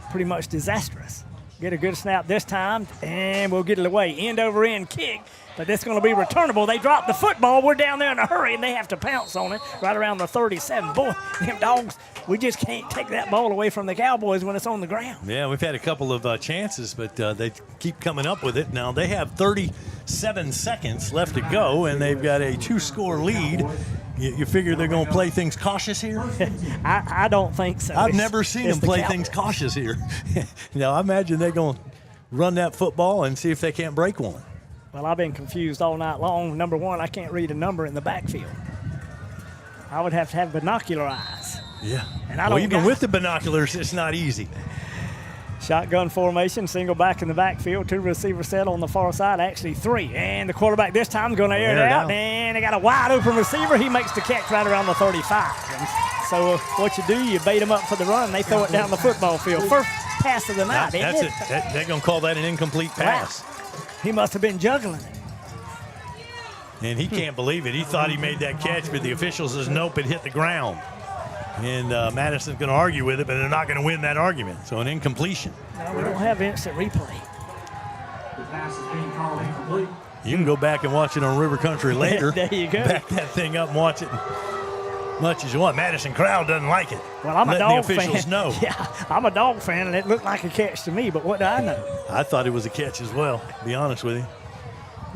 Speaker 7: pretty much disastrous. Get a good snap this time, and we'll get it away. End over end kick, but this is going to be returnable. They drop the football. We're down there in a hurry, and they have to pounce on it right around the 37. Boy, them Dogs, we just can't take that ball away from the Cowboys when it's on the ground.
Speaker 12: Yeah, we've had a couple of chances, but they keep coming up with it. Now, they have 37 seconds left to go, and they've got a 2-score lead. You figure they're going to play things cautious here?
Speaker 7: I don't think so.
Speaker 12: I've never seen them play things cautious here. Now, I imagine they're going to run that football and see if they can't break one.
Speaker 7: Well, I've been confused all night long. Number one, I can't read a number in the backfield. I would have to have binocular eyes.
Speaker 12: Yeah.
Speaker 7: And I don't
Speaker 12: even with the binoculars, it's not easy.
Speaker 7: Shotgun formation, single back in the backfield, 2 receivers set on the far side, actually 3. And the quarterback this time is going to air it out. And they got a wide open receiver. He makes the catch right around the 35. And so what you do, you bait them up for the run, and they throw it down the football field. First pass of the night.
Speaker 12: That's it. They're going to call that an incomplete pass.
Speaker 7: Wow. He must have been juggling it.
Speaker 12: And he can't believe it. He thought he made that catch, but the official says nope, it hit the ground. And Madison's going to argue with it, but they're not going to win that argument. So an incompletion.
Speaker 7: No, we don't have instant replay.
Speaker 19: The pass is being called incomplete.
Speaker 12: You can go back and watch it on River Country later.
Speaker 7: There you go.
Speaker 12: Back that thing up and watch it as much as you want. Madison crowd doesn't like it.
Speaker 7: Well, I'm a dog fan.
Speaker 12: The officials know.
Speaker 7: Yeah, I'm a dog fan, and it looked like a catch to me, but what do I know?
Speaker 12: I thought it was a catch as well, to be honest with you.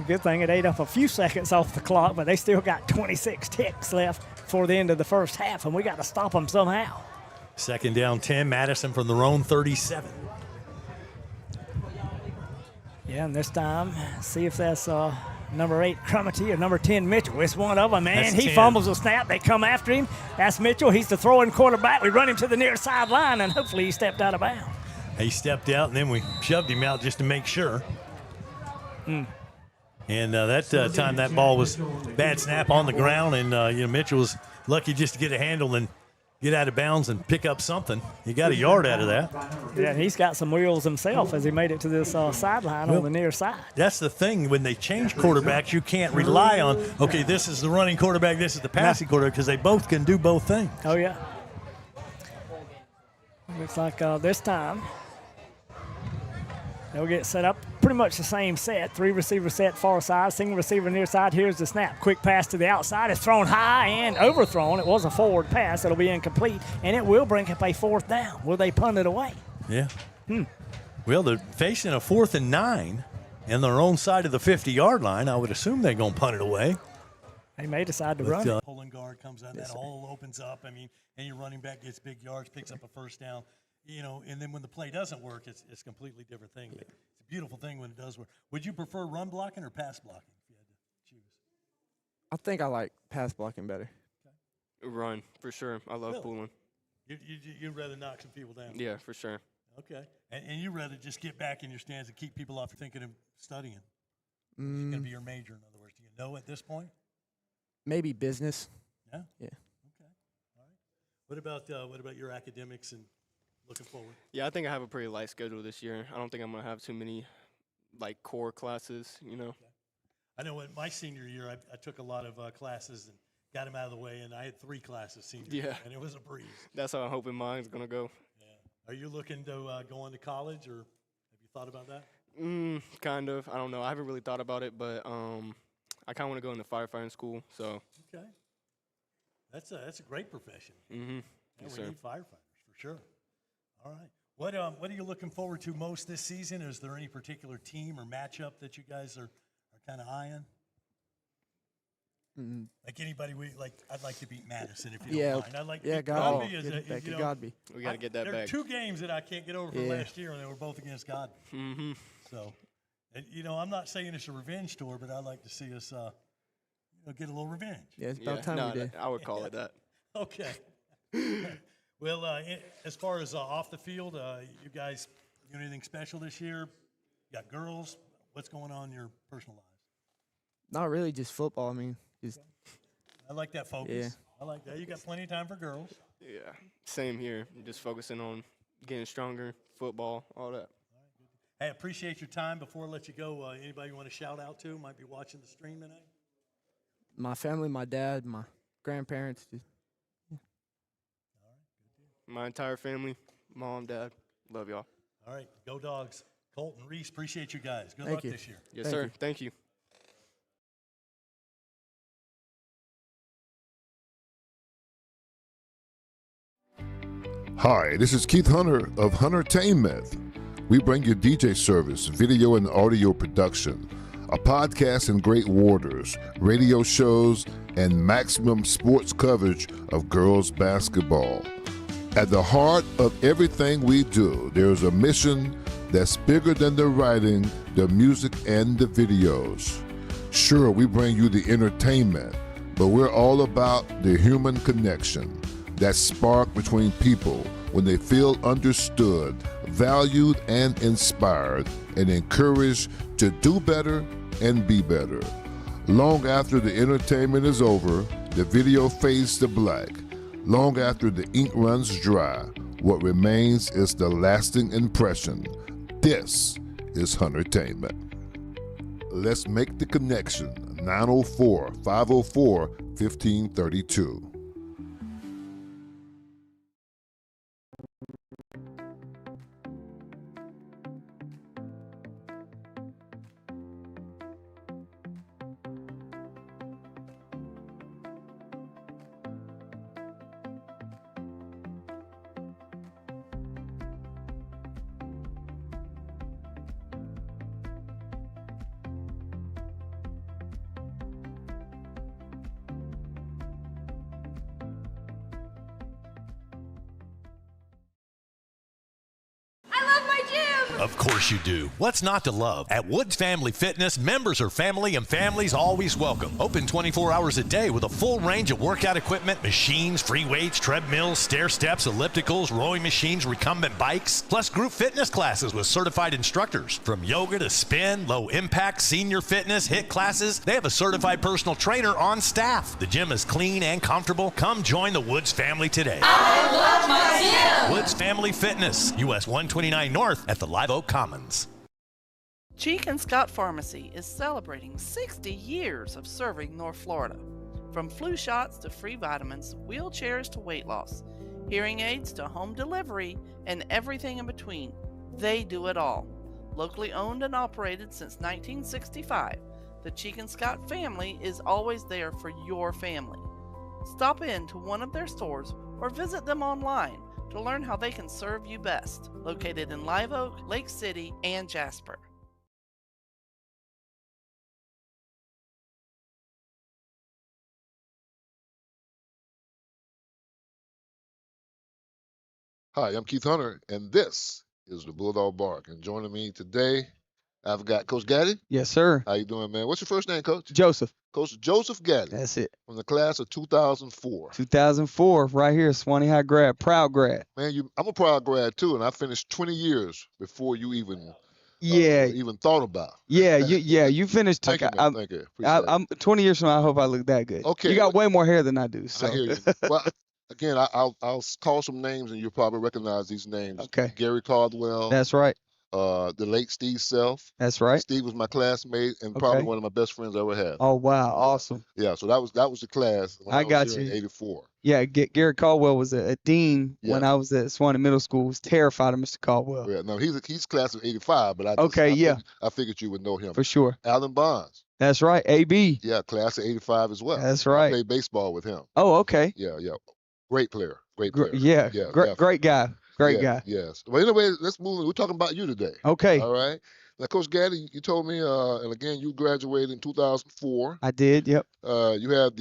Speaker 7: Good thing it ate up a few seconds off the clock, but they still got 26 ticks left for the end of the first half, and we got to stop them somehow.
Speaker 12: Second down 10, Madison from their own 37.
Speaker 7: Yeah, and this time, see if that's number 8, Crumity, or number 10, Mitchell. It's one of them, man. He fumbles a snap. They come after him. That's Mitchell. He's the throwing quarterback. We run him to the near sideline, and hopefully he stepped out of bounds.
Speaker 12: He stepped out, and then we shoved him out just to make sure. And that time that ball was bad snap on the ground, and Mitchell was lucky just to get a handle and get out of bounds and pick up something. He got a yard out of that.
Speaker 7: Yeah, and he's got some wheels himself as he made it to this sideline on the near side.
Speaker 12: That's the thing. When they change quarterbacks, you can't rely on, okay, this is the running quarterback, this is the passing quarterback, because they both can do both things.
Speaker 7: Oh, yeah. Looks like this time they'll get set up pretty much the same set. 3 receiver set far side, single receiver near side. Here's the snap. Quick pass to the outside. It's thrown high and overthrown. It was a forward pass. It'll be incomplete, and it will bring up a 4th down. Will they punt it away?
Speaker 12: Yeah. Well, they're facing a 4th and 9 in their own side of the 50-yard line. I would assume they're going to punt it away.
Speaker 7: They may decide to run.
Speaker 12: Pulling guard comes out, that hole opens up. I mean, and your running back gets big yards, picks up a 1st down. You know, and then when the play doesn't work, it's a completely different thing. But it's a beautiful thing when it does work. Would you prefer run blocking or pass blocking if you had to choose?
Speaker 6: I think I like pass blocking better.
Speaker 22: Run, for sure. I love pulling.
Speaker 12: You'd rather knock some people down?
Speaker 22: Yeah, for sure.
Speaker 12: Okay. And you'd rather just get back in your stands and keep people off thinking of studying? It's going to be your major, in other words. Do you know at this point?
Speaker 6: Maybe business.
Speaker 12: Yeah?
Speaker 6: Yeah.
Speaker 12: Okay. All right. What about your academics and looking forward?
Speaker 22: Yeah, I think I have a pretty light schedule this year. I don't think I'm going to have too many, like, core classes, you know.
Speaker 12: Okay. I know in my senior year, I took a lot of classes and got them out of the way, and I had 3 classes senior year, and it was a breeze.
Speaker 22: That's how I'm hoping mine's going to go.
Speaker 12: Yeah. Are you looking to go on to college, or have you thought about that?
Speaker 22: Kind of. I don't know. I haven't really thought about it, but I kind of want to go into firefighting school, so.
Speaker 12: Okay. That's a great profession.
Speaker 22: Mm-hmm.
Speaker 12: Yeah,
Speaker 22: yes,
Speaker 12: we need firefighters, for sure. All right. What are you looking forward to most this season? Is there any particular team or matchup that you guys are kind of eyeing? Like anybody, I'd like to beat Madison if you don't mind. I'd like to beat Godby.
Speaker 6: Godby.
Speaker 22: We got to get that back.
Speaker 12: There are 2 games that I can't get over from last year, and they were both against Godby.
Speaker 22: Mm-hmm.
Speaker 12: So, and, I'm not saying it's a revenge tour, but I'd like to see us get a little revenge.
Speaker 6: Yeah, it's about time we did.
Speaker 22: I would call it that.
Speaker 12: Okay. Well, as far as off the field, you guys doing anything special this year? You got girls? What's going on in your personal lives?
Speaker 6: Not really, just football. I mean, just.
Speaker 12: I like that focus.
Speaker 6: Yeah.
Speaker 12: I like that. You got plenty of time for girls.
Speaker 22: Yeah, same here. Just focusing on getting stronger, football, all that.
Speaker 12: Hey, appreciate your time. Before I let you go, anybody you want to shout out to might be watching the stream tonight?
Speaker 6: My family, my dad, my grandparents. Just, yeah.
Speaker 12: All right, good deal.
Speaker 22: My entire family, mom, dad, love y'all.
Speaker 12: All right, go Dogs. Colton, Reese, appreciate you guys. Good
Speaker 6: Thank
Speaker 12: luck
Speaker 6: you.
Speaker 12: this year.
Speaker 22: Yes, sir. Thank you.
Speaker 23: Hi, this is Keith Hunter of Huntertainment. We bring you DJ service, video and audio production, a podcast in Great Waters, radio shows, and maximum sports coverage of girls basketball. At the heart of everything we do, there is a mission that's bigger than the writing, the music, and the videos. Sure, we bring you the entertainment, but we're all about the human connection, that spark between people when they feel understood, valued, and inspired, and encouraged to do better and be better. Long after the entertainment is over, the video fades to black. Long after the ink runs dry, what remains is the lasting impression. This is Huntertainment. Let's make the connection. 904-504-1532.
Speaker 2: Of course you do. What's not to love? At Woods Family Fitness, members are family and families always welcome. Open 24 hours a day with a full range of workout equipment, machines, free weights, treadmills, stair steps, ellipticals, rowing machines, recumbent bikes, plus group fitness classes with certified instructors. From yoga to spin, low impact, senior fitness, HIIT classes, they have a certified personal trainer on staff. The gym is clean and comfortable. Come join the Woods family today.
Speaker 24: I love my gym.
Speaker 2: Woods Family Fitness, US 129 North at the Live Oak Commons.
Speaker 11: Cheek and Scott Pharmacy is celebrating 60 years of serving North Florida. From flu shots to free vitamins, wheelchairs to weight loss. hearing aids to home delivery, and everything in between. They do it all. Locally owned and operated since 1965, the Cheek and Scott family is always there for your family. Stop in to one of their stores or visit them online to learn how they can serve you best. Located in Live Oak, Lake City, and Jasper.
Speaker 23: Hi, I'm Keith Hunter, and this is the Bulldog Bark. And joining me today, I've got Coach Gaddy.
Speaker 5: Yes, sir.
Speaker 23: How you doing, man? What's your first name, Coach?
Speaker 5: Joseph.
Speaker 23: Coach Joseph Gaddy.
Speaker 5: That's it.
Speaker 23: From the class of 2004.
Speaker 5: 2004, right here, Suwannee High grad, proud grad.
Speaker 23: Man, I'm a proud grad too, and I finished 20 years before you even even thought about.
Speaker 5: You finished.
Speaker 23: Thank you, man. Thank you.
Speaker 5: I'm 20 years from now. I hope I look that good.
Speaker 23: Okay.
Speaker 5: You got way more hair than I do. So.
Speaker 23: I hear you. Well, again, I'll call some names, and you'll probably recognize these names.
Speaker 5: Okay.
Speaker 23: Gary Caldwell.
Speaker 5: That's right.
Speaker 23: The late Steve Self.
Speaker 5: That's right.
Speaker 23: Steve was my classmate and probably one of my best friends I ever had.
Speaker 5: Oh wow, awesome.
Speaker 23: Yeah, so that was the class. When I
Speaker 5: got
Speaker 23: was
Speaker 5: you.
Speaker 23: here in '84.
Speaker 5: Yeah, Gary Caldwell was a dean when I was at Suwannee Middle School. Was terrified of Mr. Caldwell.
Speaker 23: Yeah, no, he's class of '85, but I figured you would know him
Speaker 5: for sure.
Speaker 23: Alan Bonds.
Speaker 5: That's right, AB.
Speaker 23: Yeah, class of '85 as well.
Speaker 5: That's right.
Speaker 23: I played baseball with him.
Speaker 5: Oh, okay.
Speaker 23: Yeah. Great player. Great player.
Speaker 5: Great guy. Great guy.
Speaker 23: Yes. Well, anyway, let's move. We're talking about you today.
Speaker 5: Okay.
Speaker 23: All right. Now, Coach Gaddy, you told me, and again, you graduated in 2004.
Speaker 5: I did. Yep.
Speaker 23: You had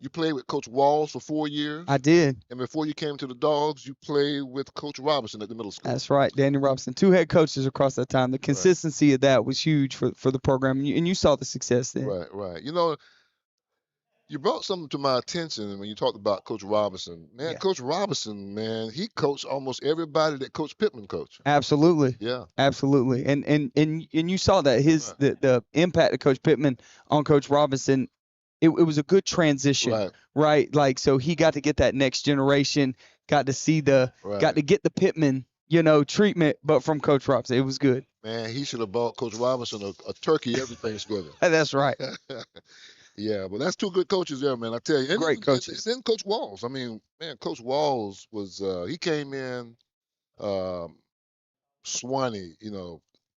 Speaker 23: you played with Coach Walls for 4 years.
Speaker 5: I did.
Speaker 23: And before you came to the Dogs, you played with Coach Robinson at the middle school.
Speaker 5: That's right, Danny Robinson. 2 head coaches across that time. The consistency of that was huge for the program, and you saw the success there.
Speaker 23: Right. You know, you brought something to my attention when you talked about Coach Robinson. Man, Coach Robinson, man, he coached almost everybody that Coach Pittman coached.
Speaker 5: Absolutely.
Speaker 23: Yeah.
Speaker 5: Absolutely. And you saw that the impact of Coach Pittman on Coach Robinson. It was a good transition, right? Like, so he got to get that next generation, got to see got to get the Pittman, treatment, but from Coach Robinson. It was good.
Speaker 23: Man, he should have bought Coach Robinson a turkey every Thanksgiving.
Speaker 5: That's right.
Speaker 23: Yeah, but that's 2 good coaches there, man. I tell you. And
Speaker 5: great coaches.
Speaker 23: It's in Coach Walls. I mean, man, Coach Walls was he came in Suwannee,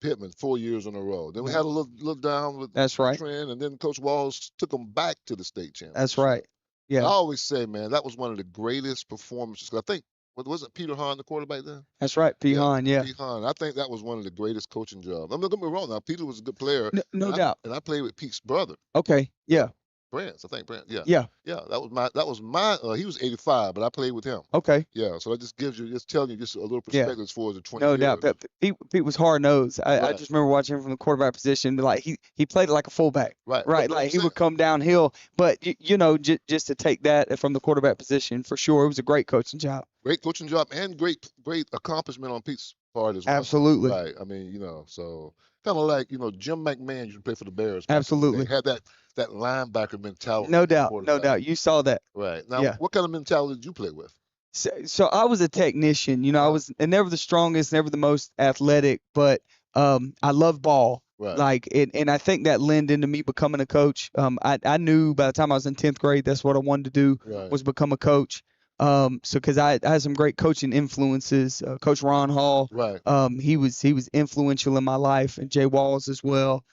Speaker 23: Pittman 4 years in a row. Then we had a little down with trend, and then Coach Walls took them back to the state championship.
Speaker 5: That's right. Yeah.
Speaker 23: I always say, man, that was one of the greatest performances. I think, was it Peter Hahn, the quarterback then?
Speaker 5: That's right, Hahn, yeah.
Speaker 23: Pete Hahn. I think that was one of the greatest coaching jobs. I'm not going to be wrong. Now, Peter was a good player.
Speaker 5: No doubt.
Speaker 23: And I played with Pete's brother.
Speaker 5: Okay, yeah.
Speaker 23: Brant, I think Brant. Yeah.
Speaker 5: Yeah.
Speaker 23: That was my. He was 85, but I played with him.
Speaker 5: Okay.
Speaker 23: Yeah. So that just telling you just a little perspective as far as the 20
Speaker 5: No
Speaker 23: years.
Speaker 5: doubt. Pete was hard nosed. I just remember watching him from the quarterback position. Like he played it like a fullback. Right. Like he would come downhill, but just to take that from the quarterback position for sure, it was a great coaching job.
Speaker 23: Great coaching job and great accomplishment on Pete's part as well.
Speaker 5: Absolutely.
Speaker 23: Right. I mean, so kind of like Jim McMahon used to play for the Bears.
Speaker 5: Absolutely.
Speaker 23: They had that linebacker mentality.
Speaker 5: No doubt. You saw that.
Speaker 23: Right. Now, what kind of mentality did you play with?
Speaker 5: So I was a technician. I was never the strongest, never the most athletic, but I love ball.
Speaker 23: Right.
Speaker 5: And I think that led into me becoming a coach. I knew by the time I was in 10th grade, that's what I wanted to do was become a coach. Because I had some great coaching influences. Coach Ron Hall.
Speaker 23: Right.
Speaker 5: He was influential in my life, and Jay Walls as well.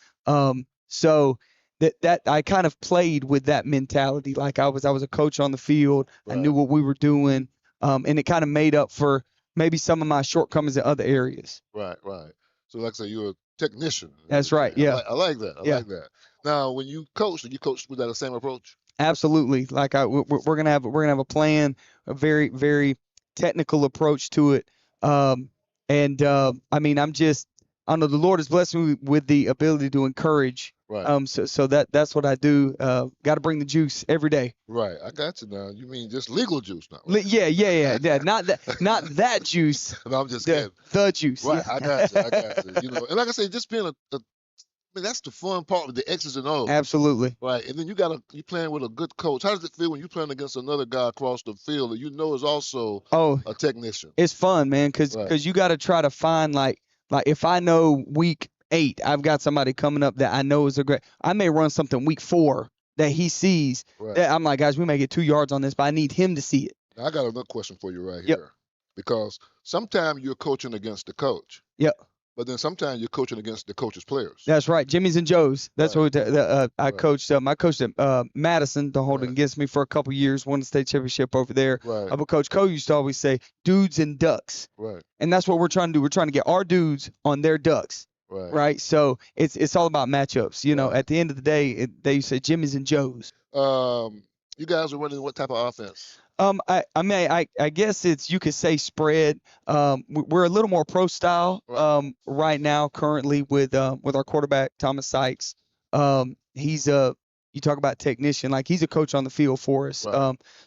Speaker 5: So that I kind of played with that mentality. Like I was a coach on the field. I knew what we were doing. And it kind of made up for maybe some of my shortcomings in other areas.
Speaker 23: Right. So like I say, you're a technician.
Speaker 5: That's right. Yeah.
Speaker 23: I like that. I like that. Now, when you coached with that same approach?
Speaker 5: Absolutely. Like we're gonna have a plan, a very, very technical approach to it. I mean, I know the Lord has blessed me with the ability to encourage.
Speaker 23: Right.
Speaker 5: So that's what I do. Got to bring the juice every day.
Speaker 23: Right. I got you now. You mean just legal juice now?
Speaker 5: Right? Yeah. Not that juice.
Speaker 23: No, I'm just kidding.
Speaker 5: The juice.
Speaker 23: Right.
Speaker 5: Yeah.
Speaker 23: I got you. And like I say, just being I mean, that's the fun part with the X's and O's.
Speaker 5: Absolutely.
Speaker 23: Right. And then you playing with a good coach. How does it feel when you're playing against another guy across the field that is also a technician?
Speaker 5: It's fun, man, because you got to try to find like if I know week 8, I've got somebody coming up that I know is a great. I may run something week 4 that he sees that I'm like, guys, we may get 2 yards on this, but I need him to see it.
Speaker 23: I got another question for you right here. Because sometimes you're coaching against the coach.
Speaker 5: Yep.
Speaker 23: But then sometimes you're coaching against the coach's players.
Speaker 5: That's right, Jimmy's and Joe's. That's what I coached. I coached at Madison. Don't hold it against me for a couple years. Won the state championship over there.
Speaker 23: Right.
Speaker 5: But Coach Cole used to always say, "Dudes and ducks."
Speaker 23: Right.
Speaker 5: And that's what we're trying to do. We're trying to get our dudes on their ducks.
Speaker 23: Right.
Speaker 5: Right. So it's all about matchups. You know, at the end of the day, they say Jimmy's and Joe's.
Speaker 23: You guys are running what type of offense?
Speaker 5: I guess you could say spread. We're a little more pro style right now currently with our quarterback Thomas Sykes. He's you talk about technician, like he's a coach on the field for us.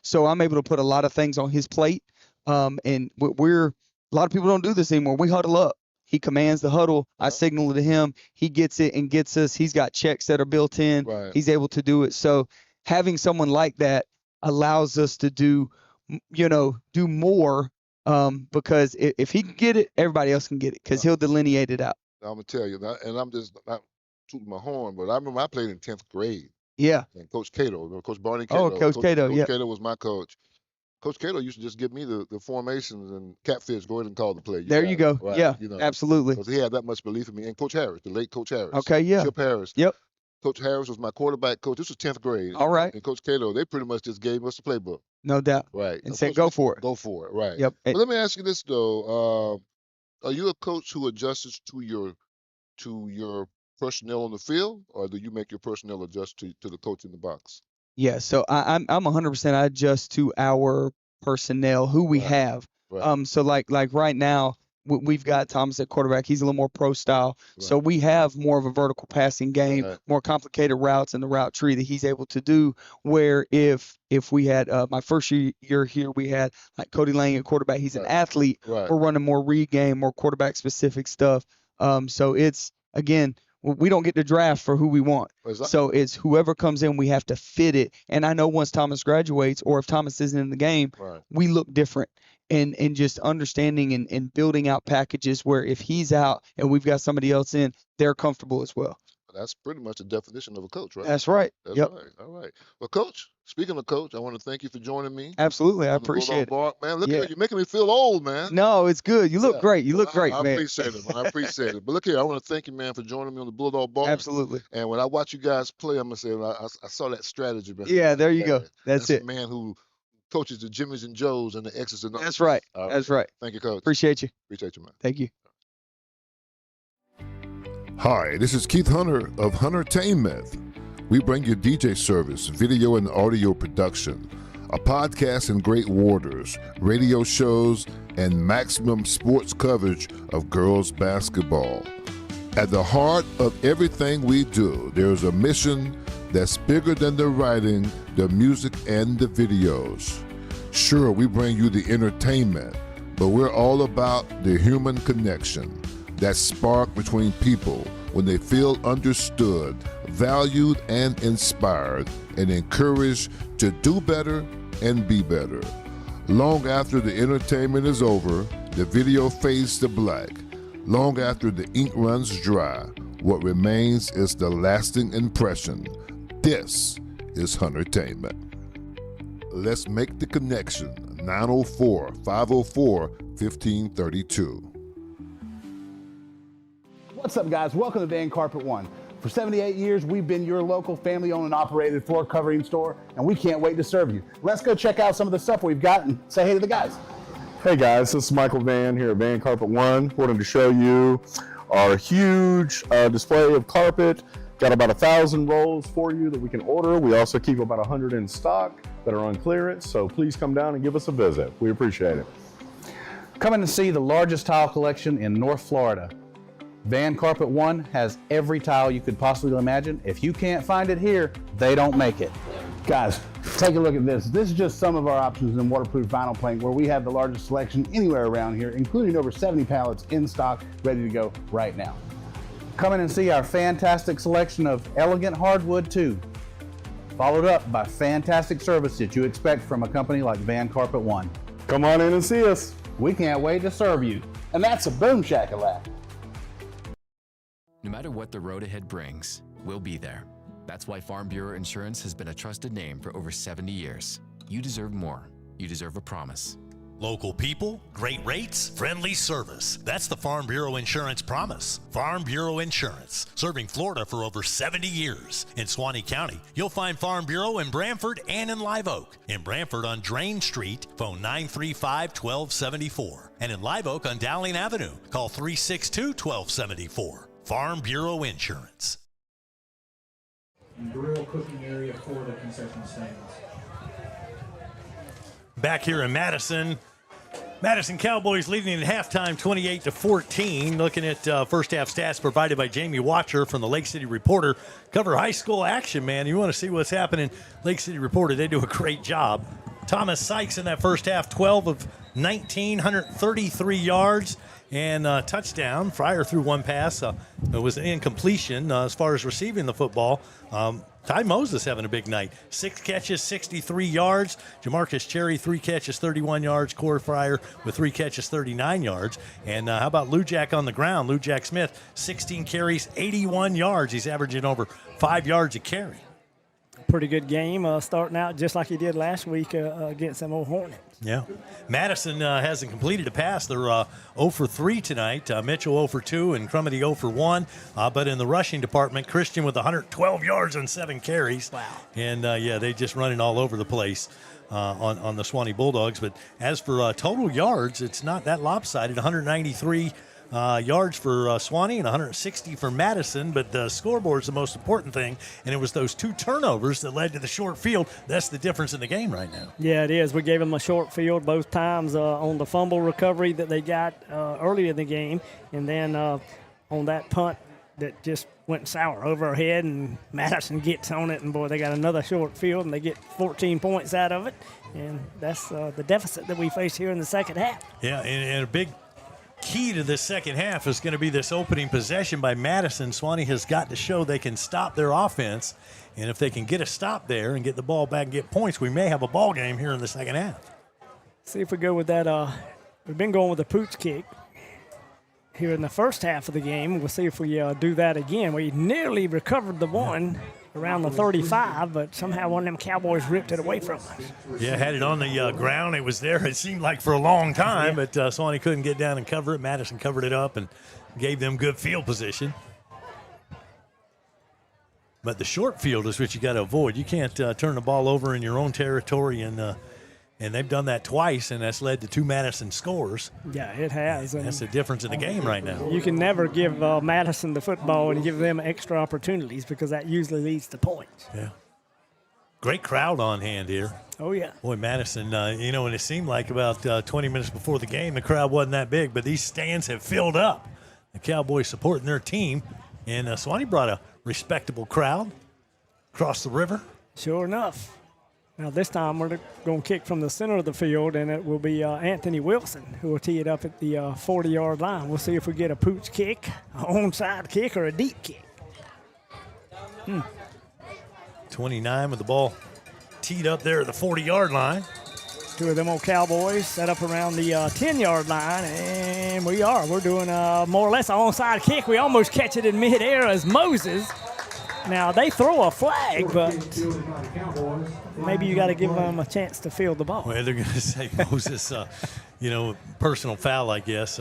Speaker 5: So I'm able to put a lot of things on his plate. And a lot of people don't do this anymore. We huddle up. He commands the huddle. I signal it to him. He gets it and gets us. He's got checks that are built in. He's able to do it. So having someone like that allows us to do more because if he can get it, everybody else can get it because he'll delineate it out.
Speaker 23: I'm gonna tell you, and I'm just not tooting my horn, but I remember I played in 10th grade.
Speaker 5: Yeah.
Speaker 23: And Coach Cato, Coach Barney Cato.
Speaker 5: Oh, Coach Cato,
Speaker 23: Coach
Speaker 5: yeah.
Speaker 23: Cato was my coach. Coach Cato used to just give me the formations and catfish. Go ahead and call the play.
Speaker 5: There you go.
Speaker 23: Right?
Speaker 5: Yeah, absolutely.
Speaker 23: Because he had that much belief in me. And Coach Harris, the late Coach Harris.
Speaker 5: Okay, yeah.
Speaker 23: Chip Harris.
Speaker 5: Yep.
Speaker 23: Coach Harris was my quarterback coach. This was 10th grade.
Speaker 5: All right.
Speaker 23: And Coach Cato, they pretty much just gave us the playbook.
Speaker 5: No doubt.
Speaker 23: Right.
Speaker 5: And said, go for it.
Speaker 23: Go for it. Right.
Speaker 5: Yep.
Speaker 23: But let me ask you this though. Are you a coach who adjusts to your personnel on the field, or do you make your personnel adjust to the coach in the box?
Speaker 5: Yeah. So I'm 100%. I adjust to our personnel, who we have.
Speaker 23: Right.
Speaker 5: So like right now, we've got Thomas at quarterback. He's a little more pro style. Right. So we have more of a vertical passing game, more complicated routes in the route tree that he's able to do. Where if we had my first year here, we had like Cody Lang at quarterback. He's an athlete. We're running more read game, more quarterback specific stuff. So it's, again, we don't get to draft for who we want. Exactly. So it's whoever comes in, we have to fit it. And I know once Thomas graduates, or if Thomas isn't in the game, we look different. And just understanding and building out packages where if he's out and we've got somebody else in, they're comfortable as well.
Speaker 23: That's pretty much the definition of a coach, right?
Speaker 5: That's right.
Speaker 23: That's right. All right. Well, Coach, speaking of Coach, I want to thank you for joining me.
Speaker 5: Absolutely. I appreciate it.
Speaker 23: Man, look at you. You're making me feel old, man.
Speaker 5: No, it's good. You look great. You look great, man.
Speaker 23: I appreciate it, man. I appreciate it. But look here, I want to thank you, man, for joining me on the Bulldog Bar.
Speaker 5: Absolutely.
Speaker 23: And when I watch you guys play, I'm going to say, I saw that strategy, man.
Speaker 5: Yeah, there you go. That's it.
Speaker 23: A man who coaches the Jimmys and Joes and the X's and O's.
Speaker 5: That's right. That's right.
Speaker 23: Thank you, Coach.
Speaker 5: Appreciate you.
Speaker 23: Appreciate you, man.
Speaker 5: Thank you.
Speaker 23: Hi, this is Keith Hunter of Huntertainment. We bring you DJ service, video and audio production, a podcast and great waters, radio shows, and maximum sports coverage of girls basketball. At the heart of everything we do, there's a mission that's bigger than the writing, the music, and the videos. Sure, we bring you the entertainment, but we're all about the human connection, that spark between people when they feel understood, valued, and inspired, and encouraged to do better and be better. Long after the entertainment is over, the video fades to black. Long after the ink runs dry, what remains is the lasting impression. This is Huntertainment. Let's make the connection. 904-504-1532.
Speaker 10: What's up, guys? Welcome to Van Carpet One. For 78 years, we've been your local family-owned and operated floor covering store, and we can't wait to serve you. Let's go check out some of the stuff we've got and say hey to the guys.
Speaker 13: Hey guys, this is Michael Van here at Van Carpet One. Wanted to show you our huge display of carpet. Got about 1,000 rolls for you that we can order. We also keep about 100 in stock that are on clearance, so please come down and give us a visit. We appreciate it.
Speaker 10: Come in and see the largest tile collection in North Florida. Van Carpet One has every tile you could possibly imagine. If you can't find it here, they don't make it. Guys, take a look at this. This is just some of our options in waterproof vinyl plank, where we have the largest selection anywhere around here, including over 70 pallets in stock, ready to go right now. Come in and see our fantastic selection of elegant hardwood too, followed up by fantastic service that you expect from a company like Van Carpet One.
Speaker 13: Come on in and see us.
Speaker 10: We can't wait to serve you. And that's a boom shakalak.
Speaker 20: No matter what the road ahead brings, we'll be there. That's why Farm Bureau Insurance has been a trusted name for over 70 years. You deserve more. You deserve a promise.
Speaker 2: Local people, great rates, friendly service. That's the Farm Bureau Insurance promise. Farm Bureau Insurance, serving Florida for over 70 years. In Suwannee County, you'll find Farm Bureau in Brantford and in Live Oak. In Brantford on Drain Street, phone 935-1274. And in Live Oak on Dowling Avenue, call 362-1274. Farm Bureau Insurance.
Speaker 19: Grill cooking area for the concession stands.
Speaker 21: Back here in Madison, Madison Cowboys leading at halftime 28-14. Looking at first half stats provided by Jamie Watcher from the Lake City Reporter. Cover high school action, man. You want to see what's happening. Lake City Reporter, they do a great job. Thomas Sykes in that first half, 12 of 19, 133 yards and touchdown. Frier threw one pass. It was an incompletion as far as receiving the football. Ty Moses having a big night. 6 catches, 63 yards. Jamarcus Cherry, 3 catches, 31 yards. Corey Frier with 3 catches, 39 yards. And how about Lou Jack on the ground? Lou Jack Smith, 16 carries, 81 yards. He's averaging over 5 yards a carry.
Speaker 7: Pretty good game, starting out just like he did last week against them old Hornets.
Speaker 21: Yeah. Madison hasn't completed a pass. They're 0 for 3 tonight. Mitchell 0 for 2 and Crumity 0 for 1. But in the rushing department, Christian with 112 yards on 7 carries.
Speaker 7: Wow.
Speaker 21: And, they just running all over the place on the Suwannee Bulldogs. But as for total yards, it's not that lopsided. 193 yards for Suwannee and 160 for Madison, but the scoreboard's the most important thing, and it was those 2 turnovers that led to the short field. That's the difference in the game right now.
Speaker 7: Yeah, it is. We gave them a short field both times on the fumble recovery that they got early in the game, and then on that punt that just went sour over our head, and Madison gets on it, and boy, they got another short field, and they get 14 points out of it, and that's the deficit that we face here in the second half.
Speaker 21: Yeah, and a big key to this second half is going to be this opening possession by Madison. Suwannee has got to show they can stop their offense, and if they can get a stop there and get the ball back and get points, we may have a ball game here in the second half.
Speaker 7: See if we go with that. We've been going with the pooch kick here in the first half of the game. We'll see if we do that again. We nearly recovered the one around the 35, but somehow one of them Cowboys ripped it away from us.
Speaker 21: Yeah, had it on the ground. It was there, it seemed like, for a long time, but Suwannee couldn't get down and cover it. Madison covered it up and gave them good field position. But the short field is what you got to avoid. You can't turn the ball over in your own territory, and they've done that twice, and that's led to 2 Madison scores.
Speaker 7: Yeah, it has.
Speaker 21: And that's the difference in the game right now.
Speaker 7: You can never give Madison the football and give them extra opportunities because that usually leads to points.
Speaker 21: Yeah. Great crowd on hand here.
Speaker 7: Oh, yeah.
Speaker 21: Boy, Madison, and it seemed like about 20 minutes before the game, the crowd wasn't that big, but these stands have filled up. The Cowboys supporting their team, and Suwannee brought a respectable crowd across the river.
Speaker 7: Sure enough. Now, this time we're going to kick from the center of the field, and it will be Anthony Wilson who will tee it up at the 40-yard line. We'll see if we get a pooch kick, an onside kick, or a deep kick.
Speaker 21: 29 with the ball teed up there at the 40-yard line.
Speaker 7: 2 of them old Cowboys set up around the 10-yard line, and we're doing more or less an onside kick. We almost catch it in midair as Moses. Now, they throw a flag, but maybe you got to give them a chance to field the ball.
Speaker 21: Well, they're going to say Moses, personal foul, I guess,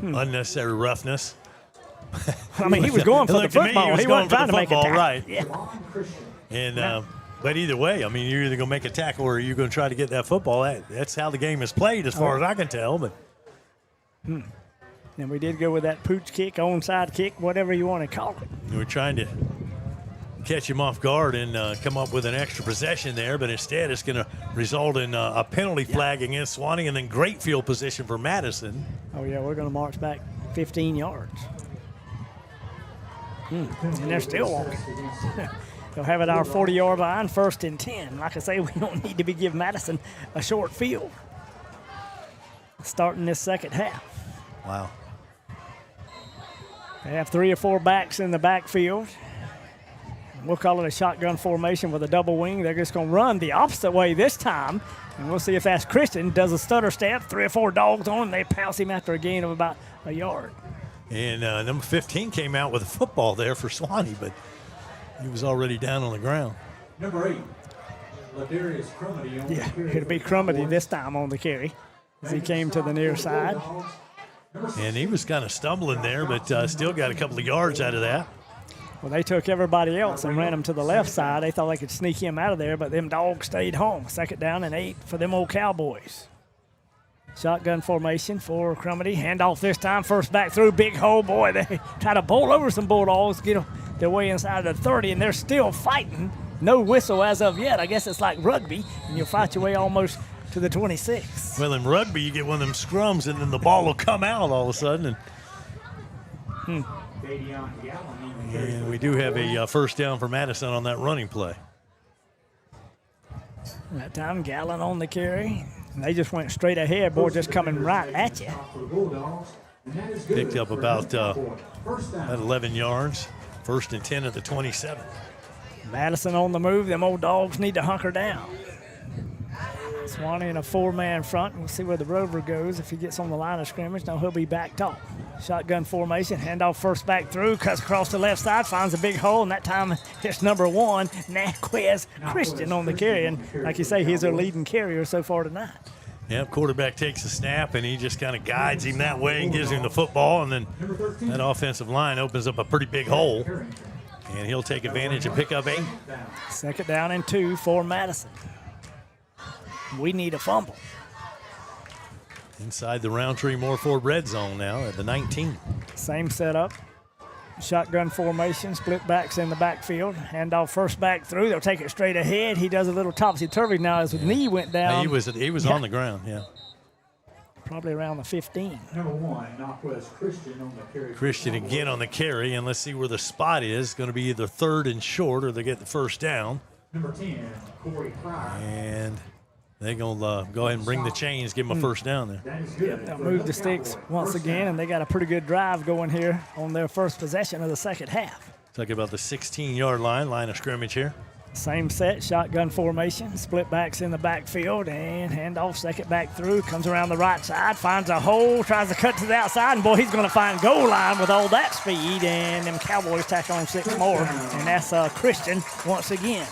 Speaker 21: unnecessary roughness.
Speaker 7: I mean, he was going for the football. He wasn't trying to make a tackle.
Speaker 21: Right.
Speaker 7: Yeah.
Speaker 21: And but either way, I mean, you're either going to make a tackle or you're going to try to get that football. That's how the game is played as far as I can tell. But
Speaker 7: And we did go with that pooch kick, onside kick, whatever you want to call it.
Speaker 21: We're trying to catch him off guard and come up with an extra possession there, but instead it's going to result in a penalty flag against Suwannee and then great field position for Madison.
Speaker 7: Oh, yeah, we're going to march back 15 yards. And they're still walking. They'll have it our 40-yard line, 1st and 10. Like I say, we don't need to be giving Madison a short field starting this second half.
Speaker 21: Wow.
Speaker 7: They have 3 or 4 backs in the backfield. We'll call it a shotgun formation with a double wing. They're just going to run the opposite way this time. And we'll see if that's Christian. Does a stutter step, 3 or 4 dogs on him. They pounce him after a gain of about a yard.
Speaker 21: And number 15 came out with a football there for Suwannee, but he was already down on the ground.
Speaker 19: Number 8,
Speaker 7: Yeah, it'll be Crumity this time on the carry as he came to the near side.
Speaker 21: And he was kind of stumbling there, but still got a couple of yards out of that.
Speaker 7: Well, they took everybody else and ran him to the left side. They thought they could sneak him out of there, but them dogs stayed home. 2nd down and 8 for them old Cowboys. Shotgun formation for Crumity. Handoff this time. First back through. Big hole. Boy, they try to bowl over some Bulldogs, get their way inside the 30, and they're still fighting. No whistle as of yet. I guess it's like rugby, and you'll fight your way almost to the 26.
Speaker 21: Well, in rugby, you get one of them scrums, and then the ball will come out all of a sudden. And we do have a first down for Madison on that running play.
Speaker 7: That time, Gallon on the carry. And they just went straight ahead, boy, just coming right at you.
Speaker 21: Picked up about 11 yards. 1st and 10 at the 27.
Speaker 7: Madison on the move. Them old dogs need to hunker down. Suwannee in a 4-man front. We'll see where the Rover goes. If he gets on the line of scrimmage, now he'll be backed off. Shotgun formation, handoff first back through, cuts across the left side, finds a big hole, and that time it's number 1, Naquez Christian on the carry. And like you say, he's their leading carrier so far tonight.
Speaker 21: Yep, quarterback takes a snap, and he just kind of guides him that way and gives him the football, and then that offensive line opens up a pretty big hole, and he'll take advantage and pick up 8.
Speaker 7: 2nd down and 2 for Madison. We need a fumble.
Speaker 21: Inside the Rountree Moore Ford red zone now at the 19.
Speaker 7: Same setup. Shotgun formation, split backs in the backfield. Handoff first back through. They'll take it straight ahead. He does a little topsy-turvy now as his knee went down.
Speaker 21: He was on the ground, yeah.
Speaker 7: Probably around the 15.
Speaker 19: Number 1, Naquez Christian on the carry.
Speaker 21: Christian again on the carry, and let's see where the spot is. Going to be either 3rd and short or they get the first down.
Speaker 19: Number 10, Corey Frier.
Speaker 21: And they're going to go ahead and bring the chains, give them a first down there.
Speaker 7: They'll move the sticks once again, and they got a pretty good drive going here on their first possession of the 2nd half.
Speaker 21: Talk about the 16-yard line of scrimmage here.
Speaker 7: Same set, shotgun formation, split backs in the backfield, and handoff, 2nd back through, comes around the right side, finds a hole, tries to cut to the outside, and boy, he's going to find goal line with all that speed, and them Cowboys tack on 6 more, and that's Christian once again.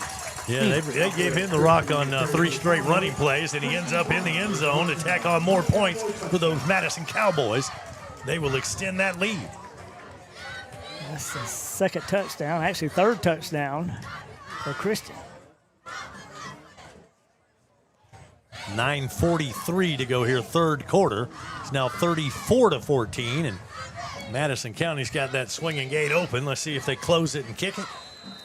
Speaker 21: Yeah, they gave him the rock on 3 straight running plays, and he ends up in the end zone to tack on more points for those Madison Cowboys. They will extend that lead.
Speaker 7: That's the 2nd touchdown, actually 3rd touchdown for Christian.
Speaker 21: 9:43 to go here, 3rd quarter. It's now 34-14, and Madison County's got that swinging gate open. Let's see if they close it and kick it.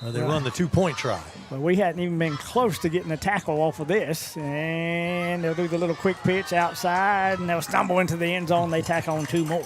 Speaker 21: They run the 2-point try.
Speaker 7: Well, we hadn't even been close to getting a tackle off of this. And they'll do the little quick pitch outside, and they'll stumble into the end zone. They tack on 2 more.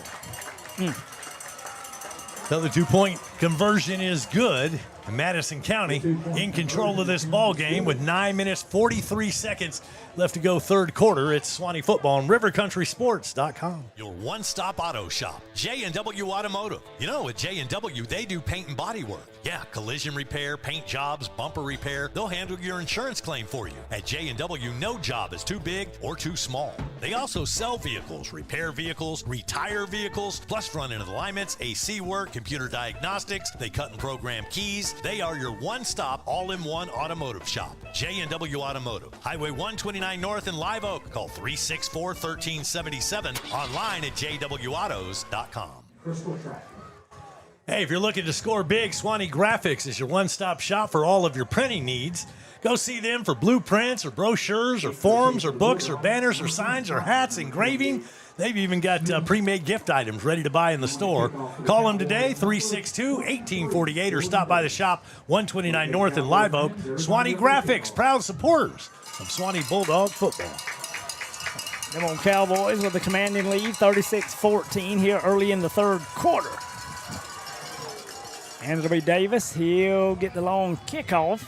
Speaker 21: So the 2-point conversion is good. Madison County in control of this ball game with 9 minutes, 43 seconds left to go, 3rd quarter. It's Suwannee football on rivercountrysports.com.
Speaker 2: Your one-stop auto shop, J&W Automotive. You know, at J&W, they do paint and body work. Yeah, collision repair, paint jobs, bumper repair. They'll handle your insurance claim for you. At J&W, no job is too big or too small. They also sell vehicles, repair vehicles, retire vehicles, plus front-end alignments, AC work, computer diagnostics. They cut and program keys. They are your one-stop, all-in-one automotive shop. J&W Automotive. Highway 129 North in Live Oak. Call 364-1377. Online at jwautos.com.
Speaker 21: Hey, if you're looking to score big, Suwannee Graphics is your one-stop shop for all of your printing needs. Go see them for blueprints or brochures or forms or books or banners or signs or hats, engraving. They've even got pre-made gift items ready to buy in the store. Call them today, 362-1848, or stop by the shop, 129 North in Live Oak. Suwannee Graphics, proud supporters of Suwannee Bulldog football.
Speaker 7: Them old Cowboys with a commanding lead, 36-14 here early in the 3rd quarter. And it'll be Davis. He'll get the long kickoff.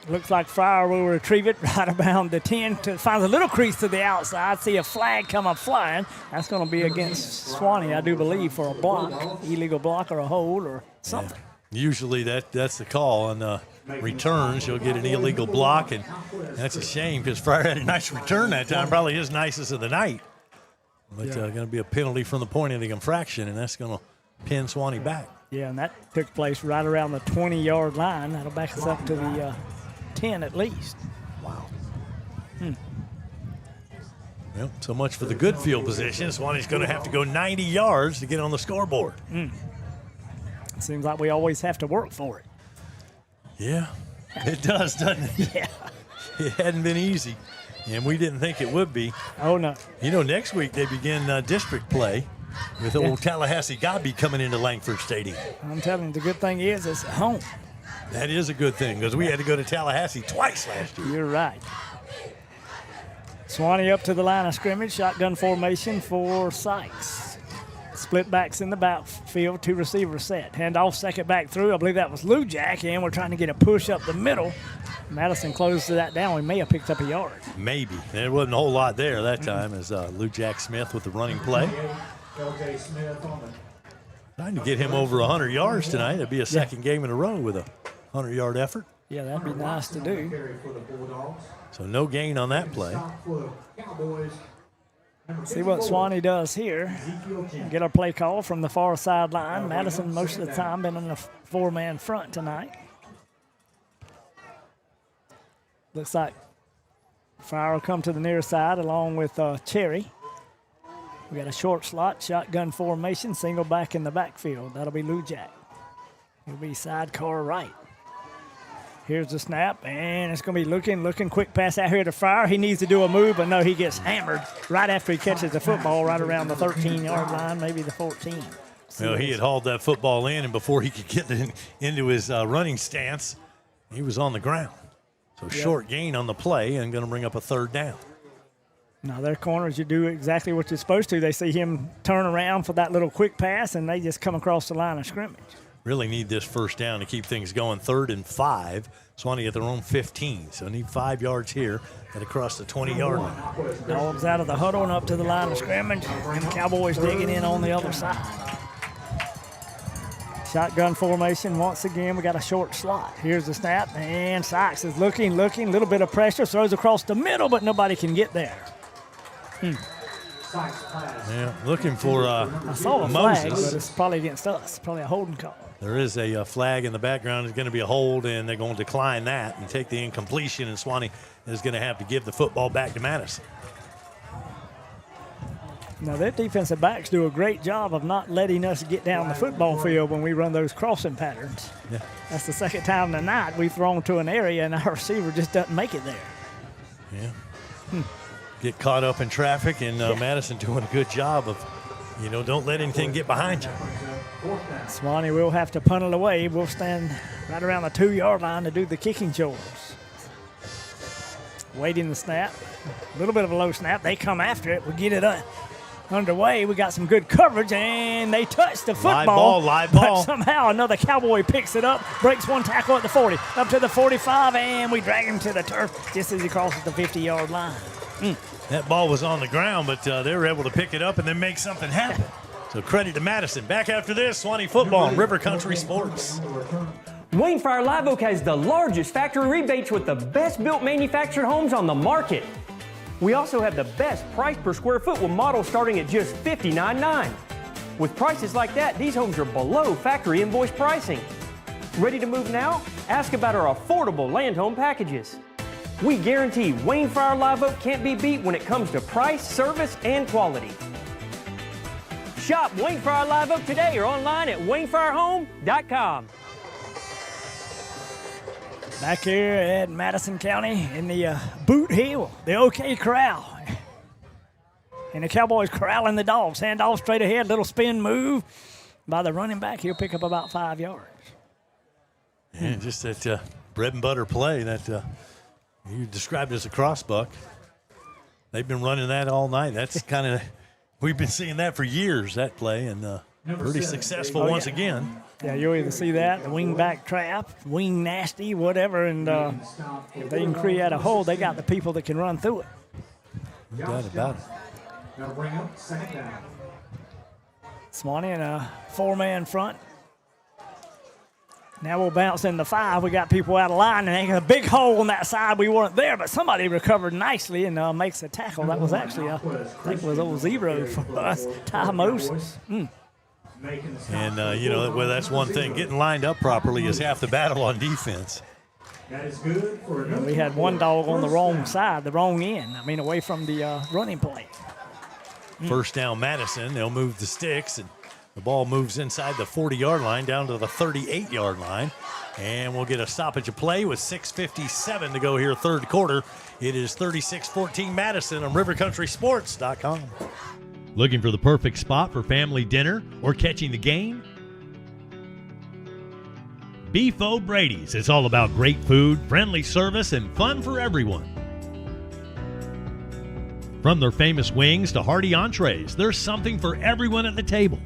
Speaker 7: Looks like Frier will retrieve it right around the 10. Finds a little crease to the outside. See a flag come up flying. That's going to be against Suwannee, I do believe, for a block, illegal block or a hold or something.
Speaker 21: Yeah. Usually that's the call on returns. You'll get an illegal block, and that's a shame because Frier had a nice return that time, probably his nicest of the night. But going to be a penalty from the point of the infraction, and that's going to pin Suwannee back.
Speaker 7: Yeah, and that took place right around the 20-yard line. That'll back us up to the 10 at least.
Speaker 21: Well, so much for the good field position. Swanee's going to have to go 90 yards to get on the scoreboard.
Speaker 7: Seems like we always have to work for it.
Speaker 21: Yeah, it does, doesn't it?
Speaker 7: Yeah.
Speaker 21: It hadn't been easy, and we didn't think it would be.
Speaker 7: Oh, no.
Speaker 21: You know, next week they begin district play with old Tallahassee Gobby coming into Langford Stadium.
Speaker 7: I'm telling you, the good thing is it's at home.
Speaker 21: That is a good thing because we had to go to Tallahassee twice last year.
Speaker 7: You're right. Suwannee up to the line of scrimmage, shotgun formation for Sykes. Split backs in the backfield, 2 receivers set. Handoff, second back through. I believe that was Lou Jack, and we're trying to get a push up the middle. Madison closed that down. We may have picked up a yard.
Speaker 21: Maybe. There wasn't a whole lot there that time as Lou Jack Smith with the running play. Trying to get him over 100 yards tonight. It'd be a second game in a row with a 100-yard effort.
Speaker 7: Yeah, that'd be nice to do.
Speaker 21: So no gain on that play.
Speaker 7: See what Suwannee does here. Get our play call from the far sideline. Madison, most of the time, been in a 4-man front tonight. Looks like Frier will come to the near side along with Cherry. We got a short slot, shotgun formation, single back in the backfield. That'll be Lou Jack. He'll be sidecar right. Here's the snap, and it's going to be looking, quick pass out here to Frier. He needs to do a move, but no, he gets hammered right after he catches the football right around the 13-yard line, maybe the 14.
Speaker 21: Well, he had hauled that football in, and before he could get into his running stance, he was on the ground. So short gain on the play and going to bring up a 3rd down.
Speaker 7: Now, their corners, you do exactly what you're supposed to. They see him turn around for that little quick pass, and they just come across the line of scrimmage.
Speaker 21: Really need this first down to keep things going. 3rd and 5. Suwannee at their own 15. So need 5 yards here and across the 20-yard line.
Speaker 7: Dogs out of the huddle and up to the line of scrimmage. And the Cowboys digging in on the other side. Shotgun formation once again. We got a short slot. Here's the snap. And Sykes is looking. A little bit of pressure. Throws across the middle, but nobody can get there.
Speaker 21: Yeah, looking for
Speaker 7: I saw a flag, but it's probably against us. Probably a holding call.
Speaker 21: There is a flag in the background. It's going to be a hold, and they're going to decline that and take the incompletion, and Suwannee is going to have to give the football back to Madison.
Speaker 7: Now, their defensive backs do a great job of not letting us get down the football field when we run those crossing patterns.
Speaker 21: Yeah.
Speaker 7: That's the second time tonight we've thrown to an area, and our receiver just doesn't make it there.
Speaker 21: Yeah. Get caught up in traffic, and Madison doing a good job of, don't let anything get behind you.
Speaker 7: Suwannee will have to punt it away. We'll stand right around the 2-yard line to do the kicking chores. Waiting the snap. A little bit of a low snap. They come after it. We get it underway. We got some good coverage, and they touch the football.
Speaker 21: Live ball.
Speaker 7: But somehow another Cowboy picks it up, breaks one tackle at the 40, up to the 45, and we drag him to the turf just as he crosses the 50-yard line.
Speaker 21: That ball was on the ground, but they were able to pick it up and then make something happen. So credit to Madison. Back after this, Suwannee football and River Country Sports.
Speaker 3: Wayne Frier Live Oak has the largest factory rebates with the best built manufactured homes on the market. We also have the best price per square foot with models starting at just $59.9. With prices like that, these homes are below factory invoice pricing. Ready to move now? Ask about our affordable land home packages. We guarantee Wayne Frier Live Oak can't be beat when it comes to price, service, and quality. Shop Wayne Frier Live Oak today or online at WayneFrierHome.com.
Speaker 7: Back here at Madison County in the Boot Hill, the OK Corral. And the Cowboys corralling the Dogs. Hand off straight ahead, little spin move by the running back. He'll pick up about 5 yards.
Speaker 21: Yeah, just that bread and butter play that you described as a crossbuck. They've been running that all night. That's kind of, we've been seeing that for years, that play, and pretty successful once again.
Speaker 7: Yeah, you'll either see that, the wing back trap, wing nasty, whatever, and if they can create a hole, they got the people that can run through it.
Speaker 21: No doubt about it.
Speaker 19: Now bring up 2nd down.
Speaker 7: Suwannee in a 4-man front. Now we'll bounce in the 5. We got people out of line, and they got a big hole on that side. We weren't there, but somebody recovered nicely and makes a tackle. That was actually, I think it was old Zero for us, Ty Moses.
Speaker 21: And, well, that's one thing. Getting lined up properly is half the battle on defense.
Speaker 19: That is good for
Speaker 7: And we had one dog on the wrong side, the wrong end. I mean, away from the running play.
Speaker 21: First down, Madison. They'll move the sticks, and the ball moves inside the 40-yard line down to the 38-yard line. And we'll get a stoppage of play with 6:57 to go here, third quarter. It is 36-14 Madison on RiverCountrySports.com.
Speaker 12: Looking for the perfect spot for family dinner or catching the game? Beef O'Brady's is all about great food, friendly service, and fun for everyone. From their famous wings to hearty entrees, there's something for everyone at the table.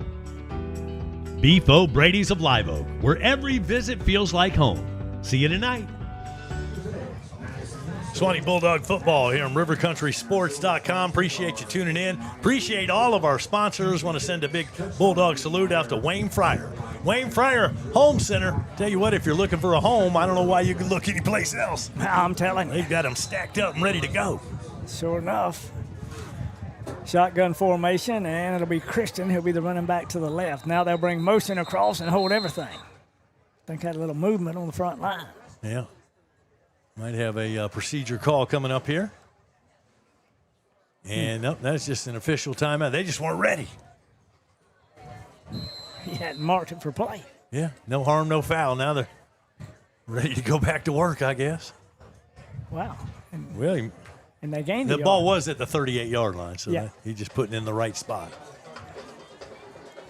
Speaker 12: Beef O'Brady's of Live Oak, where every visit feels like home. See you tonight.
Speaker 21: Suwannee Bulldog football here on RiverCountrySports.com. Appreciate you tuning in. Appreciate all of our sponsors. Want to send a big Bulldog salute out to Wayne Frier. Wayne Frier Home Center. Tell you what, if you're looking for a home, I don't know why you could look anyplace else.
Speaker 7: I'm telling you.
Speaker 21: They've got them stacked up and ready to go.
Speaker 7: Sure enough. Shotgun formation, and it'll be Christian. He'll be the running back to the left. Now they'll bring motion across and hold everything. I think had a little movement on the front line.
Speaker 21: Yeah. Might have a procedure call coming up here. And nope, that's just an official timeout. They just weren't ready.
Speaker 7: He hadn't marked it for play.
Speaker 21: Yeah, no harm, no foul. Now they're ready to go back to work, I guess.
Speaker 7: Wow.
Speaker 21: Well,
Speaker 7: and they gained
Speaker 21: the ball was at the 38-yard line, so
Speaker 7: yeah.
Speaker 21: He just put it in the right spot.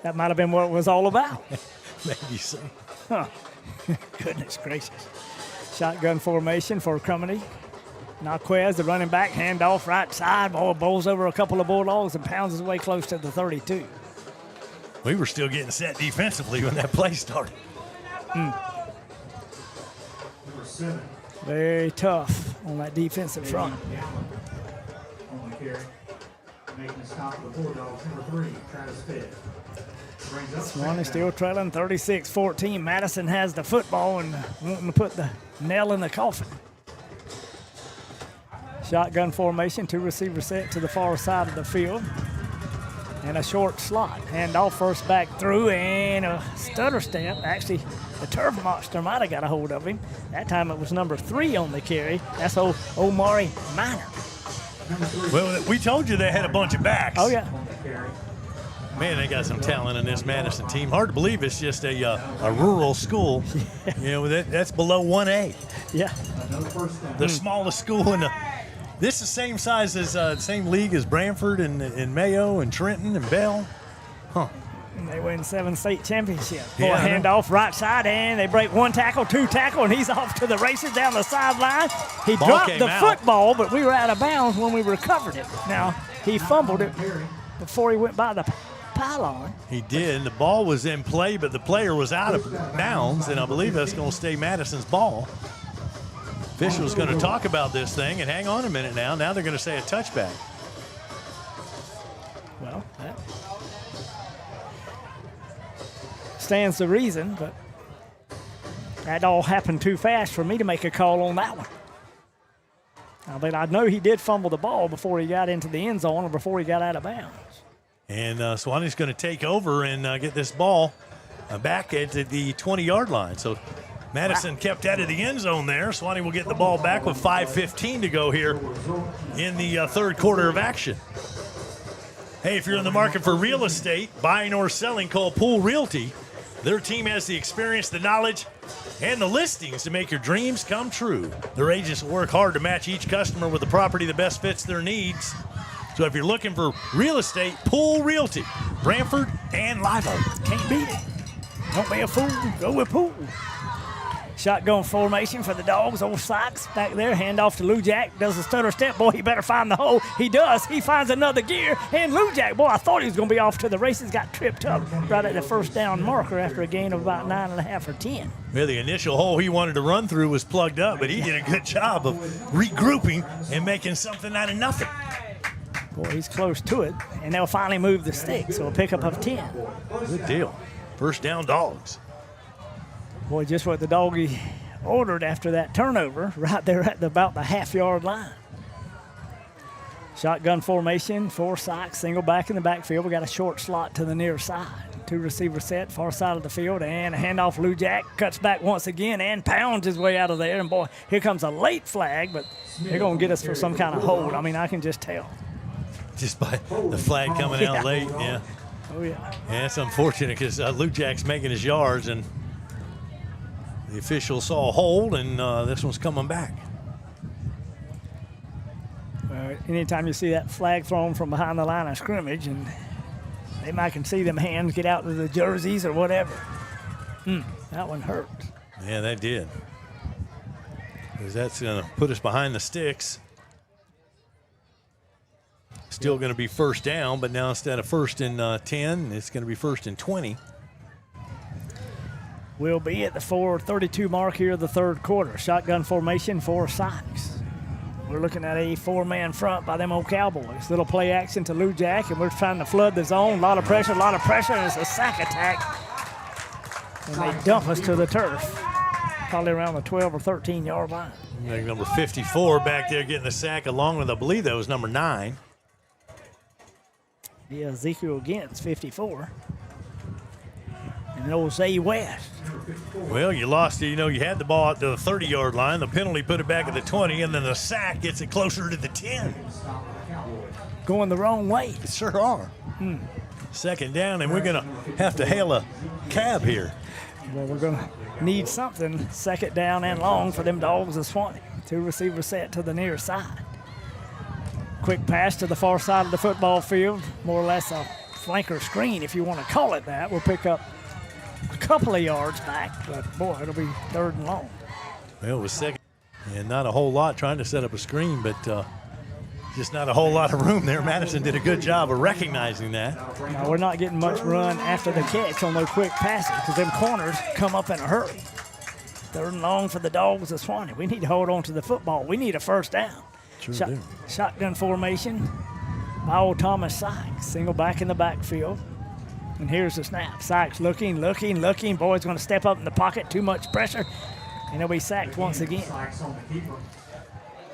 Speaker 7: That might have been what it was all about.
Speaker 21: Maybe so.
Speaker 7: Huh. Goodness gracious. Shotgun formation for Crumity. Naquez, the running back, handoff right side. Ball bowls over a couple of Bulldogs and pounds his way close to the 32.
Speaker 21: We were still getting set defensively when that play started.
Speaker 19: Number 7.
Speaker 7: Very tough on that defensive front.
Speaker 19: On the carry. Making a stop for the Bulldogs. Number 3, Travis Pitt.
Speaker 7: Suwannee still trailing 36-14. Madison has the football and wanting to put the nail in the coffin. Shotgun formation, 2 receivers set to the far side of the field. And a short slot. Handoff first back through and a stutter step. Actually, the turf monster might have got a hold of him. That time it was number 3 on the carry. That's Omari Minor.
Speaker 21: Well, we told you they had a bunch of backs.
Speaker 7: Oh, yeah.
Speaker 21: Man, they got some talent in this Madison team. Hard to believe it's just a rural school. You know, that's below 1A.
Speaker 7: Yeah.
Speaker 21: The smallest school in the. This is the same size as same league as Branford and Mayo and Trenton and Bell. Huh.
Speaker 7: And they win 7 state championships.
Speaker 21: Yeah,
Speaker 7: handoff right side, and they break 1 tackle, 2 tackle, and he's off to the races down the sideline. He
Speaker 21: Ball
Speaker 7: dropped
Speaker 21: came
Speaker 7: the
Speaker 21: out.
Speaker 7: football, but we were out of bounds when we recovered it. Now, he fumbled it before he went by the pylon.
Speaker 21: He did, and the ball was in play, but the player was out of bounds, and I believe that's going to stay Madison's ball. Official's going to talk about this thing, and hang on a minute now. Now they're going to say a touchback.
Speaker 7: Well, that stands to reason, but that all happened too fast for me to make a call on that one. But I know he did fumble the ball before he got into the end zone or before he got out of bounds.
Speaker 21: And Suwannee's going to take over and get this ball back at the 20-yard line. So Madison kept out of the end zone there. Suwannee will get the ball back with 5:15 to go here in the third quarter of action. Hey, if you're in the market for real estate, buying or selling, call Pool Realty. Their team has the experience, the knowledge, and the listings to make your dreams come true. Their agents will work hard to match each customer with the property that best fits their needs. So if you're looking for real estate, Pool Realty, Branford and Live Oak.
Speaker 7: Can't beat it. Don't be a fool. Go with Pool. Shotgun formation for the Dogs. Old Sykes back there. Hand off to Lou Jack. Does the stutter step. Boy, he better find the hole. He does. He finds another gear. And Lou Jack, boy, I thought he was going to be off to the races. Got tripped up right at the first down marker after a gain of about 9.5 or 10.
Speaker 21: Well, the initial hole he wanted to run through was plugged up, but he did a good job of regrouping and making something out of nothing.
Speaker 7: Boy, he's close to it. And they'll finally move the stick, so a pickup of 10.
Speaker 21: Good deal. First down, Dogs.
Speaker 7: Boy, just what the doggy ordered after that turnover, right there at about the half-yard line. Shotgun formation, 4 Sykes, single back in the backfield. We got a short slot to the near side. Two receiver set, far side of the field, and a handoff. Lou Jack cuts back once again and pounds his way out of there. And boy, here comes a late flag, but they're going to get us for some kind of hold. I mean, I can just tell.
Speaker 21: Just by the flag coming out late, yeah.
Speaker 7: Oh, yeah.
Speaker 21: Yeah, it's unfortunate because Lou Jack's making his yards, and the official saw a hold, and this one's coming back.
Speaker 7: Anytime you see that flag thrown from behind the line of scrimmage, and they might can see them hands get out to the jerseys or whatever. That one hurt.
Speaker 21: Yeah, that did. Because that's going to put us behind the sticks. Still going to be first down, but now instead of first and 10, it's going to be first and 20.
Speaker 7: We'll be at the 4:32 mark here of the third quarter. Shotgun formation for Sykes. We're looking at a four-man front by them old Cowboys. Little play action to Lou Jack, and we're trying to flood the zone. A lot of pressure, and it's a sack attack. And they dump us to the turf, probably around the 12 or 13-yard line.
Speaker 21: Number 54 back there getting the sack, along with, I believe that was number 9.
Speaker 7: Yeah, Ezekiel Gintz, 54. And old Zay West.
Speaker 21: Well, you lost it. You know, you had the ball at the 30-yard line. The penalty put it back at the 20, and then the sack gets it closer to the 10.
Speaker 7: Going the wrong way.
Speaker 21: They sure are. Second down, and we're going to have to hail a cab here.
Speaker 7: Well, we're going to need something second down and long for them Dogs of Suwannee. Two receivers set to the near side. Quick pass to the far side of the football field. More or less a flanker screen, if you want to call it that. We'll pick up a couple of yards back, but boy, it'll be third and long.
Speaker 21: Well, it was second, and not a whole lot trying to set up a screen, but just not a whole lot of room there. Madison did a good job of recognizing that.
Speaker 7: Now, we're not getting much run after the catch on those quick passes because them corners come up in a hurry. Third and long for the Dogs of Suwannee. We need to hold on to the football. We need a first down.
Speaker 21: Sure do.
Speaker 7: Shotgun formation by old Thomas Sykes. Single back in the backfield. And here's the snap. Sykes looking. Boyd's going to step up in the pocket. Too much pressure. And he'll be sacked once again.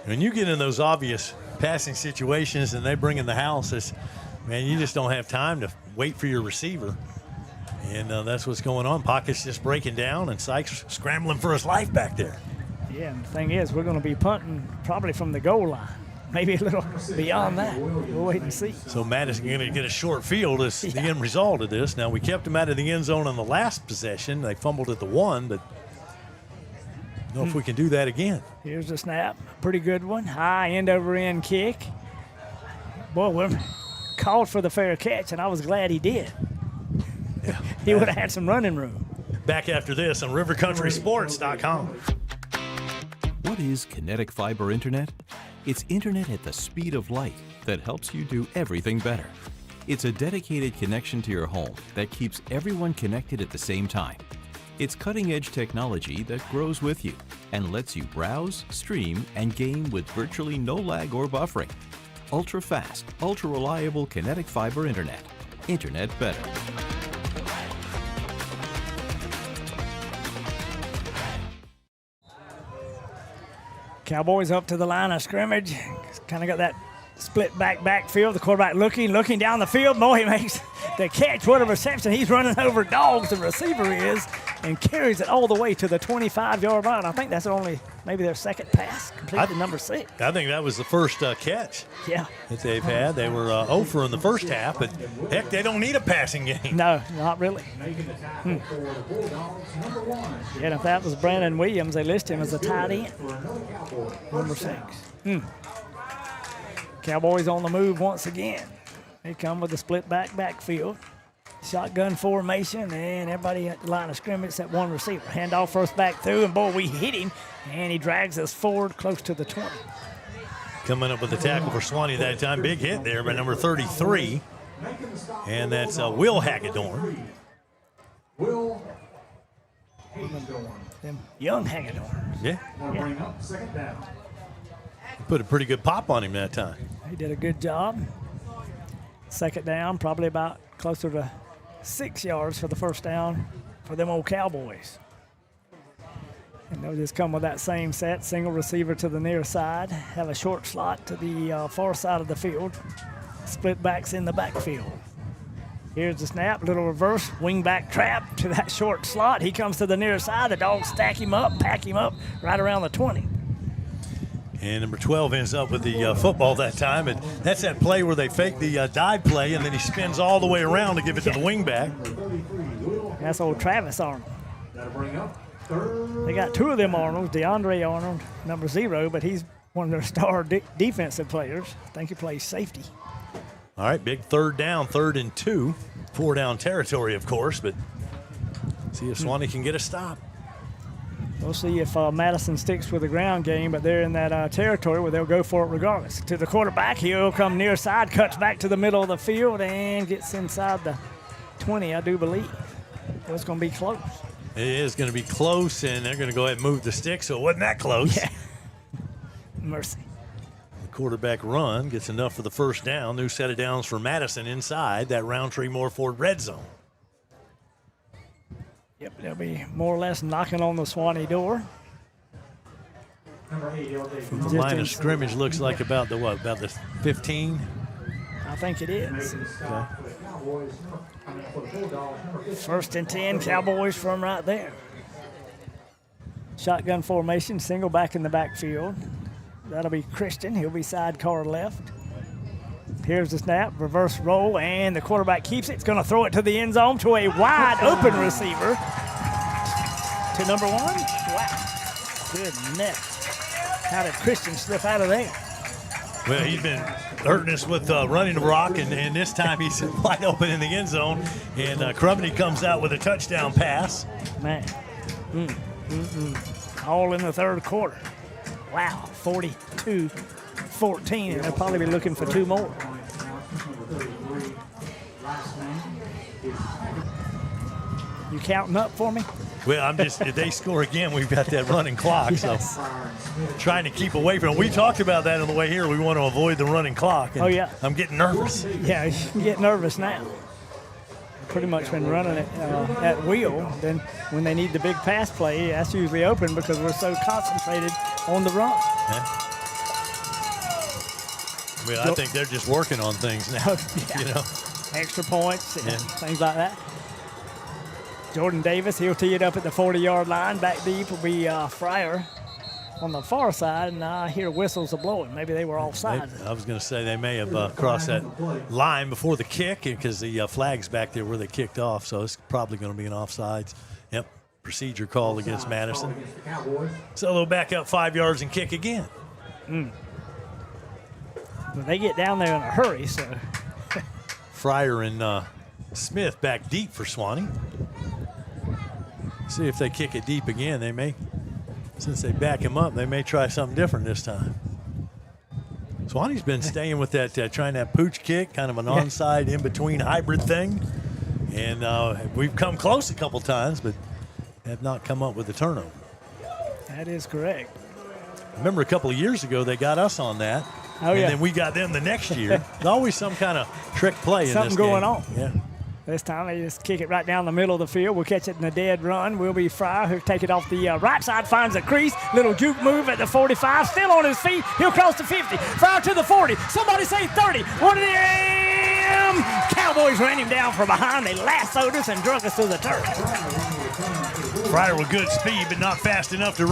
Speaker 21: When you get in those obvious passing situations and they bring in the house, man, you just don't have time to wait for your receiver. And that's what's going on. Pocket's just breaking down, and Sykes scrambling for his life back there.
Speaker 7: Yeah, and the thing is, we're going to be punting probably from the goal line. Maybe a little beyond that. We'll wait and see.
Speaker 21: So Madison going to get a short field as the end result of this. Now, we kept them out of the end zone on the last possession. They fumbled at the 1, but I don't know if we can do that again.
Speaker 7: Here's the snap. Pretty good one. High end-over-end kick. Boy, we're called for the fair catch, and I was glad he did.
Speaker 21: Yeah,
Speaker 7: he would have had some running room.
Speaker 21: Back after this on rivercountrysports.com.
Speaker 1: What is Kinetic Fiber Internet? It's internet at the speed of light that helps you do everything better. It's a dedicated connection to your home that keeps everyone connected at the same time. It's cutting-edge technology that grows with you and lets you browse, stream, and game with virtually no lag or buffering. Ultra-fast, ultra-reliable Kinetic Fiber Internet. Internet better.
Speaker 7: Cowboys up to the line of scrimmage. Kind of got that split backfield. The quarterback looking down the field. Boy, he makes the catch. What a reception. He's running over Dogs, the receiver is, and carries it all the way to the 25-yard line. I think that's only maybe their second pass, completed number 6.
Speaker 21: I think that was the first catch
Speaker 7: that
Speaker 21: they've had. They were 0 for in the first half, but heck, they don't need a passing game.
Speaker 7: No, not really. And if that was Brandon Williams, they list him as a tight end, number 6. Cowboys on the move once again. They come with a split backfield. Shotgun formation, and everybody at the line of scrimmage except one receiver. Handoff first back through, and boy, we hit him, and he drags us forward close to the 20.
Speaker 21: Coming up with the tackle for Suwannee that time. Big hit there by number 33, and that's Will Hagedorn.
Speaker 19: Will
Speaker 7: Them young Hagedorns.
Speaker 21: Yeah.
Speaker 19: Bring up second down.
Speaker 21: Put a pretty good pop on him that time.
Speaker 7: He did a good job. Second down, probably about closer to 6 yards for the first down for them old Cowboys. And they'll just come with that same set, single receiver to the near side, have a short slot to the far side of the field, split backs in the backfield. Here's the snap, little reverse, wing back trap to that short slot. He comes to the near side. The Dogs stack him up, pack him up right around the 20.
Speaker 21: And number 12 ends up with the football that time. And that's that play where they fake the dive play, and then he spins all the way around to give it to the wing back.
Speaker 7: That's old Travis Arnold. They got two of them Arnolds, DeAndre Arnold, number 0, but he's one of their star defensive players. I think he plays safety.
Speaker 21: All right, big third down, 3rd and 2. 4-down territory, of course, but see if Suwannee can get a stop.
Speaker 7: We'll see if Madison sticks with the ground game, but they're in that territory where they'll go for it regardless. To the quarterback, he'll come near side, cuts back to the middle of the field, and gets inside the 20, I do believe. So it's going to be close.
Speaker 21: It is going to be close, and they're going to go ahead and move the stick, so it wasn't that close.
Speaker 7: Yeah. Mercy.
Speaker 21: The quarterback run gets enough for the first down. New set of downs for Madison inside that Rountree Moore Ford red zone.
Speaker 7: Yep, they'll be more or less knocking on the Suwannee door.
Speaker 21: From the line of scrimmage looks like about the what? About the 15?
Speaker 7: I think it is.
Speaker 21: Okay.
Speaker 7: 1st and 10, Cowboys from right there. Shotgun formation, single back in the backfield. That'll be Christian. He'll be sidecar left. Here's the snap, reverse roll, and the quarterback keeps it. It's going to throw it to the end zone to a wide open receiver. To number 1. Wow. Goodness. How did Christian slip out of there?
Speaker 21: Well, he's been hurting us with running the rock, and this time he's wide open in the end zone. And Corbitt comes out with a touchdown pass.
Speaker 7: Man. All in the 3rd quarter. Wow, 42-14, and they'll probably be looking for 2 more. You counting up for me?
Speaker 21: Well, I'm just, if they score again, we've got that running clock, yes. So trying to keep away from it. We talked about that on the way here. We want to avoid the running clock. And
Speaker 7: yeah.
Speaker 21: I'm getting nervous.
Speaker 7: Yeah, you can get nervous now. Pretty much been running it at will. Then when they need the big pass play, that's usually open because we're so concentrated on the run.
Speaker 21: Yeah. Well, I think they're just working on things now.
Speaker 7: Yeah.
Speaker 21: You know,
Speaker 7: extra points and things like that. Jordan Davis, he'll tee it up at the 40-yard line. Back deep will be Frier on the far side, and I hear whistles are blowing. Maybe they were offside.
Speaker 21: I was going to say they may have crossed that line before the kick because the flag's back there where they kicked off, so it's probably going to be an offsides. Yep, procedure call against Madison. So they'll back up 5 yards and kick again.
Speaker 7: But they get down there in a hurry, so.
Speaker 21: Frier and Smith back deep for Suwannee. See if they kick it deep again. They may, since they back him up, they may try something different this time. Suwannee's been staying with that, trying that pooch kick, kind of an onside in-between hybrid thing. And we've come close a couple times, but have not come up with a turnover.
Speaker 7: That is correct.
Speaker 21: Remember a couple of years ago, they got us on that.
Speaker 7: Oh,
Speaker 21: and then we got them the next year. There's always some kind of trick play in
Speaker 7: something
Speaker 21: this game.
Speaker 7: going on.
Speaker 21: Yeah.
Speaker 7: This time they just kick it right down the middle of the field. We'll catch it in a dead run. Will be Frier who'll take it off the right side, finds a crease. Little juke move at the 45. Still on his feet. He'll cross the 50. Frier to the 40. Somebody say 30. One of them Cowboys ran him down from behind. They lassoed us and drug us to the turf.
Speaker 21: Frier with good speed, but not fast enough to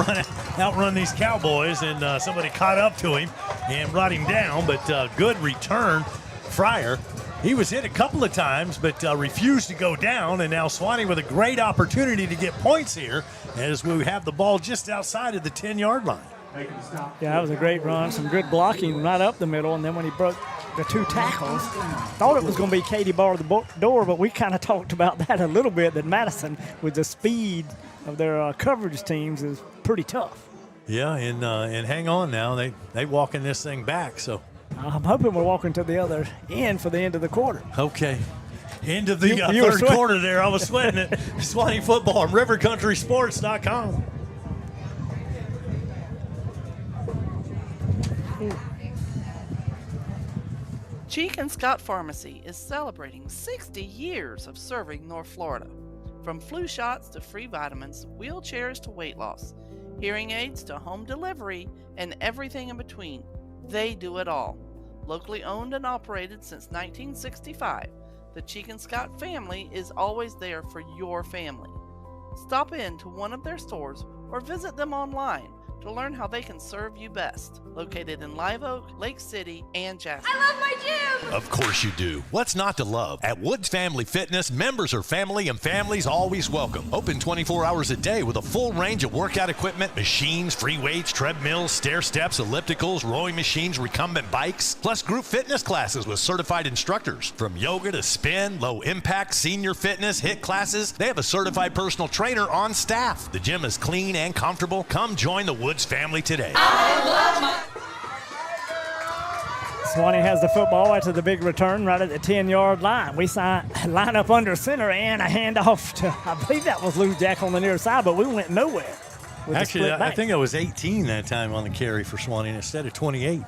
Speaker 21: outrun these Cowboys. And somebody caught up to him and brought him down. But good return, Frier. He was hit a couple of times, but refused to go down. And now Suwannee with a great opportunity to get points here as we have the ball just outside of the 10-yard line.
Speaker 7: Yeah, that was a great run. Some good blocking right up the middle. And then when he broke the 2 tackles, thought it was going to be Katie bar the door, but we kind of talked about that a little bit, that Madison, with the speed of their coverage teams, is pretty tough.
Speaker 21: Yeah, and hang on now. They walking this thing back, so.
Speaker 7: I'm hoping we're walking to the other end for the end of the quarter.
Speaker 21: Okay. End of the third quarter there. I was sweating it. Suwannee football on rivercountrysports.com.
Speaker 11: Cheek and Scott Pharmacy is celebrating 60 years of serving North Florida. From flu shots to free vitamins, wheelchairs to weight loss, hearing aids to home delivery, and everything in between. They do it all. Locally owned and operated since 1965, The Cheek and Scott family is always there for your family. Stop in to one of their stores or visit them online to learn how they can serve you best. Located in Live Oak, Lake City, and Jasper.
Speaker 9: I love my gym!
Speaker 2: Of course you do. What's not to love? At Woods Family Fitness, members are family and families always welcome. Open 24 hours a day with a full range of workout equipment, machines, free weights, treadmills, stair steps, ellipticals, rowing machines, recumbent bikes, plus group fitness classes with certified instructors. From yoga to spin, low impact, senior fitness, HIIT classes, they have a certified personal trainer on staff. The gym is clean and comfortable. Come join the Woods family today.
Speaker 7: Suwannee has the football after the big return right at the 10-yard line. We line up under center and a handoff to, I believe that was Lou Jack on the near side, but we went nowhere.
Speaker 21: Actually, I think it was 18 that time on the carry for Suwannee instead of 28.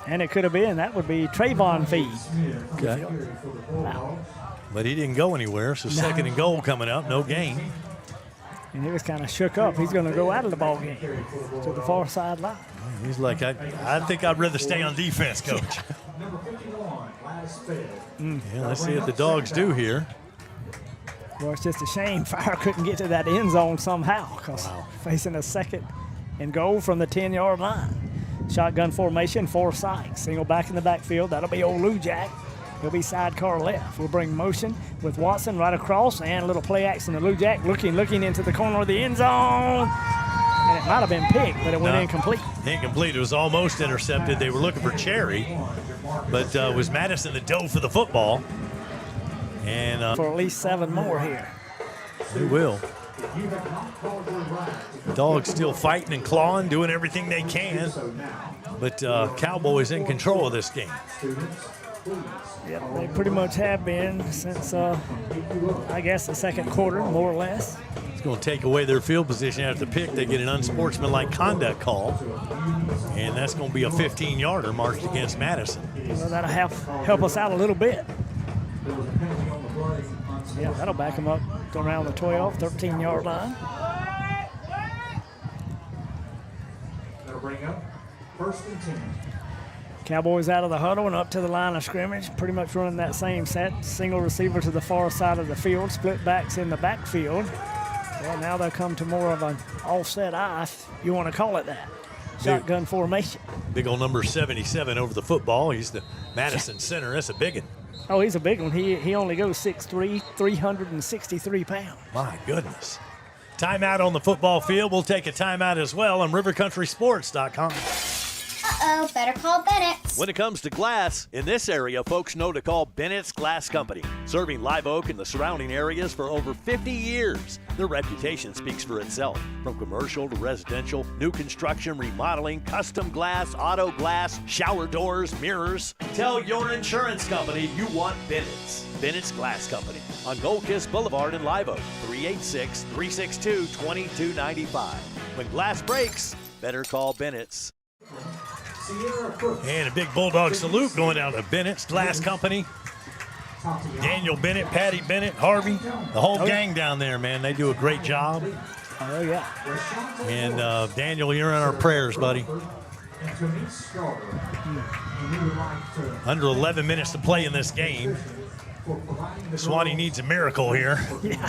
Speaker 7: And it could have been. That would be Trayvon Fee.
Speaker 21: Okay. Wow. But he didn't go anywhere, so second and goal coming up, no gain.
Speaker 7: And he was kind of shook up. He's going to go out of the ball game to the far sideline.
Speaker 21: He's like, I think I'd rather stay on defense, Coach. Yeah, let's see what the Dogs do here.
Speaker 7: Well, it's just a shame Frier couldn't get to that end zone somehow because facing a second and goal from the 10-yard line. Shotgun formation for Sykes. Single back in the backfield. That'll be old Lou Jack. He'll be sidecar left. We'll bring motion with Watson right across and a little play action to Lou Jack looking into the corner of the end zone. And it might have been picked, but it went incomplete.
Speaker 21: Incomplete. It was almost intercepted. They were looking for Cherry, but it was Madison that dove for the football. And
Speaker 7: for at least 7 more here.
Speaker 21: They will. Dogs still fighting and clawing, doing everything they can, but Cowboys in control of this game.
Speaker 7: Yeah, they pretty much have been since, I guess, the second quarter, more or less.
Speaker 21: It's going to take away their field position after the pick. They get an unsportsmanlike conduct call, and that's going to be a 15-yarder marked against Madison.
Speaker 7: Well, that'll help us out a little bit. Yeah, that'll back them up to around the 12, 13-yard line.
Speaker 19: That'll bring up 1st and 10.
Speaker 7: Cowboys out of the huddle and up to the line of scrimmage, pretty much running that same set. Single receiver to the far side of the field, split backs in the backfield. Well, now they'll come to more of an offset eye, if you want to call it that. Shotgun formation.
Speaker 21: Big old number 77 over the football. He's the Madison center. That's a big one.
Speaker 7: Oh, he's a big one. He only goes 6'3", 363 pounds.
Speaker 21: My goodness. Timeout on the football field. We'll take a timeout as well on rivercountrysports.com.
Speaker 9: Uh-oh, better call Bennett.
Speaker 4: When it comes to glass, in this area, folks know to call Bennett's Glass Company. Serving Live Oak and the surrounding areas for over 50 years. Their reputation speaks for itself. From commercial to residential, new construction, remodeling, custom glass, auto glass, shower doors, mirrors. Tell your insurance company you want Bennett's. Bennett's Glass Company on Gold Kiss Boulevard in Live Oak, 386-362-2295. When glass breaks, better call Bennett's.
Speaker 21: And a big Bulldog salute going out to Bennett's Glass Company. Daniel Bennett, Patty Bennett, Harvey, the whole gang down there, man. They do a great job.
Speaker 7: Oh, yeah.
Speaker 21: And Daniel, you're in our prayers, buddy. Under 11 minutes to play in this game. Suwannee needs a miracle here.
Speaker 7: Yeah,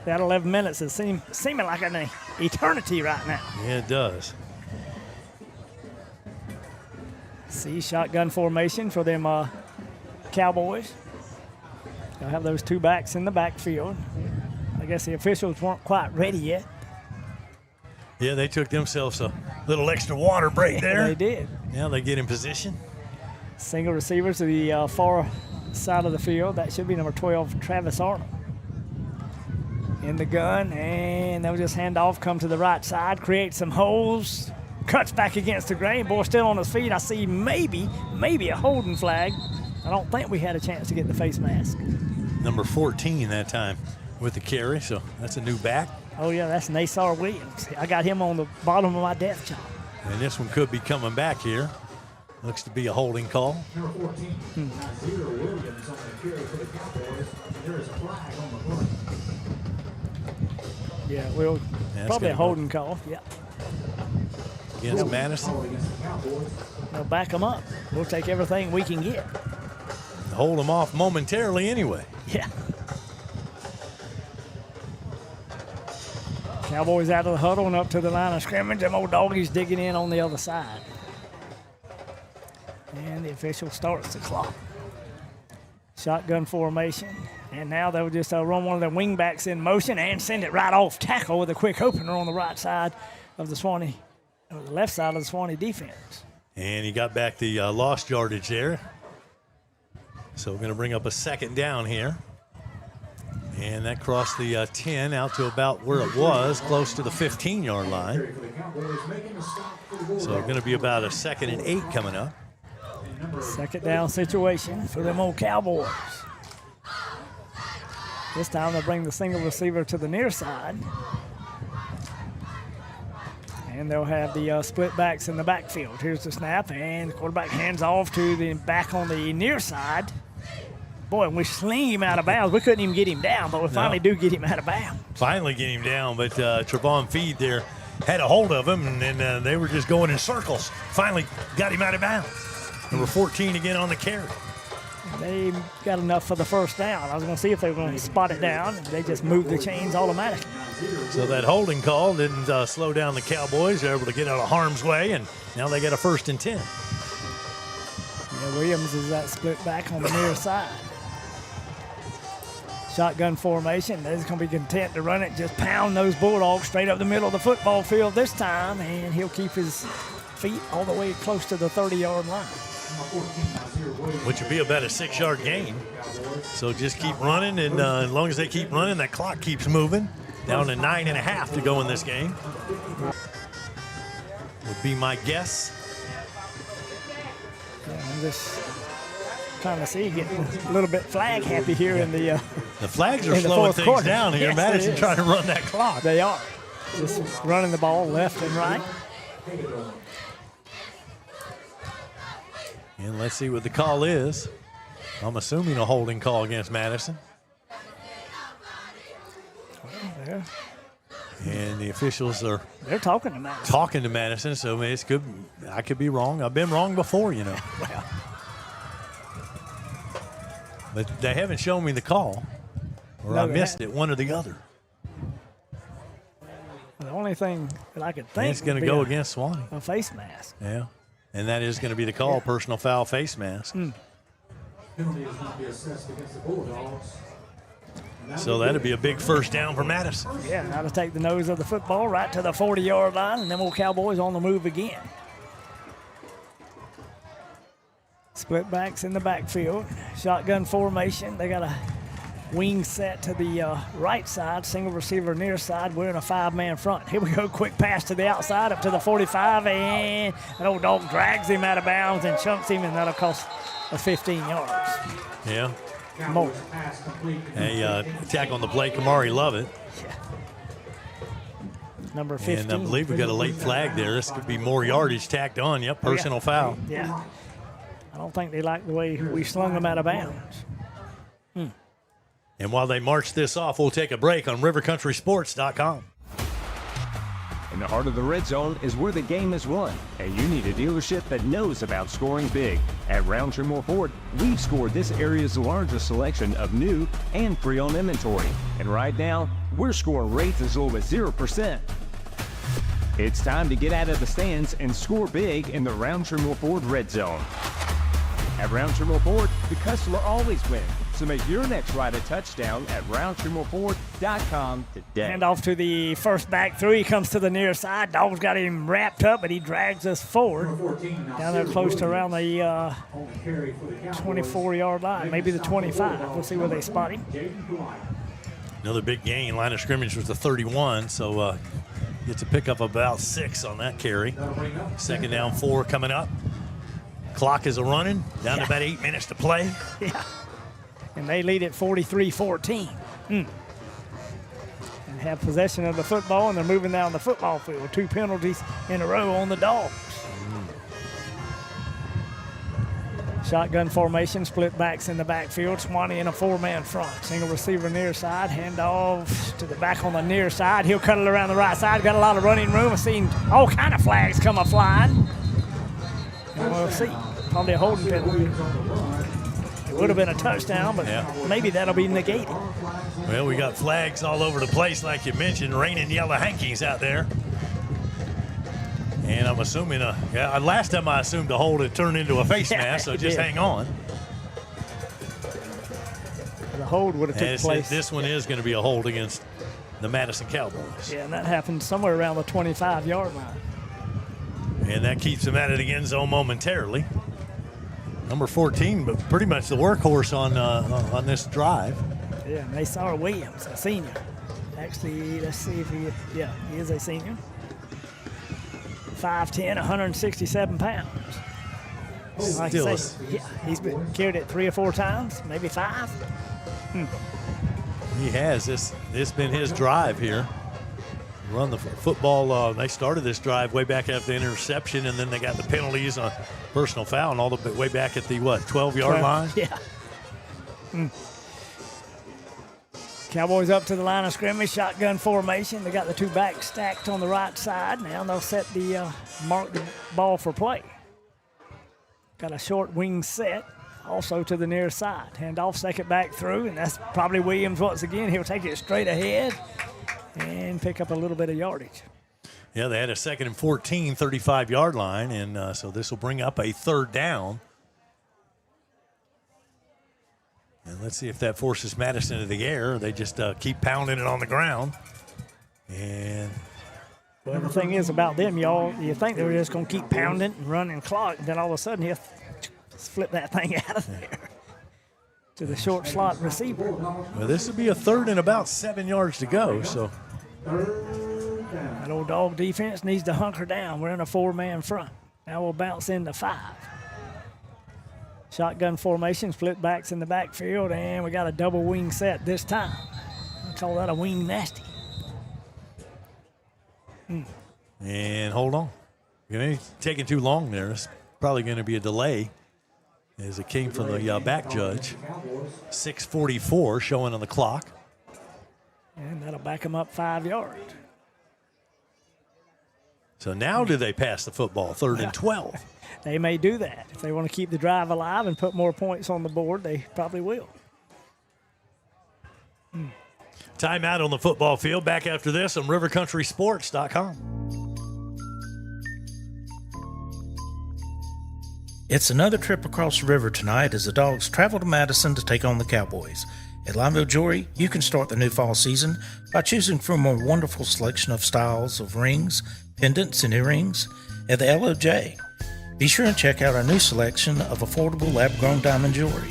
Speaker 7: that 11 minutes is seeming like an eternity right now.
Speaker 21: Yeah, it does.
Speaker 7: See, shotgun formation for them Cowboys. They'll have those 2 backs in the backfield. I guess the officials weren't quite ready yet.
Speaker 21: Yeah, they took themselves a little extra water break there.
Speaker 7: They did.
Speaker 21: Now they get in position.
Speaker 7: Single receivers to the far side of the field. That should be number 12, Travis Arnold. In the gun, and they'll just hand off, come to the right side, create some holes. Cuts back against the grain. Boy still on his feet. I see maybe a holding flag. I don't think we had a chance to get the face mask.
Speaker 21: Number 14 that time with the carry, so that's a new back.
Speaker 7: Oh, yeah, that's Nassar Williams. I got him on the bottom of my depth chart.
Speaker 21: And this one could be coming back here. Looks to be a holding call.
Speaker 19: Number 14, Nazir Williams on the carry for the Cowboys. There is a flag on the run.
Speaker 7: Yeah, well, probably a holding call, yeah.
Speaker 21: Against Madison.
Speaker 7: They'll back them up. We'll take everything we can get.
Speaker 21: The hold them off momentarily anyway.
Speaker 7: Yeah. Cowboys out of the huddle and up to the line of scrimmage. Them old doggies digging in on the other side. And the official starts the clock. Shotgun formation. And now they'll just run one of their wingbacks in motion and send it right off tackle with a quick opener on the right side of the Suwannee, or the left side of the Suwannee defense.
Speaker 21: And he got back the lost yardage there. So we're going to bring up a second down here. And that crossed the 10 out to about where it was, close to the 15-yard line. So it's going to be about a 2nd and 8 coming up.
Speaker 7: Second down situation for them old Cowboys. This time they'll bring the single receiver to the near side. And they'll have the split backs in the backfield. Here's the snap, and the quarterback hands off to the back on the near side. Boy, and we sling him out of bounds. We couldn't even get him down, but we finally do get him out of bounds.
Speaker 21: Finally get him down, but Trevon Feed there had a hold of him, and then they were just going in circles. Finally got him out of bounds. Number 14 again on the carry.
Speaker 7: They got enough for the first down. I was going to see if they were going to spot it down. They just moved the chains automatically.
Speaker 21: So that holding call didn't slow down the Cowboys. They're able to get out of harm's way, and now they got a 1st and 10.
Speaker 7: Yeah, Williams is that split back on the near side. Shotgun formation. They're going to be content to run it, just pound those Bulldogs straight up the middle of the football field this time, and he'll keep his feet all the way close to the 30-yard line.
Speaker 21: Which would be about a 6-yard gain. So just keep running, and as long as they keep running, that clock keeps moving. Down to 9.5 to go in this game. Would be my guess.
Speaker 7: Yeah, I'm just trying to see, getting a little bit flag happy here in the
Speaker 21: flags are slowing things
Speaker 7: quarter.
Speaker 21: down here.
Speaker 7: Yes,
Speaker 21: Madison trying to run that clock.
Speaker 7: They are. Just running the ball left and right.
Speaker 21: And let's see what the call is. I'm assuming a holding call against Madison.
Speaker 7: There.
Speaker 21: And the officials are
Speaker 7: talking to
Speaker 21: Madison. So I could be wrong. I've been wrong before, you know.
Speaker 7: Well.
Speaker 21: But they haven't shown me the call, or I missed it, one or the other.
Speaker 7: The only thing that I could think
Speaker 21: and it's going to go against Suwannee.
Speaker 7: A face mask.
Speaker 21: Yeah. And that is going to be the call, personal foul, face mask.
Speaker 19: Penalty is not be assessed against the Bulldogs.
Speaker 21: So that'd be a big 1st down for Madison.
Speaker 7: Yeah, now to take the nose of the football right to the 40-yard line, and them old Cowboys on the move again. Split backs in the backfield. Shotgun formation. They got a wing set to the right side, single receiver near side. We're in a 5-man front. Here we go, quick pass to the outside up to the 45, and an old dog drags him out of bounds and chunks him, and that'll cost us 15 yards.
Speaker 21: Yeah.
Speaker 7: More.
Speaker 21: A attack on the play, Kamari Lovett.
Speaker 7: Yeah. Number 15.
Speaker 21: And I believe we got a late flag there. This could be more yardage tacked on. Yep, personal foul.
Speaker 7: Yeah. I don't think they like the way we slung them out of bounds.
Speaker 21: And while they march this off, we'll take a break on rivercountrysports.com.
Speaker 8: In the heart of the red zone is where the game is won, and you need a dealership that knows about scoring big. At Rountree Ford, we've scored this area's largest selection of new and pre-owned inventory. And right now, we're scoring rates as low as 0%. It's time to get out of the stands and score big in the Rountree Ford red zone. At Rountree Ford, the customer always wins. So make your next ride a touchdown at RountreeMoreFord.com today.
Speaker 7: Hand off to the first back through. He comes to the near side. Dog's got him wrapped up, but he drags us forward. Down there close to around the 24-yard line, maybe the 25. We'll see where they spot him.
Speaker 21: Another big gain. Line of scrimmage was the 31, so gets a pickup of about 6 on that carry. 2nd down, 4 coming up. Clock is a-running. Down to about 8 minutes to play.
Speaker 7: Yeah. And they lead at 43-14. And have possession of the football, and they're moving down the football field. 2 penalties in a row on the Dogs. Shotgun formation, split backs in the backfield. Suwannee in a 4-man front. Single receiver near side, handoff to the back on the near side. He'll cut it around the right side. Got a lot of running room. I've seen all kind of flags come a-flying. And we'll see. Probably a holding penalty. Would have been a touchdown, but maybe that'll be negated.
Speaker 12: Well, we got flags all over the place, like you mentioned, raining yellow hankies out there. And I'm assuming, last time I assumed a hold had turned into a face mask, so just hang on.
Speaker 7: The hold would have taken place.
Speaker 12: This one is going to be a hold against the Madison Cowboys.
Speaker 7: Yeah, and that happened somewhere around the 25-yard line.
Speaker 12: And that keeps them out of the end zone momentarily. Number 14, but pretty much the workhorse on this drive.
Speaker 7: Yeah, Maysar Williams, a senior. Actually, let's see if he is a senior. 5'10", 167 pounds. Like I say, he's been carried it 3 or 4 times, maybe 5.
Speaker 12: He has. This been his drive here. Run the football. They started this drive way back after the interception, and then they got the penalties on personal foul and all the way back at the 12-yard line.
Speaker 7: Yeah. Cowboys up to the line of scrimmage, shotgun formation. They got the 2 backs stacked on the right side. Now they'll set the mark the ball for play. Got a short wing set, also to the near side. Hand off, second back through, and that's probably Williams once again. He'll take it straight ahead and pick up a little bit of yardage.
Speaker 12: Yeah, they had a 2nd and 14, 35-yard line, and so this will bring up a 3rd down. And let's see if that forces Madison into the air. They just keep pounding it on the ground. And
Speaker 7: well, the thing is about them, you think they were just going to keep pounding and running clock, and then all of a sudden he'll flip that thing out of there to the short slot receiver.
Speaker 12: Well, this would be a 3rd and about 7 yards to go. So
Speaker 7: that old dog defense needs to hunker down. We're in a 4-man front. Now we'll bounce into 5. Shotgun formation, split backs in the backfield, and we got a double wing set this time. I call that a wing nasty.
Speaker 12: And hold on. It's taking too long there. It's probably going to be a delay as it came from the back judge. 6:44 showing on the clock.
Speaker 7: And that'll back them up 5 yards.
Speaker 12: So now do they pass the football, 3rd and 12?
Speaker 7: They may do that. If they want to keep the drive alive and put more points on the board, they probably will.
Speaker 12: Timeout on the football field. Back after this on rivercountrysports.com.
Speaker 14: It's another trip across the river tonight as the Dogs travel to Madison to take on the Cowboys. At Limeville Jewelry, you can start the new fall season by choosing from a wonderful selection of styles of rings, pendants, and earrings at the LOJ. Be sure and check out our new selection of affordable lab-grown diamond jewelry.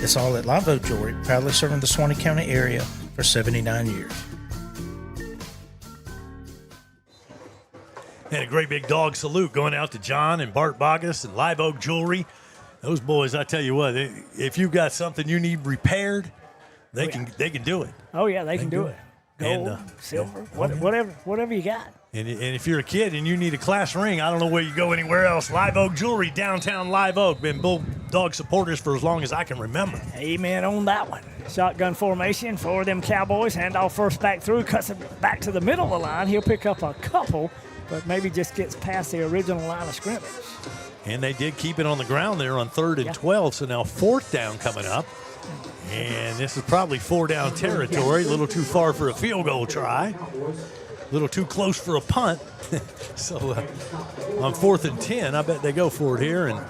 Speaker 14: It's all at Limeville Jewelry, proudly serving the Suwannee County area for 79 years.
Speaker 12: And a great big dog salute going out to John and Bart Bogus and Live Oak Jewelry. Those boys, I tell you what, if you got something you need repaired, they can do it.
Speaker 7: Oh yeah, they can do it. Gold, silver, whatever you got.
Speaker 12: And if you're a kid and you need a class ring, I don't know where you go anywhere else. Live Oak Jewelry, downtown Live Oak. Been Bulldog supporters for as long as I can remember.
Speaker 7: Amen on that one. Shotgun formation for them Cowboys. Hand off first back through, cuts it back to the middle of the line. He'll pick up a couple, but maybe just gets past the original line of scrimmage.
Speaker 12: And they did keep it on the ground there on 3rd and 12, so now 4th down coming up. And this is probably 4-down territory. A little too far for a field goal try. A little too close for a punt. So on 4th and 10, I bet they go for it here. And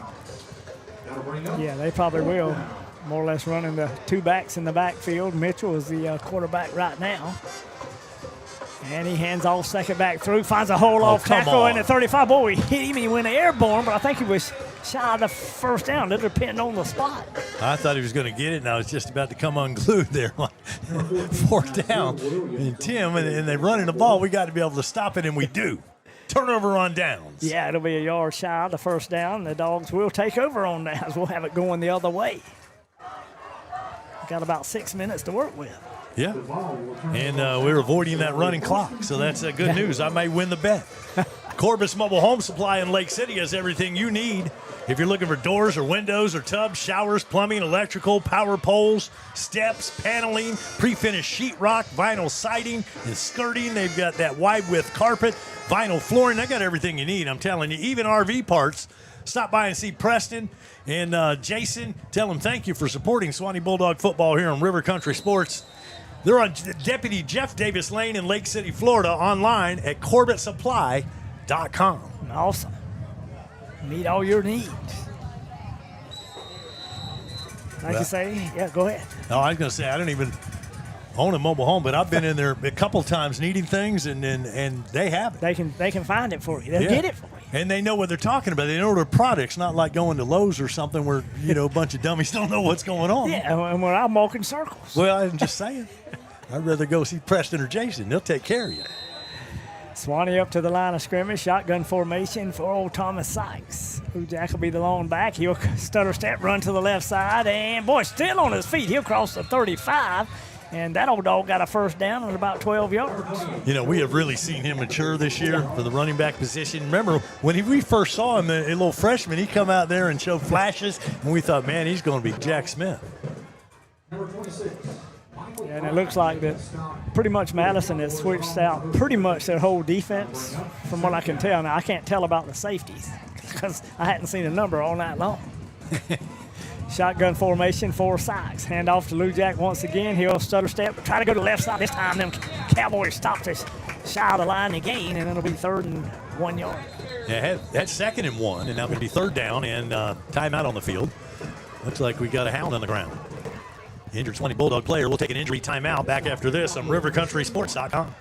Speaker 7: yeah, they probably will. More or less running the 2 backs in the backfield. Mitchell is the quarterback right now. And he hands off second back through, finds a hole off tackle in the 35. Boy, he hit him. He went airborne, but I think he was shy of the 1st down. It depending on the spot.
Speaker 12: I thought he was going to get it, and I was just about to come unglued there. 4th down. And Tim, and they're running the ball. We got to be able to stop it, and we do. Turnover on downs.
Speaker 7: Yeah, it'll be a yard shy of the 1st down. The Dogs will take over on downs. We'll have it going the other way. Got about 6 minutes to work with.
Speaker 12: Yeah, and we're avoiding that running clock, so that's good news. I may win the bet. Corbitt's Mobile Home Supply in Lake City has everything you need. If you're looking for doors or windows or tubs, showers, plumbing, electrical, power poles, steps, paneling, pre-finished sheetrock, vinyl siding, and skirting, they've got that wide-width carpet, vinyl flooring. They got everything you need, I'm telling you. Even RV parts.
Speaker 21: stop by and see Preston and Jason. Tell them thank you for supporting Suwannee Bulldog football here on River Country Sports. They're on Deputy Jeff Davis Lane in Lake City, Florida, online at CorbittSupply.com.
Speaker 7: Awesome. Meet all your needs. Like you say, yeah, go ahead.
Speaker 21: No, I was going to say, I don't even own a mobile home, but I've been in there a couple times needing things, and they have it.
Speaker 7: They can find it for you. They'll get it for you.
Speaker 21: And they know what they're talking about. They know their products, not like going to Lowe's or something where, a bunch of dummies don't know what's going on.
Speaker 7: Yeah, and I'm walking circles.
Speaker 21: Well, I'm just saying. I'd rather go see Preston or Jason. They'll take care of you.
Speaker 7: Suwannee up to the line of scrimmage, shotgun formation for old Thomas Sykes. Blue Jack will be the lone back. He'll stutter step, run to the left side, and boy, still on his feet. He'll cross the 35, and that old dog got a first down at about 12 yards.
Speaker 21: We have really seen him mature this year for the running back position. Remember, when we first saw him, a little freshman, he come out there and showed flashes, and we thought, man, he's going to be Jack Smith.
Speaker 19: Number 26.
Speaker 7: Yeah, and it looks like that pretty much Madison has switched out pretty much their whole defense from what I can tell. Now, I can't tell about the safeties because I hadn't seen a number all night long. Shotgun formation for Sykes. Hand off to Lou Jack once again. He'll stutter step, try to go to the left side. This time, them Cowboys stopped us shy of the line again, and it'll be 3rd and 1 yard.
Speaker 21: Yeah, that's 2nd and 1, and now going to be 3rd down and timeout on the field. Looks like we got a hound on the ground. Injured Suwannee Bulldog player will take an injury timeout. Back after this on RiverCountrySports.com.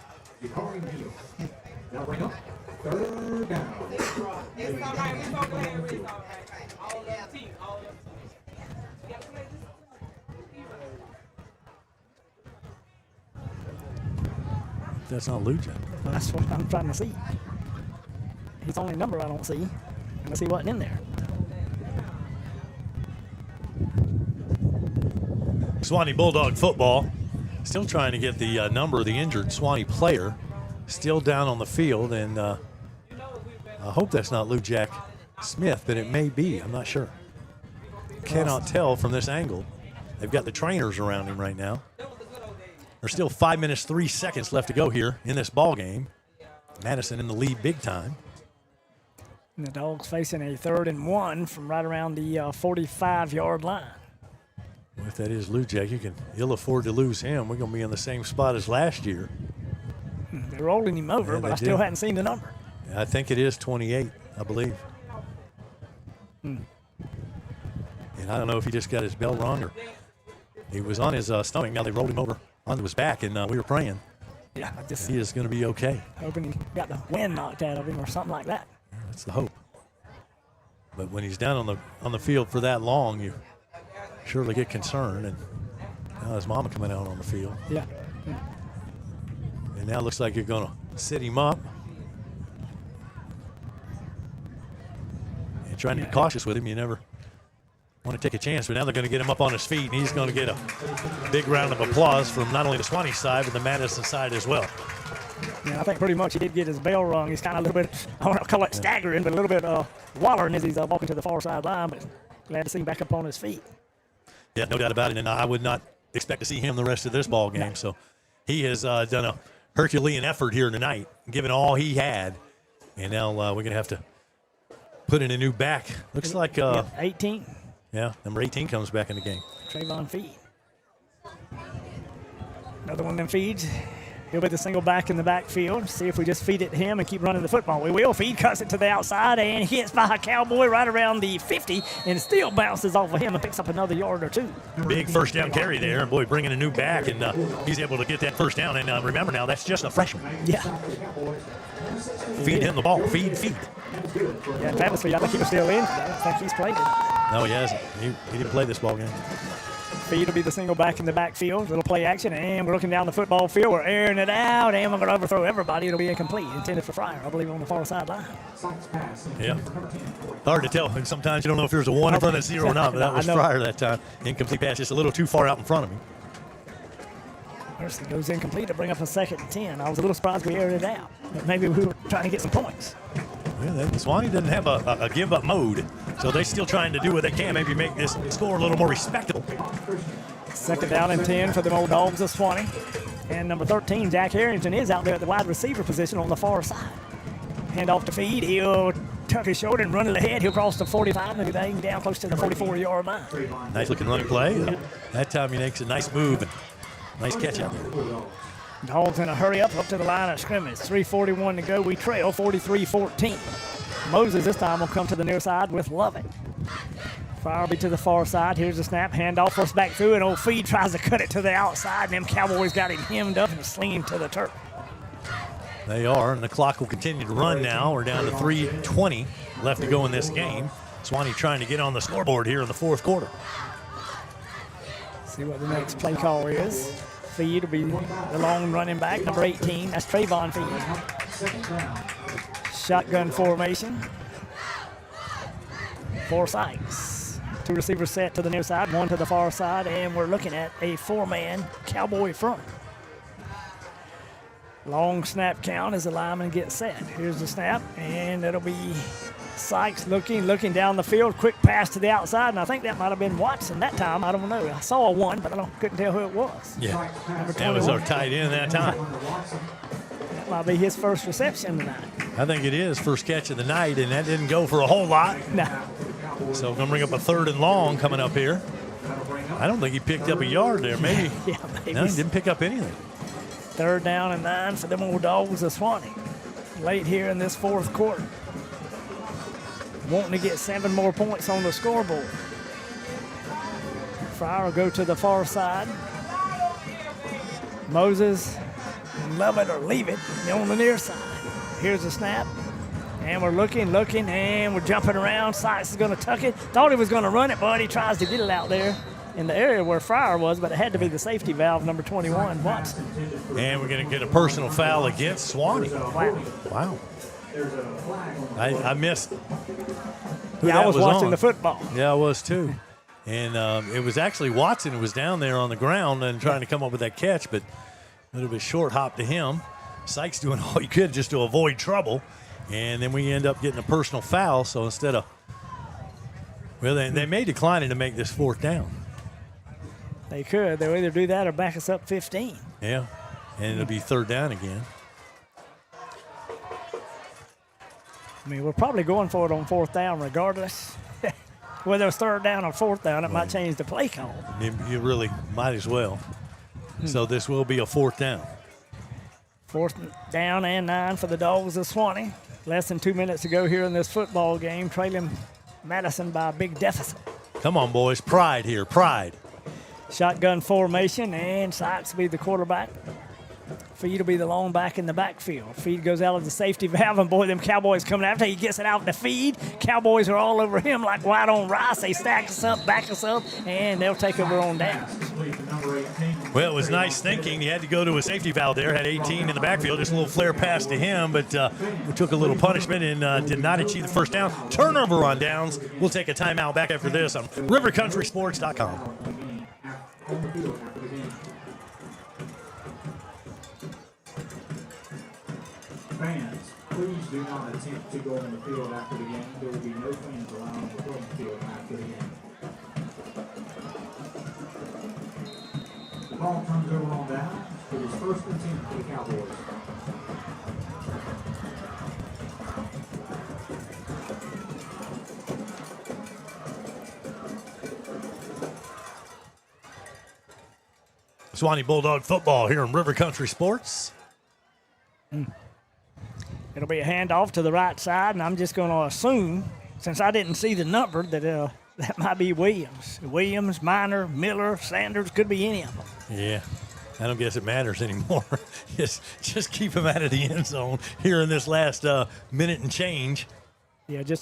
Speaker 19: Now bring up 3rd down.
Speaker 21: That's not Luja.
Speaker 7: That's what I'm trying to see. He's the only number I don't see. Unless he wasn't in there.
Speaker 21: Suwannee Bulldog football still trying to get the number of the injured Suwannee player still down on the field, and I hope that's not Lou Jack Smith, but it may be. I'm not sure. Cannot tell from this angle. They've got the trainers around him right now. There's still 5 minutes, 3 seconds left to go here in this ball game. Madison in the lead big time.
Speaker 7: And the Dogs facing a 3rd and 1 from right around the 45-yard line.
Speaker 21: If that is Lou Jack, you can ill afford to lose him. We're going to be in the same spot as last year.
Speaker 7: They're rolling him over,
Speaker 21: Yeah,
Speaker 7: but I still hadn't seen the number.
Speaker 21: I think it is 28, I believe. And I don't know if he just got his bell wrong or he was on his stomach. Now they rolled him over onto his back, and we were praying.
Speaker 7: Yeah,
Speaker 21: He is going to be okay.
Speaker 7: Hoping he got the wind knocked out of him or something like that.
Speaker 21: That's the hope. But when he's down on the field for that long, you surely get concerned. And now his mama coming out on the field.
Speaker 7: Yeah.
Speaker 21: And now it looks like you're going to sit him up. And trying to be cautious with him. You never want to take a chance, but now they're going to get him up on his feet, and he's going to get a big round of applause from not only the Suwannee side, but the Madison side as well.
Speaker 7: Yeah, I think pretty much he did get his bell rung. He's kind of a little bit, I don't want to call it staggering, but a little bit wallering as he's walking to the far side line, but glad to see him back up on his feet.
Speaker 21: Yeah, no doubt about it, and I would not expect to see him the rest of this ball game. So he has done a Herculean effort here tonight, given all he had, and now we're going to have to put in a new back. Looks like
Speaker 7: 18.
Speaker 21: Yeah, number 18 comes back in the game.
Speaker 7: Trayvon Feed. Another one of them feeds. He'll be the single back in the backfield. See if we just feed it to him and keep running the football. We will. Feed cuts it to the outside and hits by a Cowboy right around the 50 and still bounces off of him and picks up another yard or 2.
Speaker 21: Big first down carry there. And boy, bringing a new back, and he's able to get that first down. And remember now, that's just a freshman.
Speaker 7: Yeah.
Speaker 21: Feed him the ball. Feed.
Speaker 7: Yeah, Travis Feed, I think he was still in. I don't think he's played it.
Speaker 21: No, he hasn't. He didn't play this ball game.
Speaker 7: Feed will be the single back in the backfield. Little play action, and we're looking down the football field. We're airing it out, and we're going to overthrow everybody. It'll be incomplete. Intended for Frier, I believe, on the far sideline.
Speaker 21: Yeah. Hard to tell. And sometimes you don't know if there's a 1 in front of 0 or not, but that was Frier that time. Incomplete pass, just a little too far out in front of him.
Speaker 7: First it goes incomplete to bring up a 2nd and 10. I was a little surprised we aired it out. But maybe we were trying to get some points.
Speaker 21: Well, Suwannee doesn't have a give-up mode, so they're still trying to do what they can, maybe make this score a little more respectable.
Speaker 7: 2nd down and 10 for the Bulldogs of Suwannee. And number 13, Jack Harrington, is out there at the wide receiver position on the far side. Hand off to Feed. He'll tuck his shoulder and run it ahead. He'll cross the 45 and everything down close to the 44-yard line.
Speaker 21: Nice looking running play. That time he makes a nice move and nice catch out there.
Speaker 7: Dogs in a hurry up to the line of scrimmage. 3:41 to go. We trail 43-14. Moses this time will come to the near side with Lovett. Frier will be to the far side. Here's the snap. Handoff, first back through, and old Feed tries to cut it to the outside, and them Cowboys got him hemmed up and sling him to the turf.
Speaker 21: They are, and the clock will continue to run now. We're down to 3:20 left to go in this game. Suwannee trying to get on the scoreboard here in the fourth quarter.
Speaker 7: See what the next play call is. Feed will be the long running back, number 18. That's Trayvon Feed. Shotgun formation. 4 Sykes. 2 receivers set to the near side, 1 to the far side, and we're looking at a 4-man Cowboy front. Long snap count as the lineman gets set. Here's the snap, and it'll be Sykes looking down the field. Quick pass to the outside, and I think that might have been Watson that time. I don't know. I saw one, but couldn't tell who it was.
Speaker 21: Yeah, that was our tight end that time.
Speaker 7: That might be his first reception tonight.
Speaker 21: I think it is. First catch of the night, and that didn't go for a whole lot.
Speaker 7: No.
Speaker 21: So we're going to bring up a 3rd and long coming up here. I don't think he picked up a yard there. Maybe.
Speaker 7: Yeah, maybe.
Speaker 21: No, he didn't pick up anything.
Speaker 11: 3rd down and 9 for them old dogs of Suwannee. Late here in this fourth quarter. Wanting to get 7 more points on the scoreboard. Frier will go to the far side. Moses, love it or leave it, on the near side. Here's the snap. And we're looking, and we're jumping around. Sykes is going to tuck it. Thought he was going to run it, but he tries to get it out there in the area where Frier was, but it had to be the safety valve, number 21, Watson.
Speaker 21: And we're going to get a personal foul against Suwannee. Wow. I missed.
Speaker 7: Yeah, I was watching the football.
Speaker 21: Yeah, I was too. And it was actually Watson who was down there on the ground and trying to come up with that catch, but a little bit short hop to him. Sykes doing all he could just to avoid trouble. And then we end up getting a personal foul. So instead of, well, they may decline it to make this 4th down.
Speaker 7: They could. They'll either do that or back us up 15.
Speaker 21: Yeah, and it'll be 3rd down again.
Speaker 7: I mean, we're probably going for it on 4th down regardless. Whether it's 3rd down or 4th down, it might change the play call.
Speaker 21: You really might as well. So this will be a 4th down.
Speaker 7: 4th down and 9 for the Dogs of Suwannee. Less than 2 minutes to go here in this football game, trailing Madison by a big deficit.
Speaker 21: Come on, boys. Pride here. Pride.
Speaker 7: Shotgun formation, and Sykes will be the quarterback. Feed will be the long back in the backfield. Feed goes out of the safety valve, and boy, them Cowboys coming after. He gets it out to Feed. Cowboys are all over him like white on rice. They stack us up, back us up, and they'll take over on down.
Speaker 21: Well, it was nice thinking. He had to go to a safety valve there. Had 18 in the backfield. Just a little flare pass to him, but we took a little punishment and did not achieve the 1st down. Turnover on downs. We'll take a timeout back after this on rivercountrysports.com.
Speaker 19: Fans, please do not attempt to go on the field after the game. There will be no fans allowed on the playing field after the game. The ball turns over on down. It is 1st and 10 for the Cowboys.
Speaker 21: Suwannee Bulldog football here in River Country Sports.
Speaker 7: It'll be a handoff to the right side, and I'm just going to assume, since I didn't see the number, that that might be Williams. Williams, Minor, Miller, Sanders, could be any of them.
Speaker 21: Yeah, I don't guess it matters anymore. just keep him out of the end zone here in this last minute and change.
Speaker 7: Yeah, just